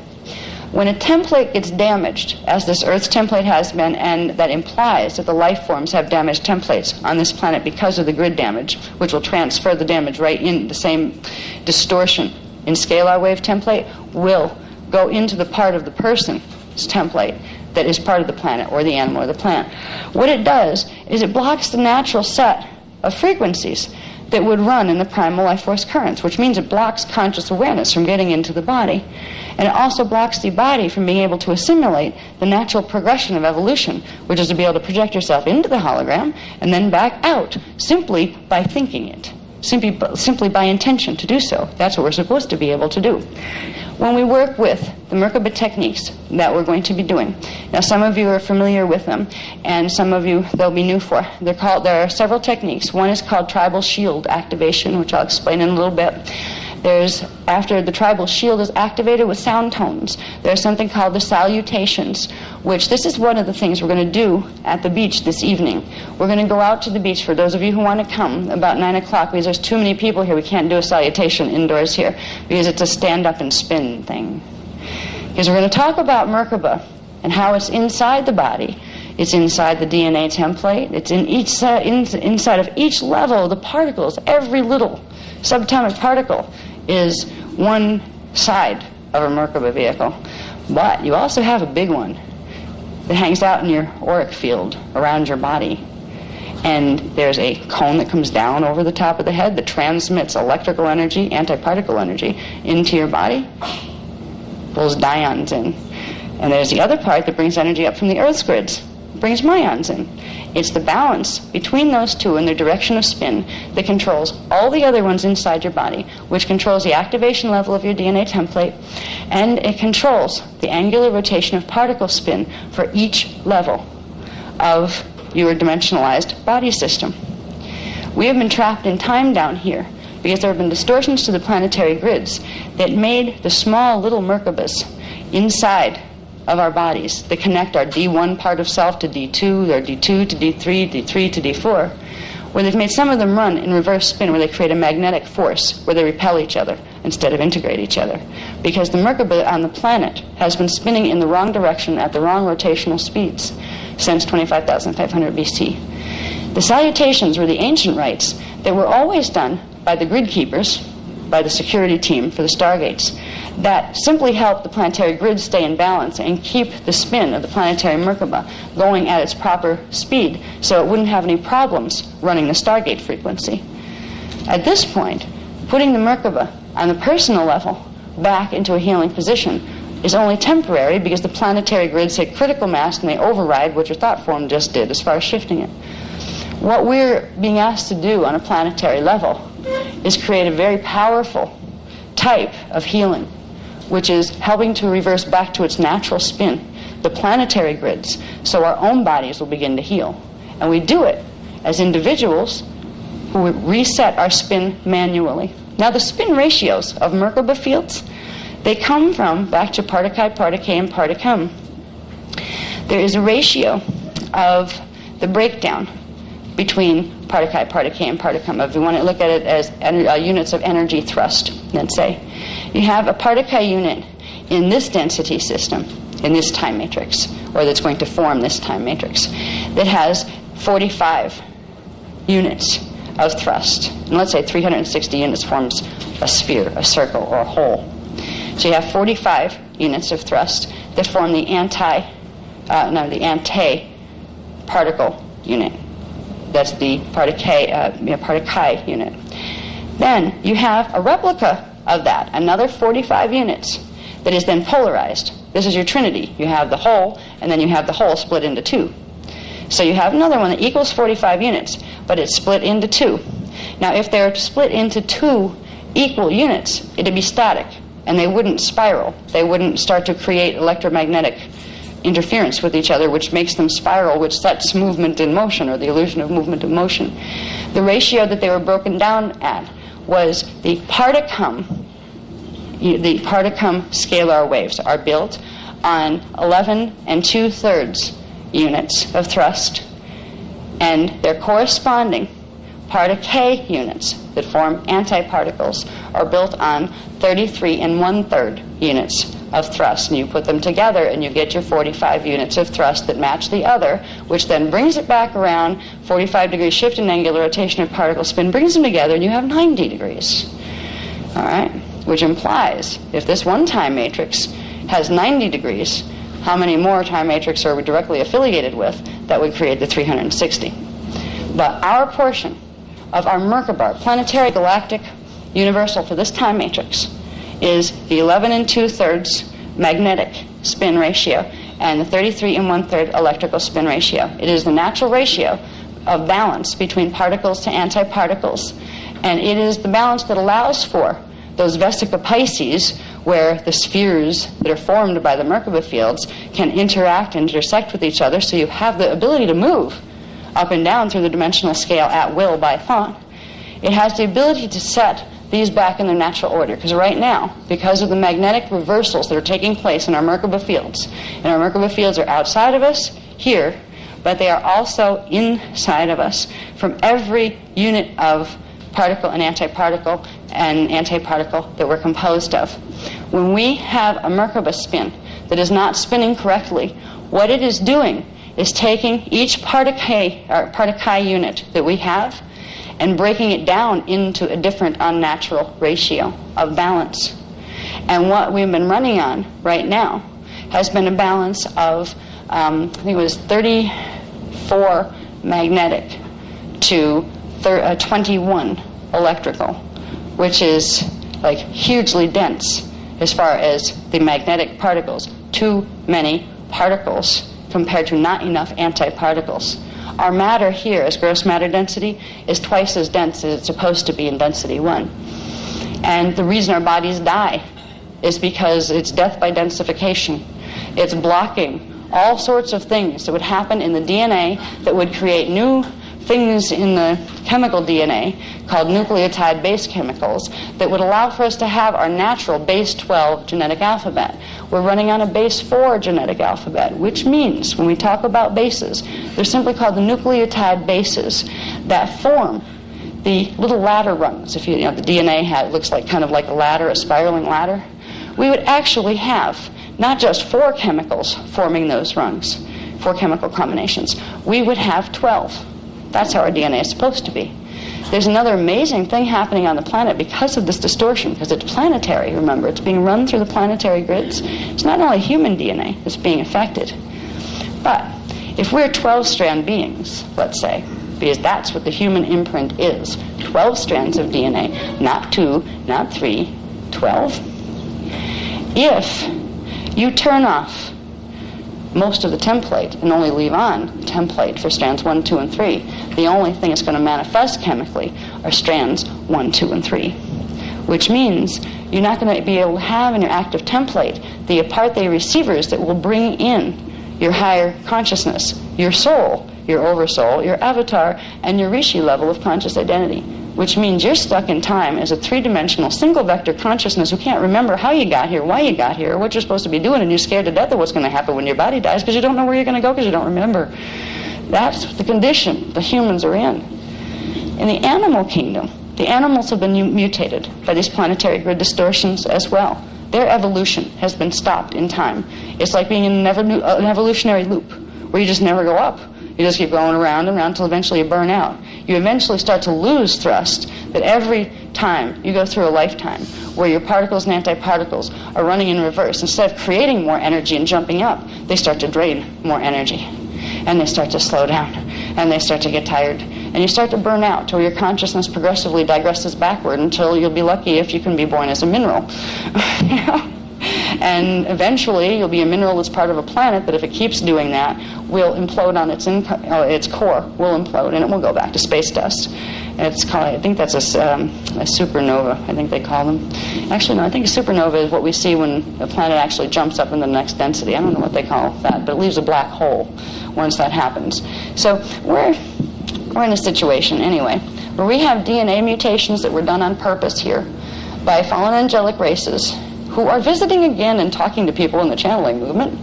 When a template gets damaged, as this Earth's template has been, and that implies that the life forms have damaged templates on this planet because of the grid damage, which will transfer the damage right in, the same distortion in scalar wave template will go into the part of the person's template that is part of the planet or the animal or the plant. What it does is it blocks the natural set of frequencies that would run in the primal life force currents, which means it blocks conscious awareness from getting into the body. And it also blocks the body from being able to assimilate the natural progression of evolution, which is to be able to project yourself into the hologram and then back out simply by thinking it, simply by intention to do so. That's what we're supposed to be able to do. When we work with the Merkaba techniques that we're going to be doing, now some of you are familiar with them, and some of you they'll be new for. There are several techniques. One is called tribal shield activation, which I'll explain in a little bit. After the tribal shield is activated with sound tones, there's something called the salutations, which this is one of the things we're going to do at the beach this evening. We're going to go out to the beach, for those of you who want to come, about 9 o'clock, because there's too many people here. We can't do a salutation indoors here, because it's a stand-up and spin thing. Because we're going to talk about Merkaba and how it's inside the body. It's inside the DNA template. It's in each inside of each level of the particles. Every little subatomic particle is one side of a Merkaba vehicle. But you also have a big one that hangs out in your auric field around your body. And there's a cone that comes down over the top of the head that transmits electrical energy, antiparticle energy, into your body. Pulls dyons in. And there's the other part that brings energy up from the Earth's grids. Brings myons in. It's the balance between those two and their direction of spin that controls all the other ones inside your body, which controls the activation level of your DNA template, and it controls the angular rotation of particle spin for each level of your dimensionalized body system. We have been trapped in time down here because there have been distortions to the planetary grids that made the small little Merkabas inside of our bodies that connect our D1 part of self to D2, or D2 to D3, D3 to D4, where they've made some of them run in reverse spin, where they create a magnetic force, where they repel each other instead of integrate each other. Because the Merkaba on the planet has been spinning in the wrong direction at the wrong rotational speeds since 25,500 BC. The salutations were the ancient rites that were always done by the grid keepers, by the security team for the Stargates, that simply help the planetary grid stay in balance and keep the spin of the planetary Merkaba going at its proper speed so it wouldn't have any problems running the Stargate frequency. At this point, putting the Merkaba on the personal level back into a healing position is only temporary because the planetary grids hit critical mass and they override what your thought form just did as far as shifting it. What we're being asked to do on a planetary level is create a very powerful type of healing, which is helping to reverse back to its natural spin, the planetary grids, so our own bodies will begin to heal. And we do it as individuals who reset our spin manually. Now, the spin ratios of Merkaba fields, they come from, back to Partakai, Partakay, and Partakam. There is a ratio of the breakdown between Partakai, Partakay, and Partakam. If we want to look at it as units of energy thrust, let's say. You have a Partakai unit in this density system, in this time matrix, or that's going to form this time matrix, that has 45 units of thrust. And let's say 360 units forms a sphere, a circle, or a hole. So you have 45 units of thrust that form the anti-particle unit. That's the Partakai unit. Then you have a replica of that, another 45 units that is then polarized. This is your trinity. You have the whole, and then you have the whole split into two. So you have another one that equals 45 units, but it's split into two. Now, if they're split into two equal units, it'd be static, and they wouldn't spiral. They wouldn't start to create electromagnetic interference with each other, which makes them spiral, which sets movement in motion, or the illusion of movement in motion. The ratio that they were broken down at was the Particum scalar waves are built on 11 2/3 units of thrust, and their corresponding Partic units that form antiparticles are built on 33 1/3 units of thrust. And you put them together and you get your 45 units of thrust that match the other, which then brings it back around, 45-degree shift in angular rotation of particle spin, brings them together, and you have 90 degrees. All right? Which implies, if this one time matrix has 90 degrees, how many more time matrix are we directly affiliated with that would create the 360? But our portion of our Merkaba, planetary galactic universal for this time matrix, is the 11 2/3 magnetic spin ratio and the 33 1/3 electrical spin ratio. It is the natural ratio of balance between particles to antiparticles, and it is the balance that allows for those Vesica Pisces, where the spheres that are formed by the Merkaba fields can interact and intersect with each other, so you have the ability to move up and down through the dimensional scale at will by thought. It has the ability to set these back in their natural order, because right now, because of the magnetic reversals that are taking place in our Merkaba fields, and our Merkaba fields are outside of us here, but they are also inside of us from every unit of particle and antiparticle that we're composed of. When we have a Merkaba spin that is not spinning correctly, what it is doing is taking each Partic unit that we have and breaking it down into a different unnatural ratio of balance. And what we've been running on right now has been a balance of, I think it was 34 magnetic to 21 electrical, which is like hugely dense as far as the magnetic particles. Too many particles compared to not enough antiparticles. Our matter here, as gross matter density, is twice as dense as it's supposed to be in density 1. And the reason our bodies die is because it's death by densification. It's blocking all sorts of things that would happen in the DNA that would create new things in the chemical DNA called nucleotide base chemicals that would allow for us to have our natural base 12 genetic alphabet. We're running on a base 4 genetic alphabet, which means when we talk about bases, they're simply called the nucleotide bases that form the little ladder rungs. If you know the DNA looks like kind of like a ladder, a spiraling ladder. We would actually have not just 4 chemicals forming those rungs, 4 chemical combinations. We would have 12. That's how our DNA is supposed to be. There's another amazing thing happening on the planet because of this distortion, because it's planetary, remember. It's being run through the planetary grids. It's not only human DNA that's being affected. But if we're 12-strand beings, let's say, because that's what the human imprint is, 12 strands of DNA, not 2, not 3, 12. If you turn off most of the template and only leave on the template for strands 1, 2, and 3, the only thing that's going to manifest chemically are strands 1, 2, and 3. Which means you're not going to be able to have in your active template the aparte receivers that will bring in your higher consciousness, your soul, your oversoul, your avatar, and your rishi level of conscious identity. Which means you're stuck in time as a 3-dimensional single-vector consciousness who can't remember how you got here, why you got here, or what you're supposed to be doing, and you're scared to death of what's going to happen when your body dies because you don't know where you're going to go because you don't remember. That's the condition the humans are in. In the animal kingdom, the animals have been mutated by these planetary grid distortions as well. Their evolution has been stopped in time. It's like being in an evolutionary loop where you just never go up. You just keep going around and around until eventually you burn out. You eventually start to lose thrust that every time you go through a lifetime where your particles and antiparticles are running in reverse. Instead of creating more energy and jumping up, they start to drain more energy. and they start to slow down, and they start to get tired, and you start to burn out till your consciousness progressively digresses backward until you'll be lucky if you can be born as a mineral. And eventually you'll be a mineral that's part of a planet that, if it keeps doing that, will implode on its core, will implode, and it will go back to space dust. It's called, I think that's a supernova, I think they call them. Actually, no, I think a supernova is what we see when a planet actually jumps up in the next density. I don't know what they call that, but it leaves a black hole once that happens. So we're in a situation, anyway, where we have DNA mutations that were done on purpose here by fallen angelic races who are visiting again and talking to people in the channeling movement.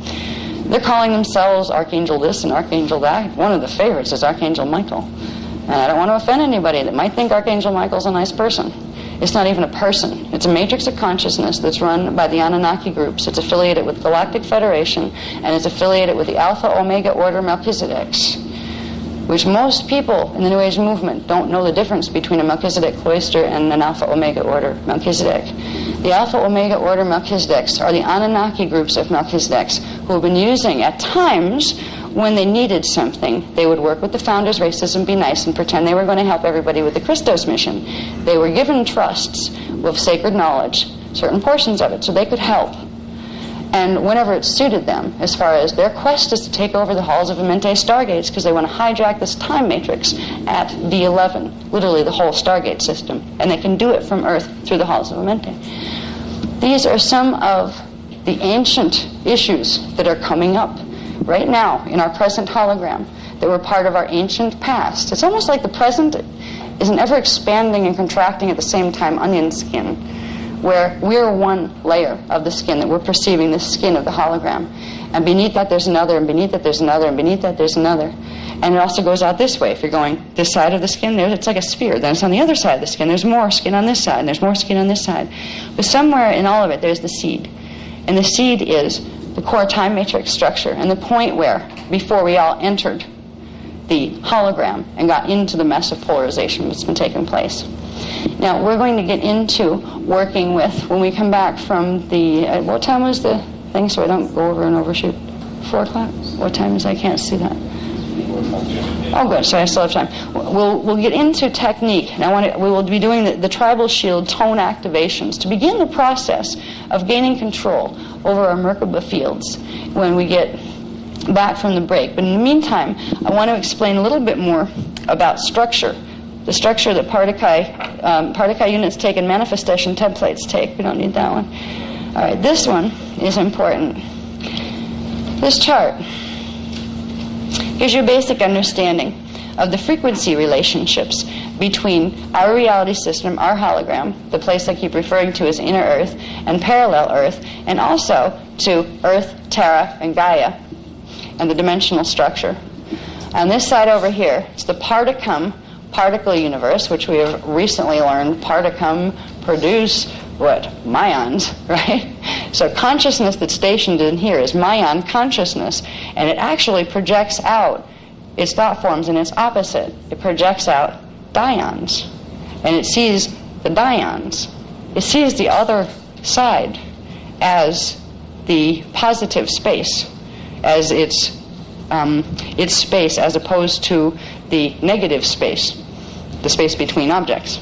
They're calling themselves Archangel this and Archangel that. One of the favorites is Archangel Michael. And I don't want to offend anybody that might think Archangel Michael's a nice person. It's not even a person. It's a matrix of consciousness that's run by the Anunnaki groups. It's affiliated with Galactic Federation, and it's affiliated with the Alpha Omega Order Melchizedeks, which most people in the New Age movement don't know the difference between a Melchizedek cloister and an Alpha Omega Order Melchizedek. The Alpha Omega Order Melchizedeks are the Anunnaki groups of Melchizedeks who have been using, at times, when they needed something, they would work with the founders' races and be nice and pretend they were going to help everybody with the Christos mission. They were given trusts with sacred knowledge, certain portions of it, so they could help. And whenever it suited them, as far as their quest is to take over the halls of Amenti stargates, because they want to hijack this time matrix at D11, literally the whole Stargate system, and they can do it from Earth through the halls of Amenti. These are some of the ancient issues that are coming up right now in our present hologram that were part of our ancient past. It's almost like the present is an ever-expanding and contracting at the same time onion skin, where we're one layer of the skin, that we're perceiving the skin of the hologram. And beneath that there's another, and beneath that there's another, and beneath that there's another. And it also goes out this way. If you're going this side of the skin, it's like a sphere. Then it's on the other side of the skin. There's more skin on this side, and there's more skin on this side. But somewhere in all of it, there's the seed. And the seed is the core time matrix structure, and the point where, before we all entered the hologram and got into the mess of polarization that's been taking place. Now, we're going to get into working with, when we come back from the, what time was the thing, so I don't go over and overshoot? 4 o'clock? What time is it? I can't see that. Oh, good, so I still have time. We'll get into technique. And we will be doing the tribal shield tone activations to begin the process of gaining control over our Merkaba fields when we get back from the break. But in the meantime, I want to explain a little bit more about structure. The structure that Partakai units take and manifestation templates take. We don't need that one. All right, this one is important. This chart gives you a basic understanding of the frequency relationships between our reality system, our hologram, the place I keep referring to as inner Earth, and parallel Earth, and also to Earth, Terra, and Gaia, and the dimensional structure. On this side over here, it's the Particum particle universe, which we have recently learned Particum produce what? Myons, right? So consciousness that's stationed in here is Myon consciousness, and it actually projects out its thought forms in its opposite. It projects out dions, and it sees the dions. It sees the other side as the positive space, as its space, as opposed to the negative space, the space between objects.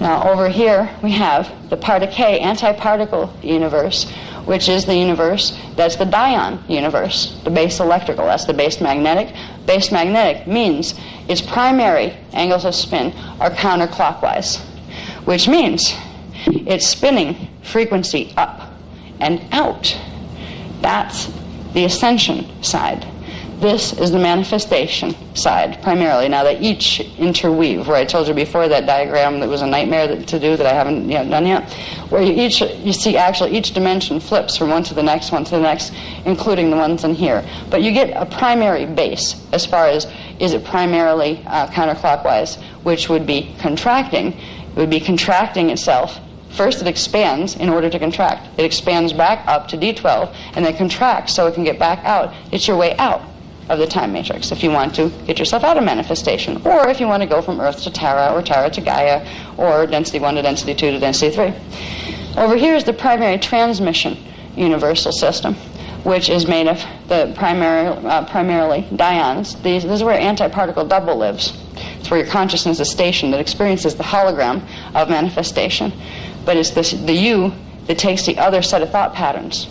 Now over here we have the Partakai anti-particle universe, which is the universe that's the dion universe, the base electrical, that's the base magnetic. Base magnetic means its primary angles of spin are counterclockwise, which means it's spinning frequency up and out. That's the ascension side. This is the manifestation side, primarily. Now, they each interweave, where I told you before that diagram that was a nightmare to do that I haven't done yet, where you see actually each dimension flips from one to the next, including the ones in here. But you get a primary base as far as, is it primarily counterclockwise, which would be contracting. It would be contracting itself. First, it expands in order to contract. It expands back up to D12, and then contracts so it can get back out. It's your way out of the time matrix if you want to get yourself out of manifestation, or if you want to go from Earth to Terra, or Terra to Gaia, or density 1 to density 2 to density 3. Over here is the primary transmission universal system, which is made of the primarily dyons. This is where antiparticle double lives. It's where your consciousness is stationed, that experiences the hologram of manifestation. But it's the you that takes the other set of thought patterns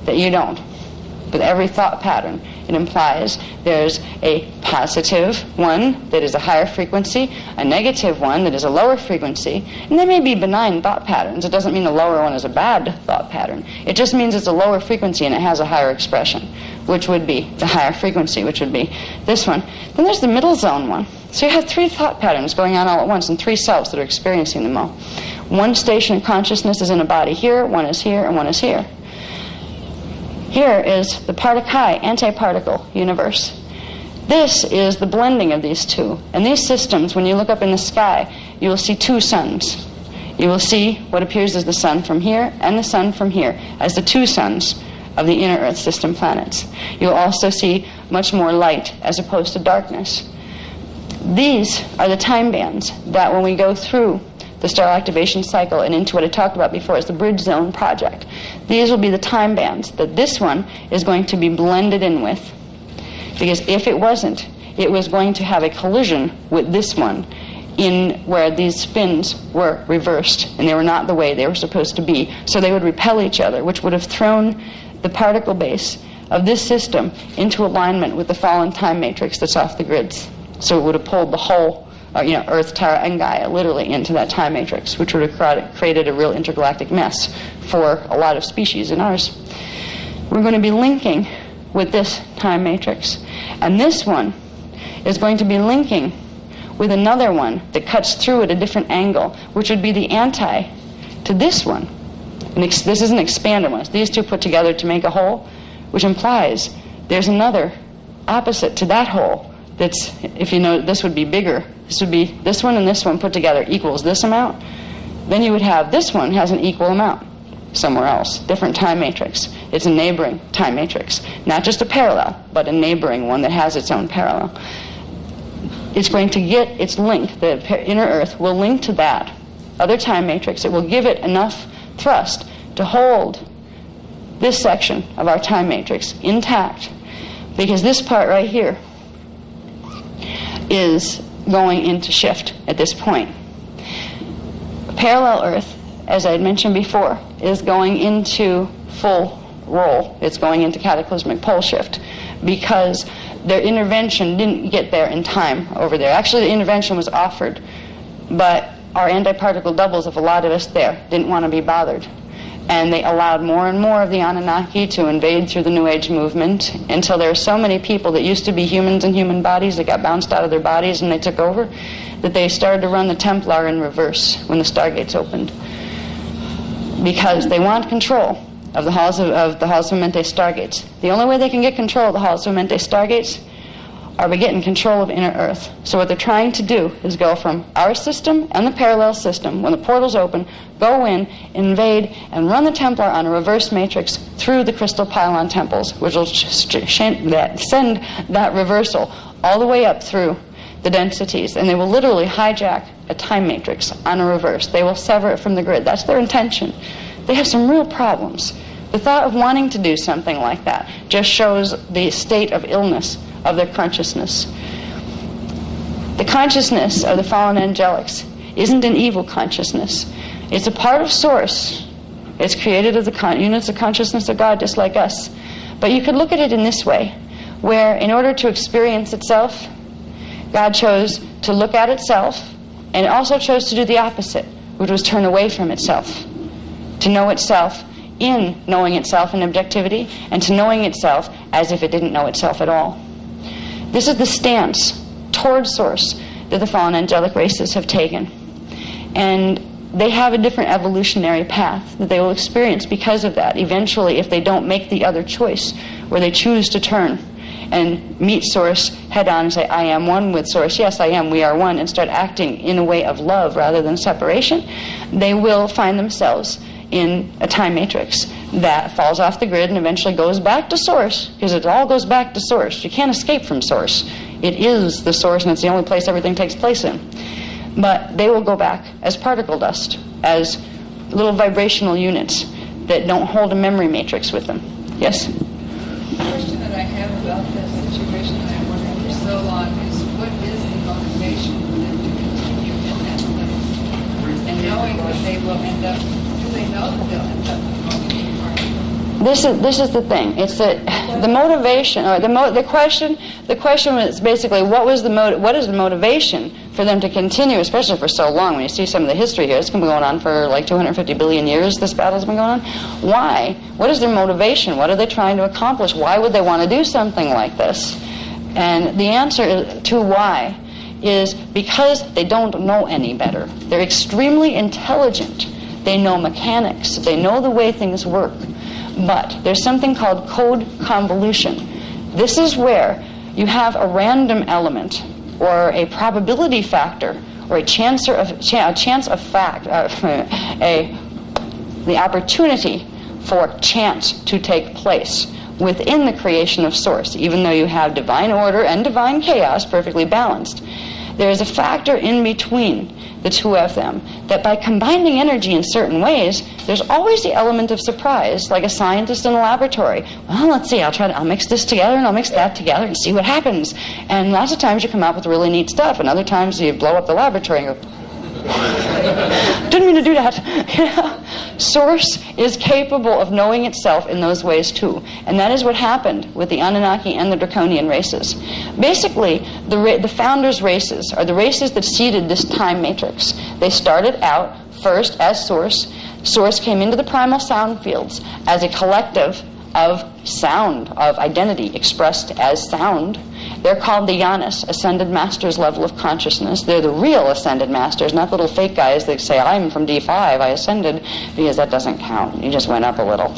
that you don't. With every thought pattern, it implies there's a positive one that is a higher frequency, a negative one that is a lower frequency, and there may be benign thought patterns. It doesn't mean the lower one is a bad thought pattern. It just means it's a lower frequency and it has a higher expression, which would be the higher frequency, which would be this one. Then there's the middle zone one. So you have 3 thought patterns going on all at once and 3 selves that are experiencing them all. One station of consciousness is in a body here, one is here, and one is here. Here is the particle antiparticle universe. This is the blending of these two. And these systems, when you look up in the sky, you will see 2 suns. You will see what appears as the sun from here and the sun from here as the 2 suns of the inner Earth system planets. You'll also see much more light as opposed to darkness. These are the time bands that when we go through the star activation cycle and into what I talked about before as the Bridge Zone project, these will be the time bands that this one is going to be blended in with. Because if it wasn't, it was going to have a collision with this one in where these spins were reversed and they were not the way they were supposed to be. So they would repel each other, which would have thrown the particle base of this system into alignment with the fallen time matrix that's off the grids. So it would have pulled the whole Earth, Tara, and Gaia literally into that time matrix, which would have created a real intergalactic mess for a lot of species in ours. We're going to be linking with this time matrix. And this one is going to be linking with another one that cuts through at a different angle, which would be the anti to this one. And this is an expanded one. It's these two put together to make a whole, which implies there's another opposite to that whole. That's, if you know, this would be bigger. This would be this one and this one put together equals this amount. Then you would have this one has an equal amount somewhere else, different time matrix. It's a neighboring time matrix, not just a parallel, but a neighboring one that has its own parallel. It's going to get its link. The inner Earth will link to that other time matrix. It will give it enough thrust to hold this section of our time matrix intact, because this part right here is going into shift at this point. Parallel Earth, as I had mentioned before, is going into full roll. It's going into cataclysmic pole shift because their intervention didn't get there in time over there. Actually, the intervention was offered, but our antiparticle doubles of a lot of us there didn't want to be bothered. And they allowed more and more of the Anunnaki to invade through the New Age movement until there were so many people that used to be humans in human bodies that got bounced out of their bodies and they took over, that they started to run the Templar in reverse when the Stargates opened. Because they want control of the Halls of Mente Stargates. The only way they can get control of the Halls of Mente Stargates are by getting control of inner Earth. So what they're trying to do is go from our system and the parallel system, when the portals open, go in, invade, and run the Templar on a reverse matrix through the crystal pylon temples, which will send that reversal all the way up through the densities. And they will literally hijack a time matrix on a reverse. They will sever it from the grid. That's their intention. They have some real problems. The thought of wanting to do something like that just shows the state of illness of their consciousness. The consciousness of the fallen angelics isn't an evil consciousness. It's a part of Source. It's created of the units of consciousness of God, just like us. But you could look at it in this way, where in order to experience itself, God chose to look at itself, and it also chose to do the opposite, which was turn away from itself, to know itself in knowing itself in objectivity, and to knowing itself as if it didn't know itself at all. This is the stance toward Source that the fallen angelic races have taken. And they have a different evolutionary path that they will experience because of that. Eventually, if they don't make the other choice, where they choose to turn and meet Source head on and say, I am one with Source, yes, I am, we are one, and start acting in a way of love rather than separation, they will find themselves in a time matrix that falls off the grid and eventually goes back to Source, because it all goes back to Source. You can't escape from Source. It is the Source, and it's the only place everything takes place in. But they will go back as particle dust, as little vibrational units that don't hold a memory matrix with them. Yes? knowing that they will end up, do they know that they'll end up being part of it? This is the thing. It's the motivation, or the question. The question was basically what is the motivation for them to continue, especially for so long? When you see some of the history here, it's been going on for like 250 billion years. This battle's been going on. Why? What is their motivation? What are they trying to accomplish? Why would they want to do something like this? And the answer to why is because they don't know any better. They're extremely intelligent. They know mechanics. They know the way things work. But there's something called code convolution. This is where you have a random element or a probability factor or a chance of fact, the opportunity for chance to take place within the creation of source, even though you have divine order and divine chaos perfectly balanced. There is a factor in between the two of them that by combining energy in certain ways, there's always the element of surprise, like a scientist in a laboratory. Well, let's see, I'll mix this together and I'll mix that together and see what happens. And lots of times you come out with really neat stuff, and other times you blow up the laboratory and go, didn't mean to do that. Source is capable of knowing itself in those ways too. And that is what happened with the Anunnaki and the Draconian races. Basically, the founders' races are the races that seeded this time matrix. They started out first as source. Source came into the primal sound fields as a collective of sound, of identity expressed as sound. They're called the Yanis, ascended masters level of consciousness. They're the real ascended masters, not little fake guys that say, I'm from D5, I ascended, because that doesn't count. You just went up a little.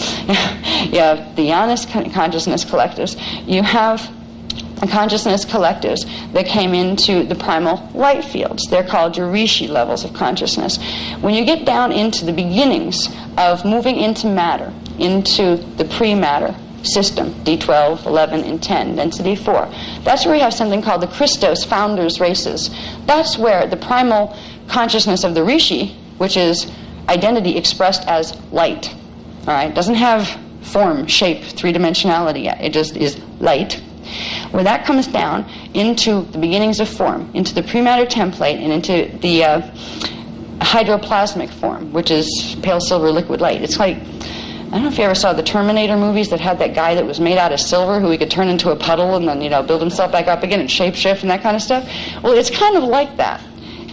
You have the Yanis consciousness collectives. You have consciousness collectives that came into the primal light fields. They're called your rishi levels of consciousness. When you get down into the beginnings of moving into matter, into the pre-matter system, D12, 11, and 10, density 4. That's where we have something called the Christos founders races. That's where the primal consciousness of the rishi, which is identity expressed as light, all right, doesn't have form, shape, three-dimensionality yet. It just is light. Where that comes down into the beginnings of form, into the pre-matter template, and into the hydroplasmic form, which is pale silver liquid light. It's like, I don't know if you ever saw the Terminator movies that had that guy that was made out of silver who he could turn into a puddle and then, build himself back up again and shapeshift and that kind of stuff. Well, it's kind of like that.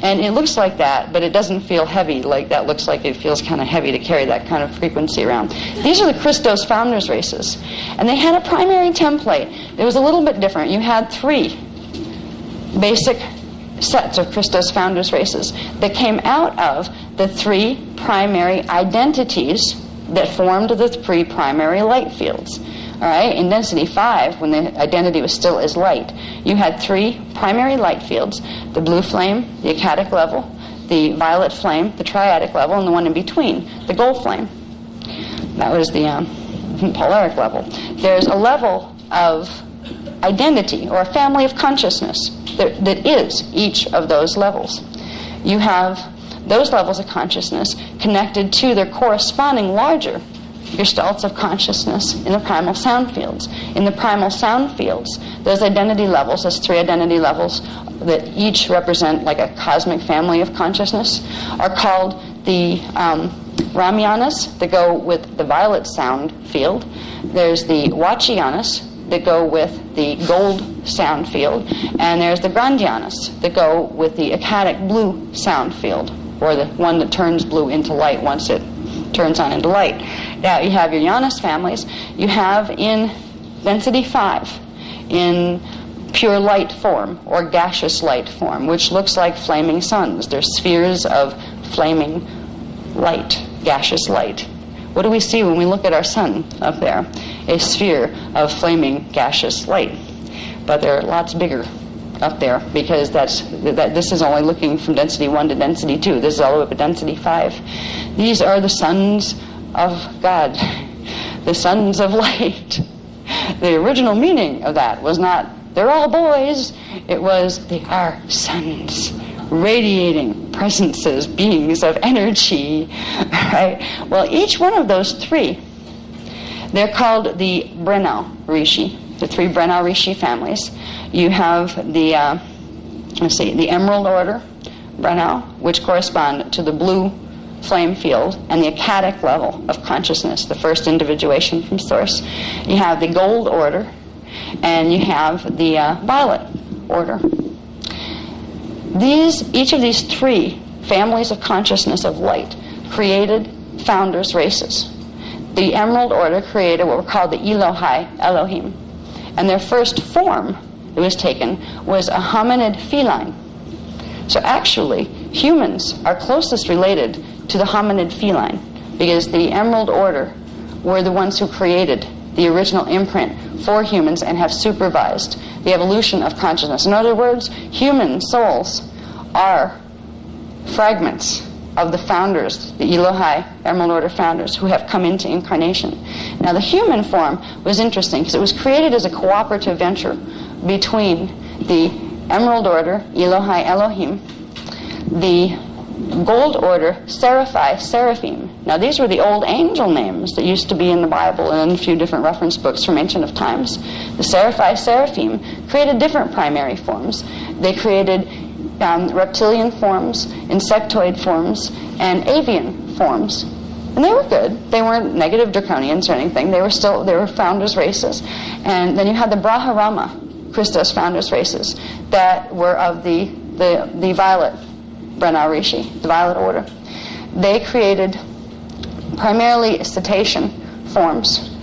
And it looks like that, but it doesn't feel heavy like that. Looks like it feels kind of heavy to carry that kind of frequency around. These are the Christos founders races. And they had a primary template. It was a little bit different. You had 3 basic sets of Christos founders races that came out of the 3 primary identities that formed the 3 primary light fields. All right, in density 5, when the identity was still as light, you had 3 primary light fields: the blue flame, the Akkadic level, the violet flame, the triadic level, and the one in between, the gold flame. That was the polaric level. There's a level of identity, or a family of consciousness, that is each of those levels. You have those levels of consciousness connected to their corresponding larger gestalts of consciousness in the primal sound fields. In the primal sound fields, those identity levels, those 3 identity levels that each represent like a cosmic family of consciousness, are called the Ramyanas, that go with the violet sound field. There's the Vachiyanas, that go with the gold sound field. And there's the Grandyanas, that go with the Akkadic blue sound field, or the one that turns blue into light once it turns on into light. Now you have your Yanis families. You have in density 5, in pure light form, or gaseous light form, which looks like flaming suns. They're spheres of flaming light, gaseous light. What do we see when we look at our sun up there? A sphere of flaming gaseous light. But they're lots bigger up there, because this is only looking from density 1 to density 2. This is all the way up to density 5. These are the sons of God, the sons of light. The original meaning of that was not, they're all boys. It was, they are sons, radiating presences, beings of energy. Right? Well, each one of those 3, they're called the Brennau Rishi, the 3 Brennau Rishi families. You have the, the Emerald Order, Brennau, which correspond to the blue flame field and the Akkadic level of consciousness, the first individuation from source. You have the gold order, and you have the violet order. Each of these three families of consciousness of light created founders' races. The Emerald Order created what were called the Elohai, Elohim, and their first form that was taken was a hominid feline. So actually, humans are closest related to the hominid feline because the Emerald Order were the ones who created the original imprint for humans and have supervised the evolution of consciousness. In other words, human souls are fragments of the founders, the Elohai, Emerald Order founders, who have come into incarnation. Now, the human form was interesting because it was created as a cooperative venture between the Emerald Order, Elohai, Elohim, the Gold Order, Seraphi, Seraphim. Now, these were the old angel names that used to be in the Bible and in a few different reference books from ancient of times. The Seraphi, Seraphim created different primary forms. They created reptilian forms, insectoid forms, and avian forms. And they were good. They weren't negative draconians or anything. They were founders' races. And then you had the Brahmarama, Christos founders' races, that were of the violet Brenau Rishi, the violet order. They created primarily cetacean forms.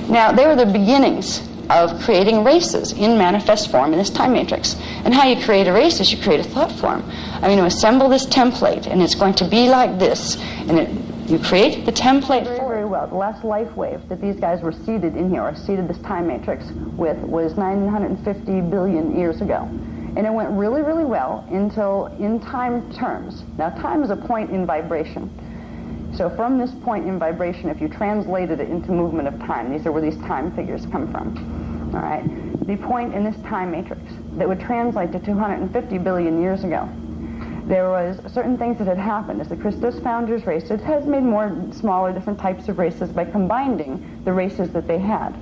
Now, they were the beginnings of creating races in manifest form in this time matrix. And how you create a race is you create a thought form. I mean, you assemble this template, and it's going to be like this. And you create the template very well. The last life wave that these guys were seeded in here, or seeded this time matrix with, was 950 billion years ago. And it went really, really well until in time terms. Now, time is a point in vibration. So from this point in vibration, if you translated it into movement of time, these are where these time figures come from. All right, the point in this time matrix that would translate to 250 billion years ago, there was certain things that had happened. As the Christos founders race, it has made more smaller different types of races by combining the races that they had.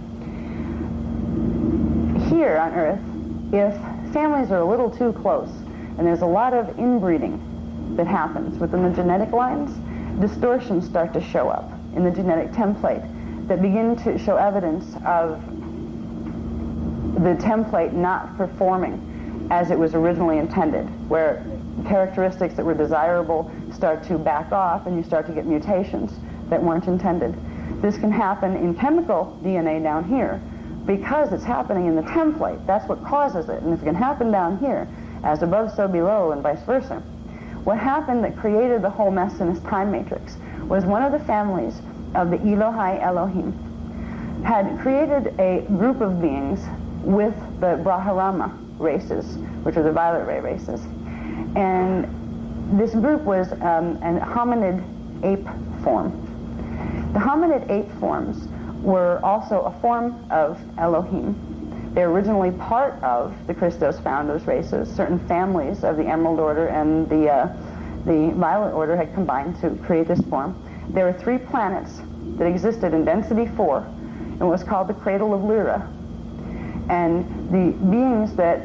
Here on Earth, if families are a little too close and there's a lot of inbreeding that happens within the genetic lines, distortions start to show up in the genetic template that begin to show evidence of the template not performing as it was originally intended, where characteristics that were desirable start to back off and you start to get mutations that weren't intended. This can happen in chemical DNA down here because it's happening in the template. That's what causes it. And if it can happen down here, as above, so below, and vice versa. What happened that created the whole mess in this time matrix was one of the families of the Elohai Elohim had created a group of beings with the Brahmarama races, which are the violet ray races. And this group was an hominid ape form. The hominid ape forms were also a form of Elohim. They're originally part of the Christos founders races. Certain families of the Emerald Order and the Violet Order had combined to create this form. There were 3 planets that existed in density 4 in what was called the Cradle of Lyra. And the beings that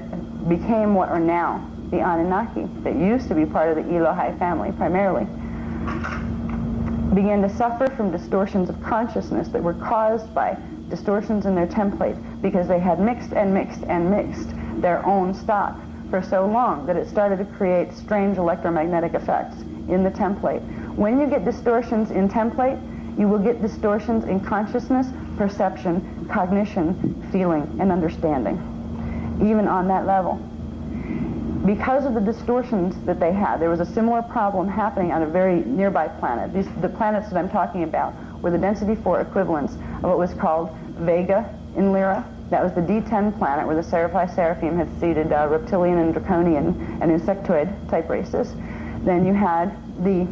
became what are now the Anunnaki, that used to be part of the Elohai family primarily, began to suffer from distortions of consciousness that were caused by distortions in their template because they had mixed and mixed and mixed their own stock for so long that it started to create strange electromagnetic effects in the template. When you get distortions in template, you will get distortions in consciousness, perception, cognition, feeling, and understanding, even on that level. Because of the distortions that they had, there was a similar problem happening on a very nearby planet. The planets that I'm talking about were the density 4 equivalents of what was called Vega in Lyra. That was the D10 planet where the Seraphi Seraphim had seeded reptilian and draconian and insectoid type races. Then you had the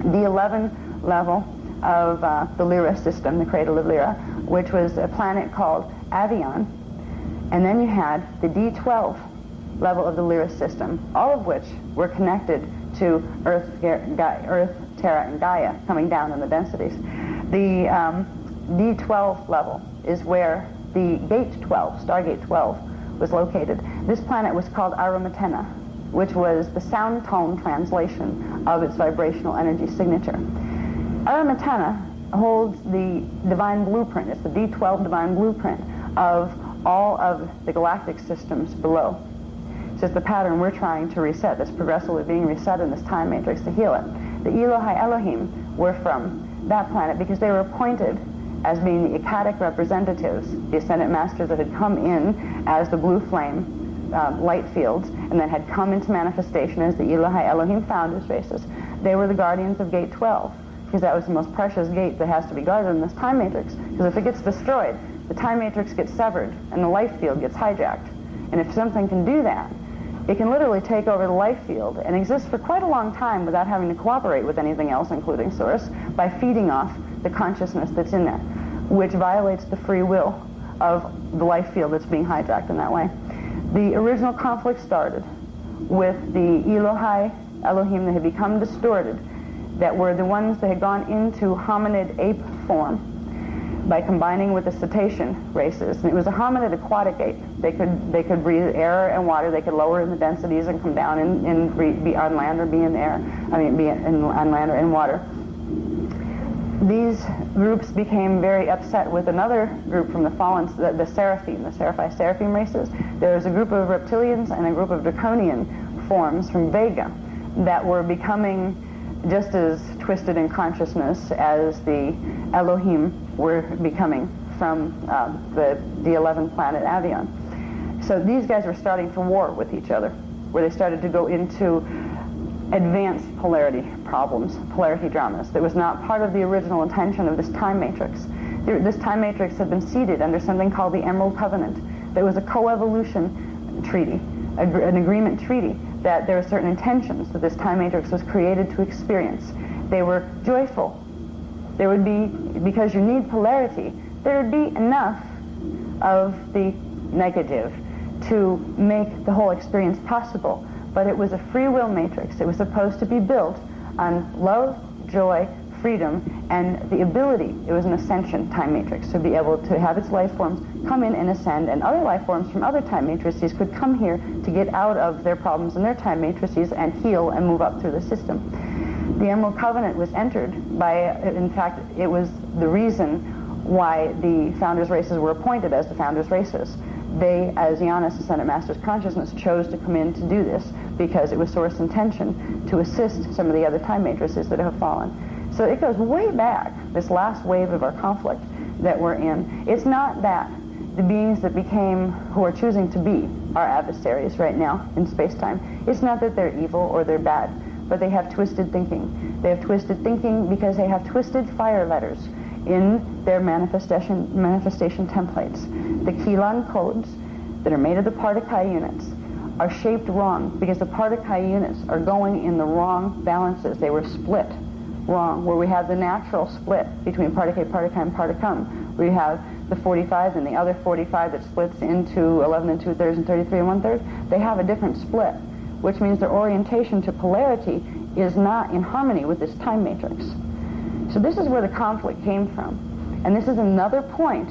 D11 level of the Lyra system, the Cradle of Lyra, which was a planet called Avion. And then you had the D12 level of the Lyra system, all of which were connected to Earth, Terra, and Gaia, coming down in the densities. The D12 level is where the Gate 12, Stargate 12, was located. This planet was called Aramatena. which was the sound tone translation of its vibrational energy signature. Aramatana holds the divine blueprint. It's the D12 divine blueprint of all of the galactic systems below. So it's the pattern we're trying to reset, that's progressively being reset in this time matrix to heal it. The Elohai Elohim were from that planet because they were appointed as being the Akkadic representatives, the ascendant masters that had come in as the blue flame light fields and then had come into manifestation as the Elohai Elohim founders races. They were the guardians of Gate 12 because that was the most precious gate that has to be guarded in this time matrix, because if it gets destroyed, the time matrix gets severed and the life field gets hijacked. And if something can do that, it can literally take over the life field and exist for quite a long time without having to cooperate with anything else, including Source, by feeding off the consciousness that's in there, which violates the free will of the life field that's being hijacked in that way. The original conflict started with the Elohai Elohim that had become distorted, that were the ones that had gone into hominid ape form by combining with the cetacean races. And it was a hominid aquatic ape. They could breathe air and water. They could lower in the densities and come down and be on land or be in air. Be on land or in water. These groups became very upset with another group from the fallen, the Seraphim, the Seraphim races. There was a group of reptilians and a group of draconian forms from Vega that were becoming just as twisted in consciousness as the Elohim were becoming from the D11 planet Avion. So these guys were starting to war with each other, where they started to go into advanced polarity problems, polarity dramas. That was not part of the original intention of this time matrix. This time matrix had been seated under something called the Emerald Covenant. There was a co-evolution treaty, an agreement treaty, that there were certain intentions that this time matrix was created to experience. They were joyful. There would be, because you need polarity, there would be enough of the negative to make the whole experience possible. But it was a free will matrix. It was supposed to be built on love, joy, freedom, and the ability. It was an ascension time matrix to be able to have its life forms come in and ascend, and other life forms from other time matrices could come here to get out of their problems in their time matrices and heal and move up through the system. The Emerald Covenant was entered by, in fact, it was the reason why the Founders Races were appointed as the Founders Races. They, as Giannis Ascendant Masters Consciousness, chose to come in to do this because it was Source intention to assist some of the other time matrices that have fallen. So it goes way back, this last wave of our conflict that we're in. It's not that the beings that became, who are choosing to be our adversaries right now in space-time, it's not that they're evil or they're bad, but they have twisted thinking. They have twisted thinking because they have twisted fire letters in their manifestation templates. The Keelan codes that are made of the Partakai units are shaped wrong because the Partakai units are going in the wrong balances. They were split wrong, where we have the natural split between Partakai, Partakai, and Partakam. We have the 45 and the other 45 that splits into 11 and 2/3 and 33 and 1/3. They have a different split, which means their orientation to polarity is not in harmony with this time matrix. So this is where the conflict came from. And this is another point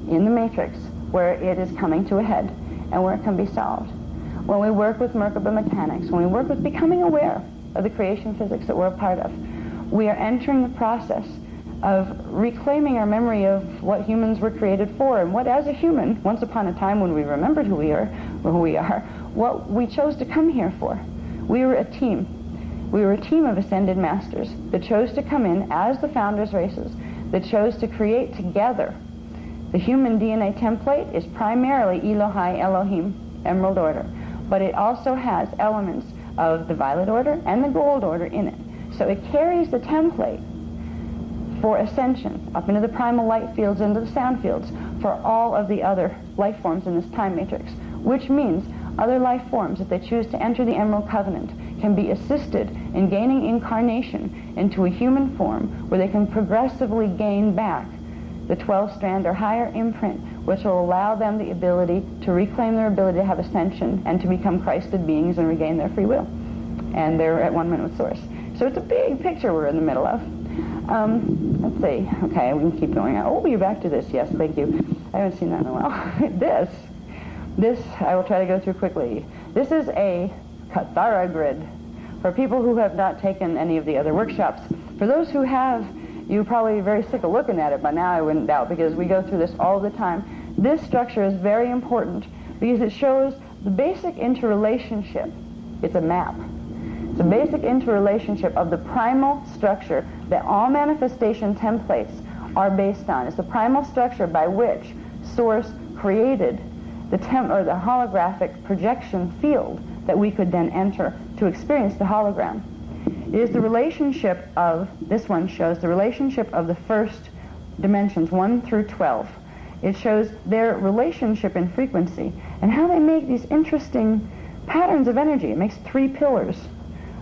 in the matrix where it is coming to a head and where it can be solved. When we work with Merkaba mechanics, when we work with becoming aware of the creation physics that we're a part of, we are entering the process of reclaiming our memory of what humans were created for and what, as a human, once upon a time when we remembered who we are, what we chose to come here for. We were a team. We were a team of ascended masters that chose to come in as the Founders Races, that chose to create together. The human DNA template is primarily Elohai Elohim, Emerald Order, but it also has elements of the Violet Order and the Gold Order in it. So it carries the template for ascension up into the primal light fields, into the sound fields, for all of the other life forms in this time matrix, which means other life forms, if they choose to enter the Emerald Covenant, can be assisted in gaining incarnation into a human form where they can progressively gain back the 12-strand or higher imprint, which will allow them the ability to reclaim their ability to have ascension and to become Christed beings and regain their free will. And they're at one minute with Source. So it's a big picture we're in the middle of. Let's see. Okay, we can keep going. Oh, you're back to this. Yes, thank you. I haven't seen that in a while. This I will try to go through quickly. This is a Kathara grid. For people who have not taken any of the other workshops, for those who have, you're probably very sick of looking at it by now, I wouldn't doubt, because we go through this all the time. This structure is very important because it shows the basic interrelationship. It's a map. It's a basic interrelationship of the primal structure that all manifestation templates are based on. It's the primal structure by which Source created the holographic projection field that we could then enter to experience the hologram. It is the relationship of, this one shows the relationship of the first dimensions, 1 through 12. It shows their relationship in frequency and how they make these interesting patterns of energy. It makes 3 pillars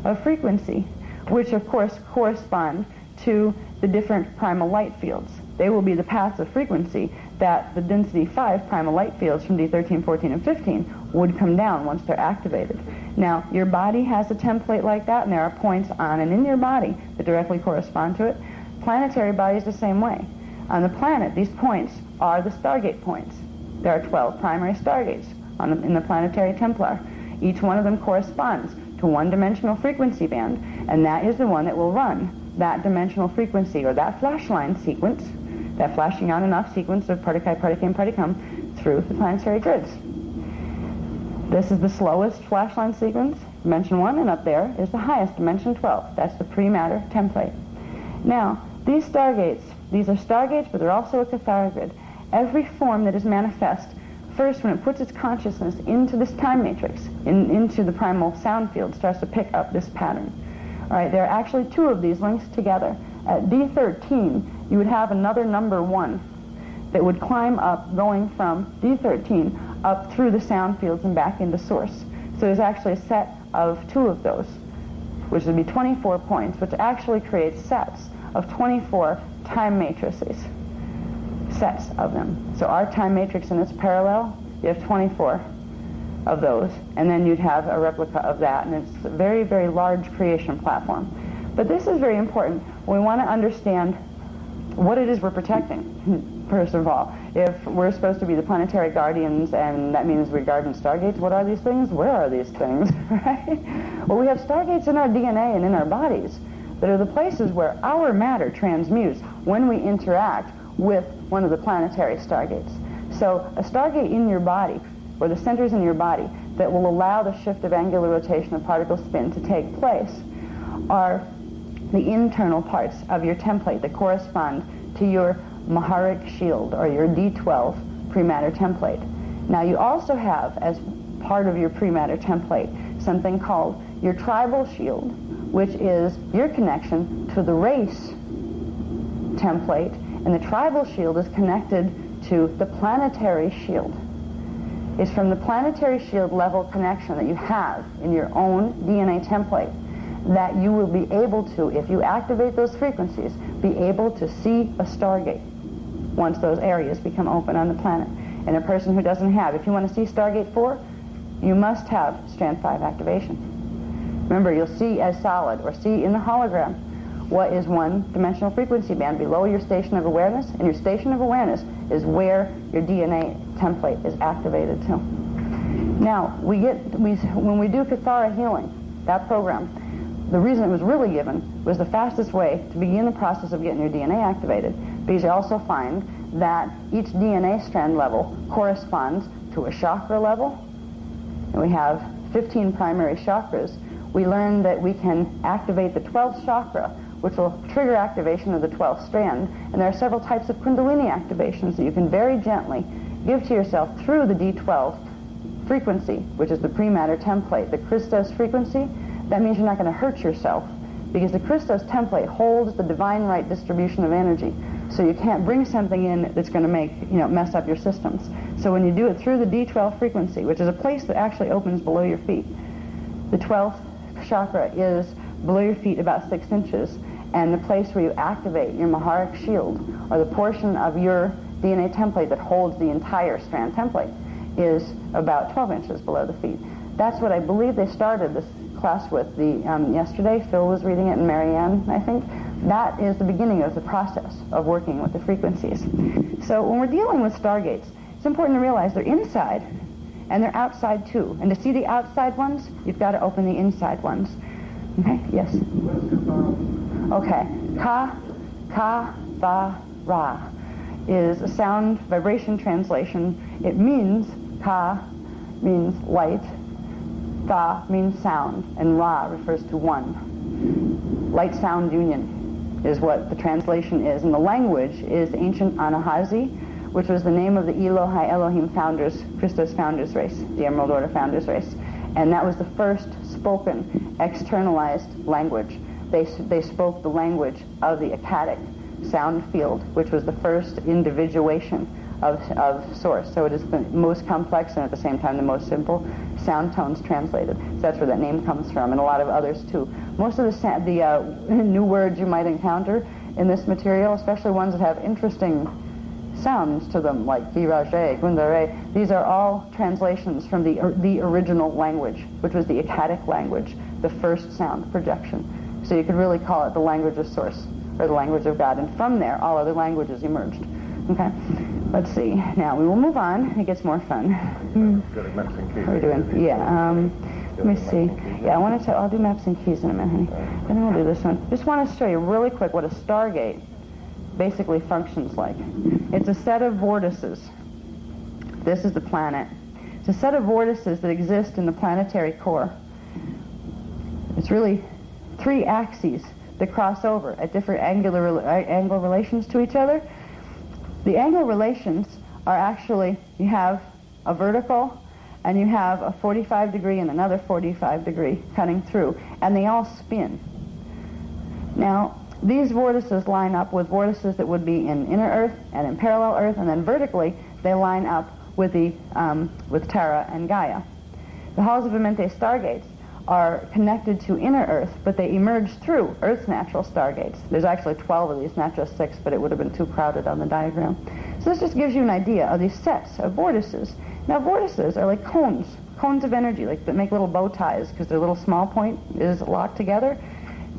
of frequency, which of course correspond to the different primal light fields. They will be the paths of frequency that the density 5 primal light fields from D13, 14, and 15 would come down once they're activated. Now, your body has a template like that, and there are points on and in your body that directly correspond to it. Planetary body is the same way. On the planet, these points are the Stargate points. There are 12 primary Stargates in the planetary Templar. Each one of them corresponds to one dimensional frequency band, and that is the one that will run that dimensional frequency, or that flash line sequence, that flashing on and off sequence of Particai, Particam, Particum through the planetary grids. This is the slowest flash line sequence, dimension 1, and up there is the highest, dimension 12. That's the pre-matter template. Now, these Stargates, these are Stargates, but they're also a Cathara grid. Every form that is manifest, first when it puts its consciousness into this time matrix, into the primal sound field, starts to pick up this pattern. All right, there are actually 2 of these linked together. At D13, you would have another number 1 that would climb up, going from D13 up through the sound fields and back into Source. So there's actually a set of 2 of those, which would be 24 points, which actually creates sets of 24 time matrices, sets of them. So our time matrix in its parallel, you have 24 of those, and then you'd have a replica of that, and it's a very, very large creation platform. But this is very important. We want to understand what it is we're protecting, first of all. If we're supposed to be the planetary guardians, and that means we guard in Stargates, what are these things? Where are these things, right? Well, we have Stargates in our DNA and in our bodies that are the places where our matter transmutes when we interact with one of the planetary Stargates. So a Stargate in your body, or the centers in your body that will allow the shift of angular rotation of particle spin to take place, are the internal parts of your template that correspond to your Maharic shield, or your D12 pre-matter template. Now you also have, as part of your pre-matter template, something called your tribal shield, which is your connection to the race template, and the tribal shield is connected to the planetary shield. It's from the planetary shield level connection that you have in your own DNA template that you will be able to, if you activate those frequencies, be able to see a Stargate once those areas become open on the planet. And a person who doesn't have, if you want to see Stargate 4, you must have Strand 5 activation. Remember, you'll see as solid, or see in the hologram, what is one dimensional frequency band below your station of awareness, and your station of awareness is where your DNA template is activated to. Now, when we do Cathara healing, that program, the reason it was really given was the fastest way to begin the process of getting your DNA activated, because you also find that each DNA strand level corresponds to a chakra level, and we have 15 primary chakras. We learned that we can activate the 12th chakra, which will trigger activation of the 12th strand, and there are several types of Kundalini activations that you can very gently give to yourself through the D12 frequency, which is the pre-matter template, the Christos frequency. That means you're not going to hurt yourself, because the Christos template holds the divine right distribution of energy. So you can't bring something in that's going to mess up your systems. So when you do it through the D12 frequency, which is a place that actually opens below your feet, the 12th chakra is below your feet about 6 inches, and the place where you activate your Maharic shield, or the portion of your DNA template that holds the entire strand template, is about 12 inches below the feet. That's what I believe they started this class with yesterday. Phil was reading it, and Marianne, I think. That is the beginning of the process of working with the frequencies. So when we're dealing with Stargates, it's important to realize they're inside And they're outside too. And to see the outside ones, you've got to open the inside ones. Okay, yes? Okay. Ka, va, ra is a sound vibration translation. It means, ka means light, va means sound, and ra refers to one. Light sound union is what the translation is. And the language is ancient Anahazi, which was the name of the Elohai Elohim founders, Christos founders race, the Emerald Order founders race. And that was the first spoken, externalized language. They spoke the language of the Akkadic sound field, which was the first individuation of source. So it is the most complex and at the same time the most simple sound tones translated. So that's where that name comes from, and a lot of others too. Most of the new words you might encounter in this material, especially ones that have interesting sounds to them, like Virage, Gundare, these are all translations from the original language, which was the Akkadic language, the first sound projection. So you could really call it the language of source, or the language of God. And from there, all other languages emerged. Okay? Let's see. Now, we will move on. It gets more fun. What are we doing? Yeah. Let me see. Yeah, I'll do maps and keys in a minute, honey. Then we'll do this one. Just want to show you really quick what a Stargate basically functions like. It's a set of vortices. This is the planet. It's a set of vortices that exist in the planetary core. It's really 3 axes that cross over at different angle relations to each other. The angle relations are actually, you have a vertical and you have a 45 degree and another 45 degree cutting through, and they all spin. Now, these vortices line up with vortices that would be in inner Earth and in parallel Earth, and then vertically they line up with with Terra and Gaia. The Halls of Amenti stargates are connected to inner Earth, but they emerge through Earth's natural stargates. There's actually 12 of these, not just 6, but it would have been too crowded on the diagram. So this just gives you an idea of these sets of vortices. Now vortices are like cones of energy, like that make little bow ties because their little small point is locked together.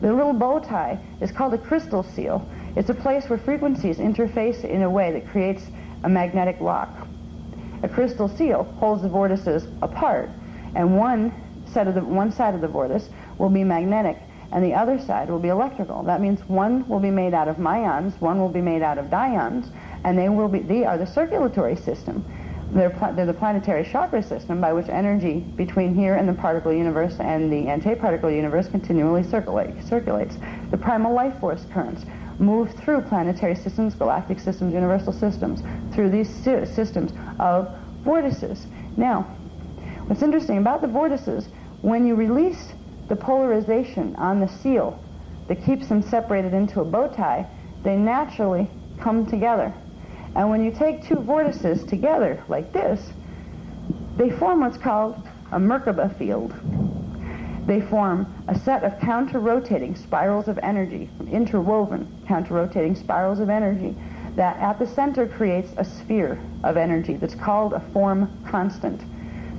The little bow tie is called a crystal seal. It's a place where frequencies interface in a way that creates a magnetic lock. A crystal seal holds the vortices apart, and one side of the vortice will be magnetic and the other side will be electrical. That means one will be made out of myons, one will be made out of dions, and they are the circulatory system. They're the planetary chakra system by which energy between here and the particle universe and the antiparticle universe continually circulates. The primal life force currents move through planetary systems, galactic systems, universal systems, through these systems of vortices. Now, what's interesting about the vortices, when you release the polarization on the seal that keeps them separated into a bow tie, they naturally come together. And when you take 2 vortices together like this, they form what's called a Merkaba field. They form a set of counter-rotating spirals of energy, interwoven counter-rotating spirals of energy, that at the center creates a sphere of energy that's called a form constant.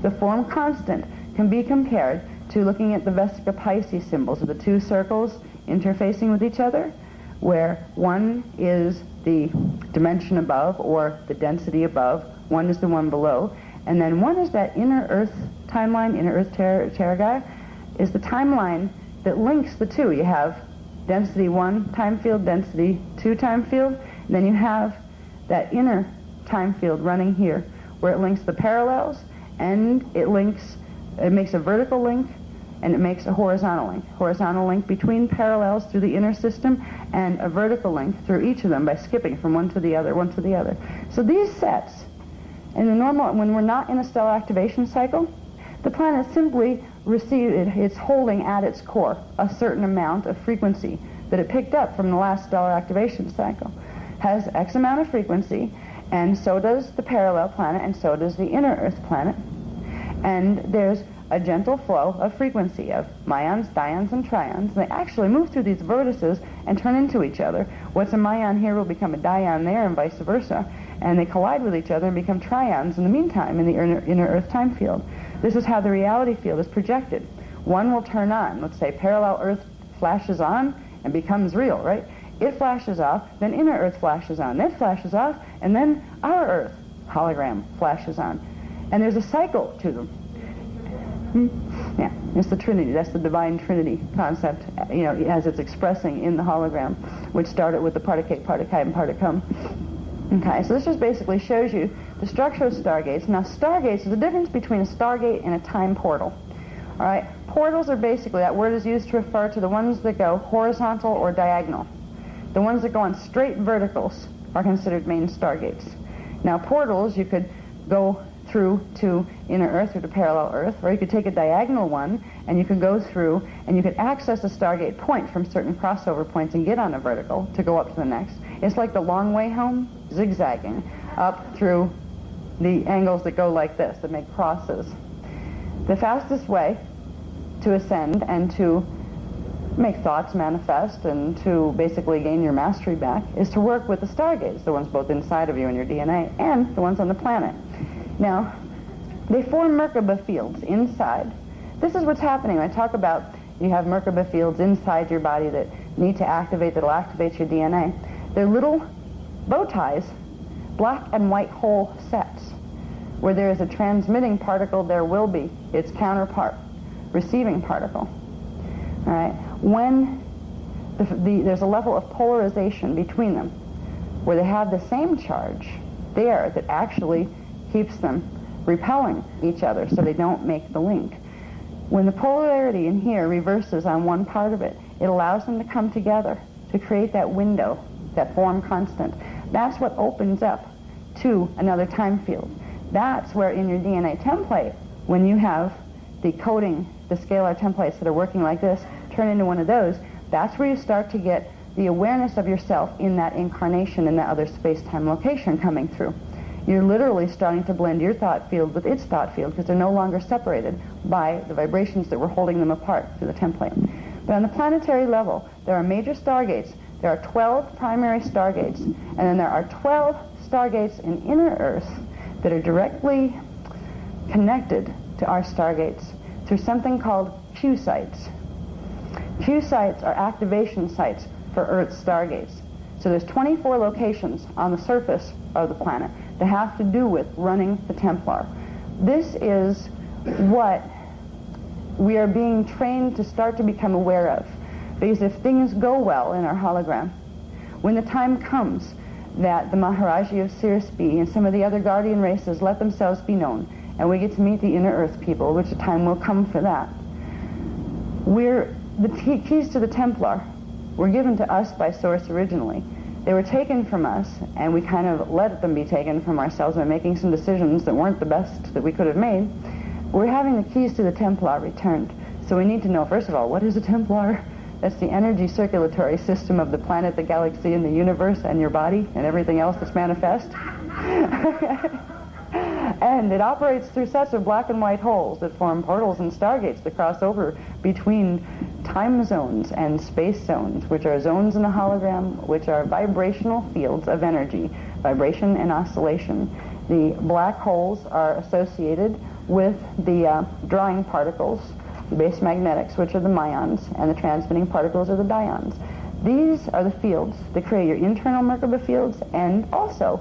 The form constant can be compared to looking at the Vesica Pisces symbols of the 2 circles interfacing with each other, where one is the dimension above or the density above, one is the one below, and then one is that inner Earth timeline, inner Earth Terra Gaia, is the timeline that links the 2. You have density 1 time field, density 2 time field, and then you have that inner time field running here where it links the parallels, and it makes a vertical link, and it makes a horizontal link between parallels through the inner system, and a vertical link through each of them by skipping from one to the other. So these sets, in the normal, when we're not in a stellar activation cycle, the planet simply it's holding at its core a certain amount of frequency that it picked up from the last stellar activation cycle. Has X amount of frequency, and so does the parallel planet, and so does the inner Earth planet. And there's a gentle flow of frequency of myons, dions, and trions. They actually move through these vortices and turn into each other. What's a myon here will become a dion there, and vice versa. And they collide with each other and become trions in the meantime in the inner Earth time field. This is how the reality field is projected. One will turn on. Let's say parallel Earth flashes on and becomes real, right? It flashes off, then inner Earth flashes on. It flashes off, and then our Earth hologram flashes on. And there's a cycle to them. Yeah, it's the Trinity. That's the divine Trinity concept, as it's expressing in the hologram, which started with the Partike, Partike, and Particum. Okay, so this just basically shows you the structure of stargates. Now, stargates is the difference between a stargate and a time portal. All right, portals are basically, that word is used to refer to the ones that go horizontal or diagonal. The ones that go on straight verticals are considered main stargates. Now, portals, you could go through to inner Earth or to parallel Earth, or you could take a diagonal one and you could go through and you could access a stargate point from certain crossover points and get on a vertical to go up to the next. It's like the long way home, zigzagging up through the angles that go like this, that make crosses. The fastest way to ascend and to make thoughts manifest and to basically gain your mastery back is to work with the stargates, the ones both inside of you in your DNA and the ones on the planet. Now, they form Merkaba fields inside. This is what's happening. When I talk about you have Merkaba fields inside your body that need to activate, that'll activate your DNA. They're little bow ties, black and white hole sets. Where there is a transmitting particle, there will be its counterpart, receiving particle. All right. When there's a level of polarization between them, where they have the same charge there that actually keeps them repelling each other so they don't make the link. When the polarity in here reverses on one part of it, it allows them to come together to create that window, that form constant. That's what opens up to another time field. That's where in your DNA template, when you have the coding, the scalar templates that are working like this, turn into one of those, that's where you start to get the awareness of yourself in that incarnation, in that other space-time location coming through. You're literally starting to blend your thought field with its thought field because they're no longer separated by the vibrations that were holding them apart through the template. But on the planetary level, there are major stargates. There are 12 primary stargates, and then there are 12 stargates in inner Earth that are directly connected to our stargates through something called Q sites. Q sites are activation sites for Earth's stargates. So there's 24 locations on the surface of the planet that have to do with running the Templar. This is what we are being trained to start to become aware of. Because if things go well in our hologram, when the time comes that the Maharaji of Sirius B and some of the other guardian races let themselves be known, and we get to meet the inner Earth people, which a time will come for that, the keys to the Templar were given to us by Source originally. They were taken from us, and we kind of let them be taken from ourselves by making some decisions that weren't the best that we could have made. We're having the keys to the Templar returned. So we need to know, first of all, what is a Templar? That's the energy circulatory system of the planet, the galaxy, and the universe, and your body, and everything else that's manifest. And it operates through sets of black and white holes that form portals and stargates that cross over between time zones and space zones, which are zones in the hologram, which are vibrational fields of energy, vibration and oscillation. The black holes are associated with the drawing particles, the base magnetics, which are the myons, and the transmitting particles are the dions. These are the fields that create your internal Merkaba fields and also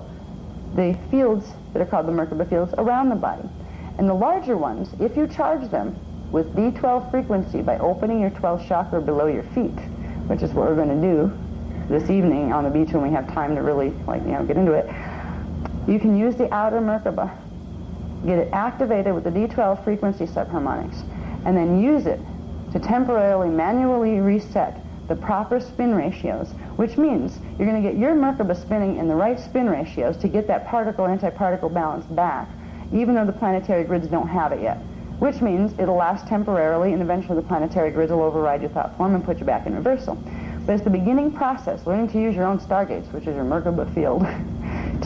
the fields that are called the Merkaba fields around the body. And the larger ones, if you charge them with D12 frequency by opening your 12th chakra below your feet, which is what we're going to do this evening on the beach when we have time to really get into it, you can use the outer Merkaba, get it activated with the D12 frequency subharmonics, and then use it to temporarily manually reset the proper spin ratios, which means you're going to get your Merkaba spinning in the right spin ratios to get that particle-antiparticle balance back, even though the planetary grids don't have it yet. Which means it'll last temporarily, and eventually the planetary grids will override your thought form and put you back in reversal. But it's the beginning process, learning to use your own stargates, which is your Merkaba field,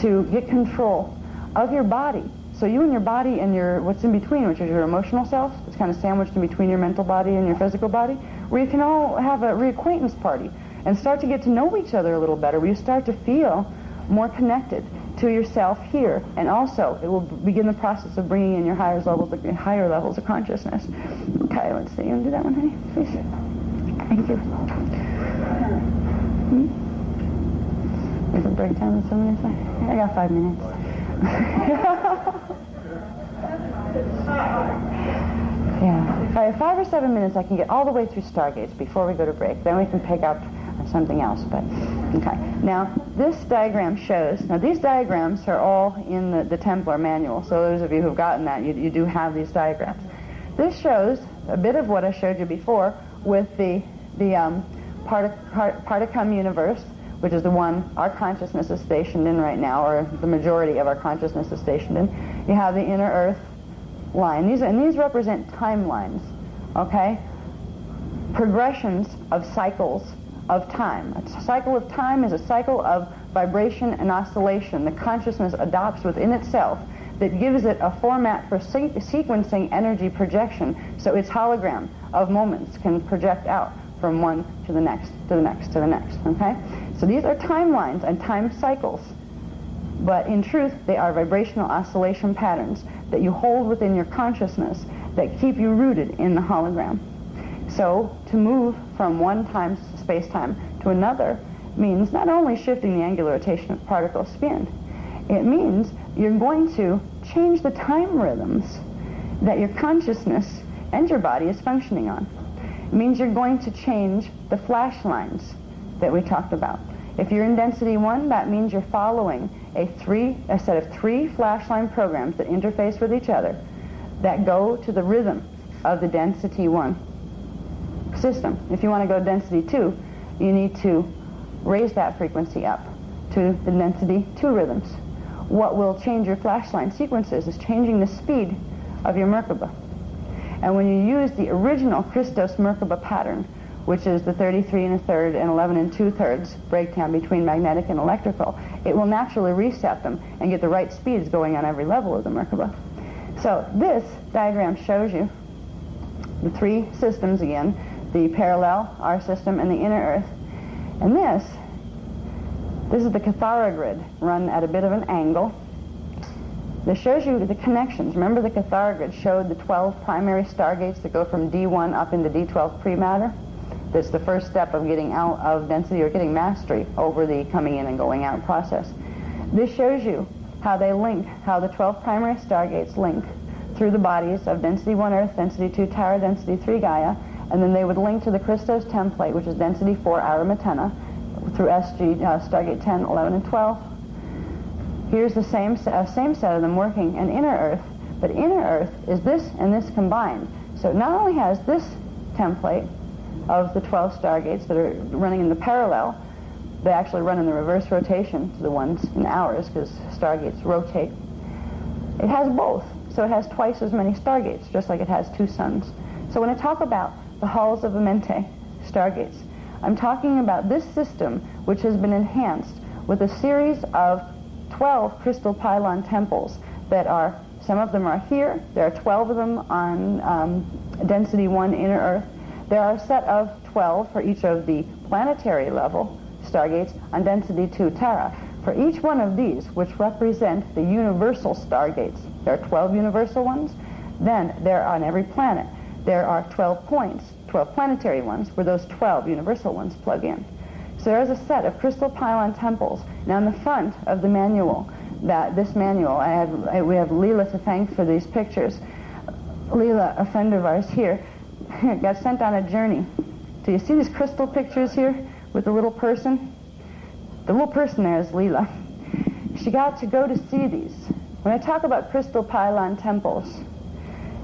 to get control of your body. So you and your body and your what's in between, which is your emotional self, it's kind of sandwiched in between your mental body and your physical body, where you can all have a reacquaintance party and start to get to know each other a little better, where you start to feel more connected to yourself here, and also it will begin the process of bringing in your higher levels of consciousness. Okay, let's see. You want to do that one, honey? Please. Thank you. Is it break time in 7 minutes? I got 5 minutes. Yeah. All right, 5 or 7 minutes I can get all the way through Stargates before we go to break. Then we can pick up something else. But okay. Now, this diagram shows, now these diagrams are all in the Templar manual. So those of you who've gotten that, you do have these diagrams. This shows a bit of what I showed you before with the Particum universe, which is the one our consciousness is stationed in right now, or the majority of our consciousness is stationed in. You have the inner Earth line. These represent timelines, okay? Progressions of cycles of time. A cycle of time is a cycle of vibration and oscillation the consciousness adopts within itself that gives it a format for sequencing energy projection, so its hologram of moments can project out from one to the next, to the next, to the next, okay? So these are timelines and time cycles, but in truth they are vibrational oscillation patterns that you hold within your consciousness that keep you rooted in the hologram. So to move from one time space-time to another means not only shifting the angular rotation of particle spin, it means you're going to change the time rhythms that your consciousness and your body is functioning on. It means you're going to change the flash lines that we talked about. If you're in density 1, that means you're following a set of 3 flash line programs that interface with each other that go to the rhythm of the density 1 system. If you want to go to density 2, you need to raise that frequency up to the density 2 rhythms. What will change your flash line sequences is changing the speed of your Merkaba. And when you use the original Christos Merkaba pattern, which is the 33 1/3 and 11 2/3 breakdown between magnetic and electrical, it will naturally reset them and get the right speeds going on every level of the Merkaba. So this diagram shows you the 3 systems again, the parallel, our system, and the inner Earth. And this is the Cathara grid run at a bit of an angle. This shows you the connections. Remember the Cathara grid showed the 12 primary stargates that go from D1 up into D12 pre-matter? That's the first step of getting out of density or getting mastery over the coming in and going out process. This shows you how they link, how the 12 primary stargates link through the bodies of density 1 Earth, density 2 Terra, density 3 Gaia, and then they would link to the Christos template, which is density 4 Aramitena, through SG, Stargate 10, 11, and 12. Here's the same set of them working in inner Earth, but inner Earth is this and this combined. So it not only has this template of the 12 stargates that are running in the parallel, they actually run in the reverse rotation to the ones in ours, because stargates rotate. It has both, so it has twice as many stargates, just like it has 2 suns. So when I talk about the halls of Amenti, stargates, I'm talking about this system, which has been enhanced with a series of 12 crystal pylon temples that are, some of them are here, there are 12 of them on density 1 inner Earth. There are a set of 12 for each of the planetary level stargates on density 2 Terra. For each one of these, which represent the universal stargates, there are 12 universal ones. Then there on every planet, there are 12 points, 12 planetary ones, where those 12 universal ones plug in. So there is a set of crystal pylon temples. Now, in the front of the manual, this manual, we have Leela to thank for these pictures. Leela, a friend of ours here, got sent on a journey. Do you see these crystal pictures here with the little person? The little person there is Leela. She got to go to see these. When I talk about crystal pylon temples,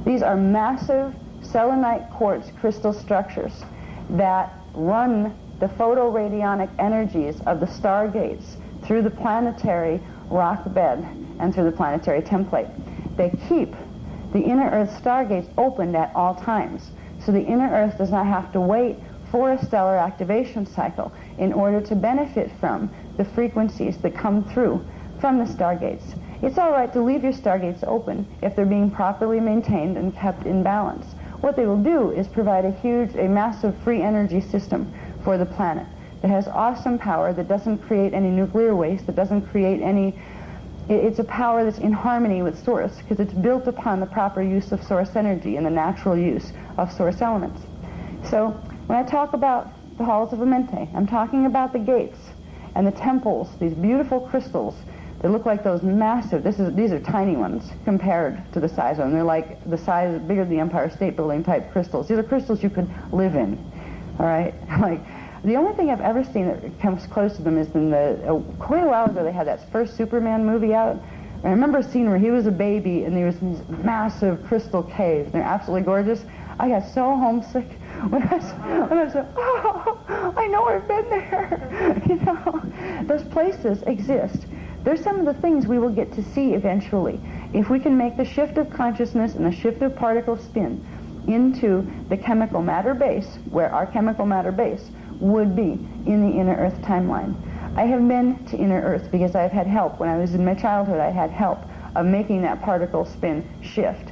these are massive selenite quartz crystal structures that run the photoradionic energies of the stargates through the planetary rock bed and through the planetary template. They keep the inner Earth stargates opened at all times, so the inner Earth does not have to wait for a stellar activation cycle in order to benefit from the frequencies that come through from the stargates. It's all right to leave your stargates open if they're being properly maintained and kept in balance. What they will do is provide a massive free energy system for the planet that has awesome power, that doesn't create any nuclear waste, that doesn't create any... It's a power that's in harmony with Source, because it's built upon the proper use of Source energy and the natural use of Source elements. So when I talk about the halls of Amenti, I'm talking about the gates and the temples, these beautiful crystals They look like those massive, these are tiny ones compared to the size of them. They're like the size, bigger than the Empire State Building type crystals. These are crystals you could live in, all right? Like, the only thing I've ever seen that comes close to them is in quite a while ago they had that first Superman movie out. I remember a scene where he was a baby and there was these massive crystal caves. They're absolutely gorgeous. I got so homesick when I said, oh, I know I've been there. You know, those places exist. There's some of the things we will get to see eventually. If we can make the shift of consciousness and the shift of particle spin into the chemical matter base, where our chemical matter base would be in the inner Earth timeline. I have been to inner Earth because I've had help. When I was in my childhood, I had help of making that particle spin shift.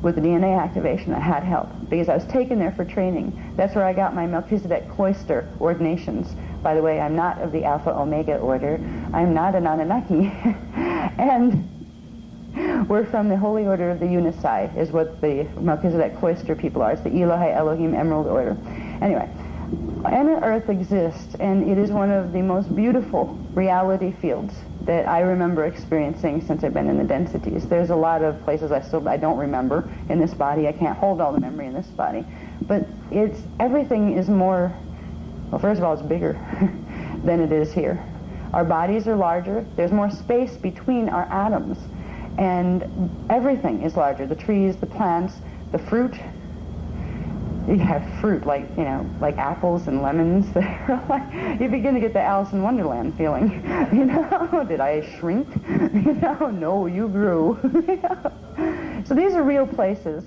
With the DNA activation, I had help because I was taken there for training. That's where I got my Melchizedek Cloister ordinations. By the way, I'm not of the Alpha Omega order. I'm not an Anunnaki. And we're from the Holy Order of the Unisai, is what the Melchizedek Cloister people are. It's the Elohai Elohim Emerald Order. Anyway, inner Earth exists, and it is one of the most beautiful reality fields that I remember experiencing since I've been in the densities. There's a lot of places I don't remember in this body. I can't hold all the memory in this body. But everything is more, well, first of all, it's bigger than it is here. Our bodies are larger. There's more space between our atoms. And everything is larger. The trees, the plants, the fruit. You have fruit like, you know, like apples and lemons. You begin to get the Alice in Wonderland feeling. You know, did I shrink? You know, no, you grew. You know? So these are real places.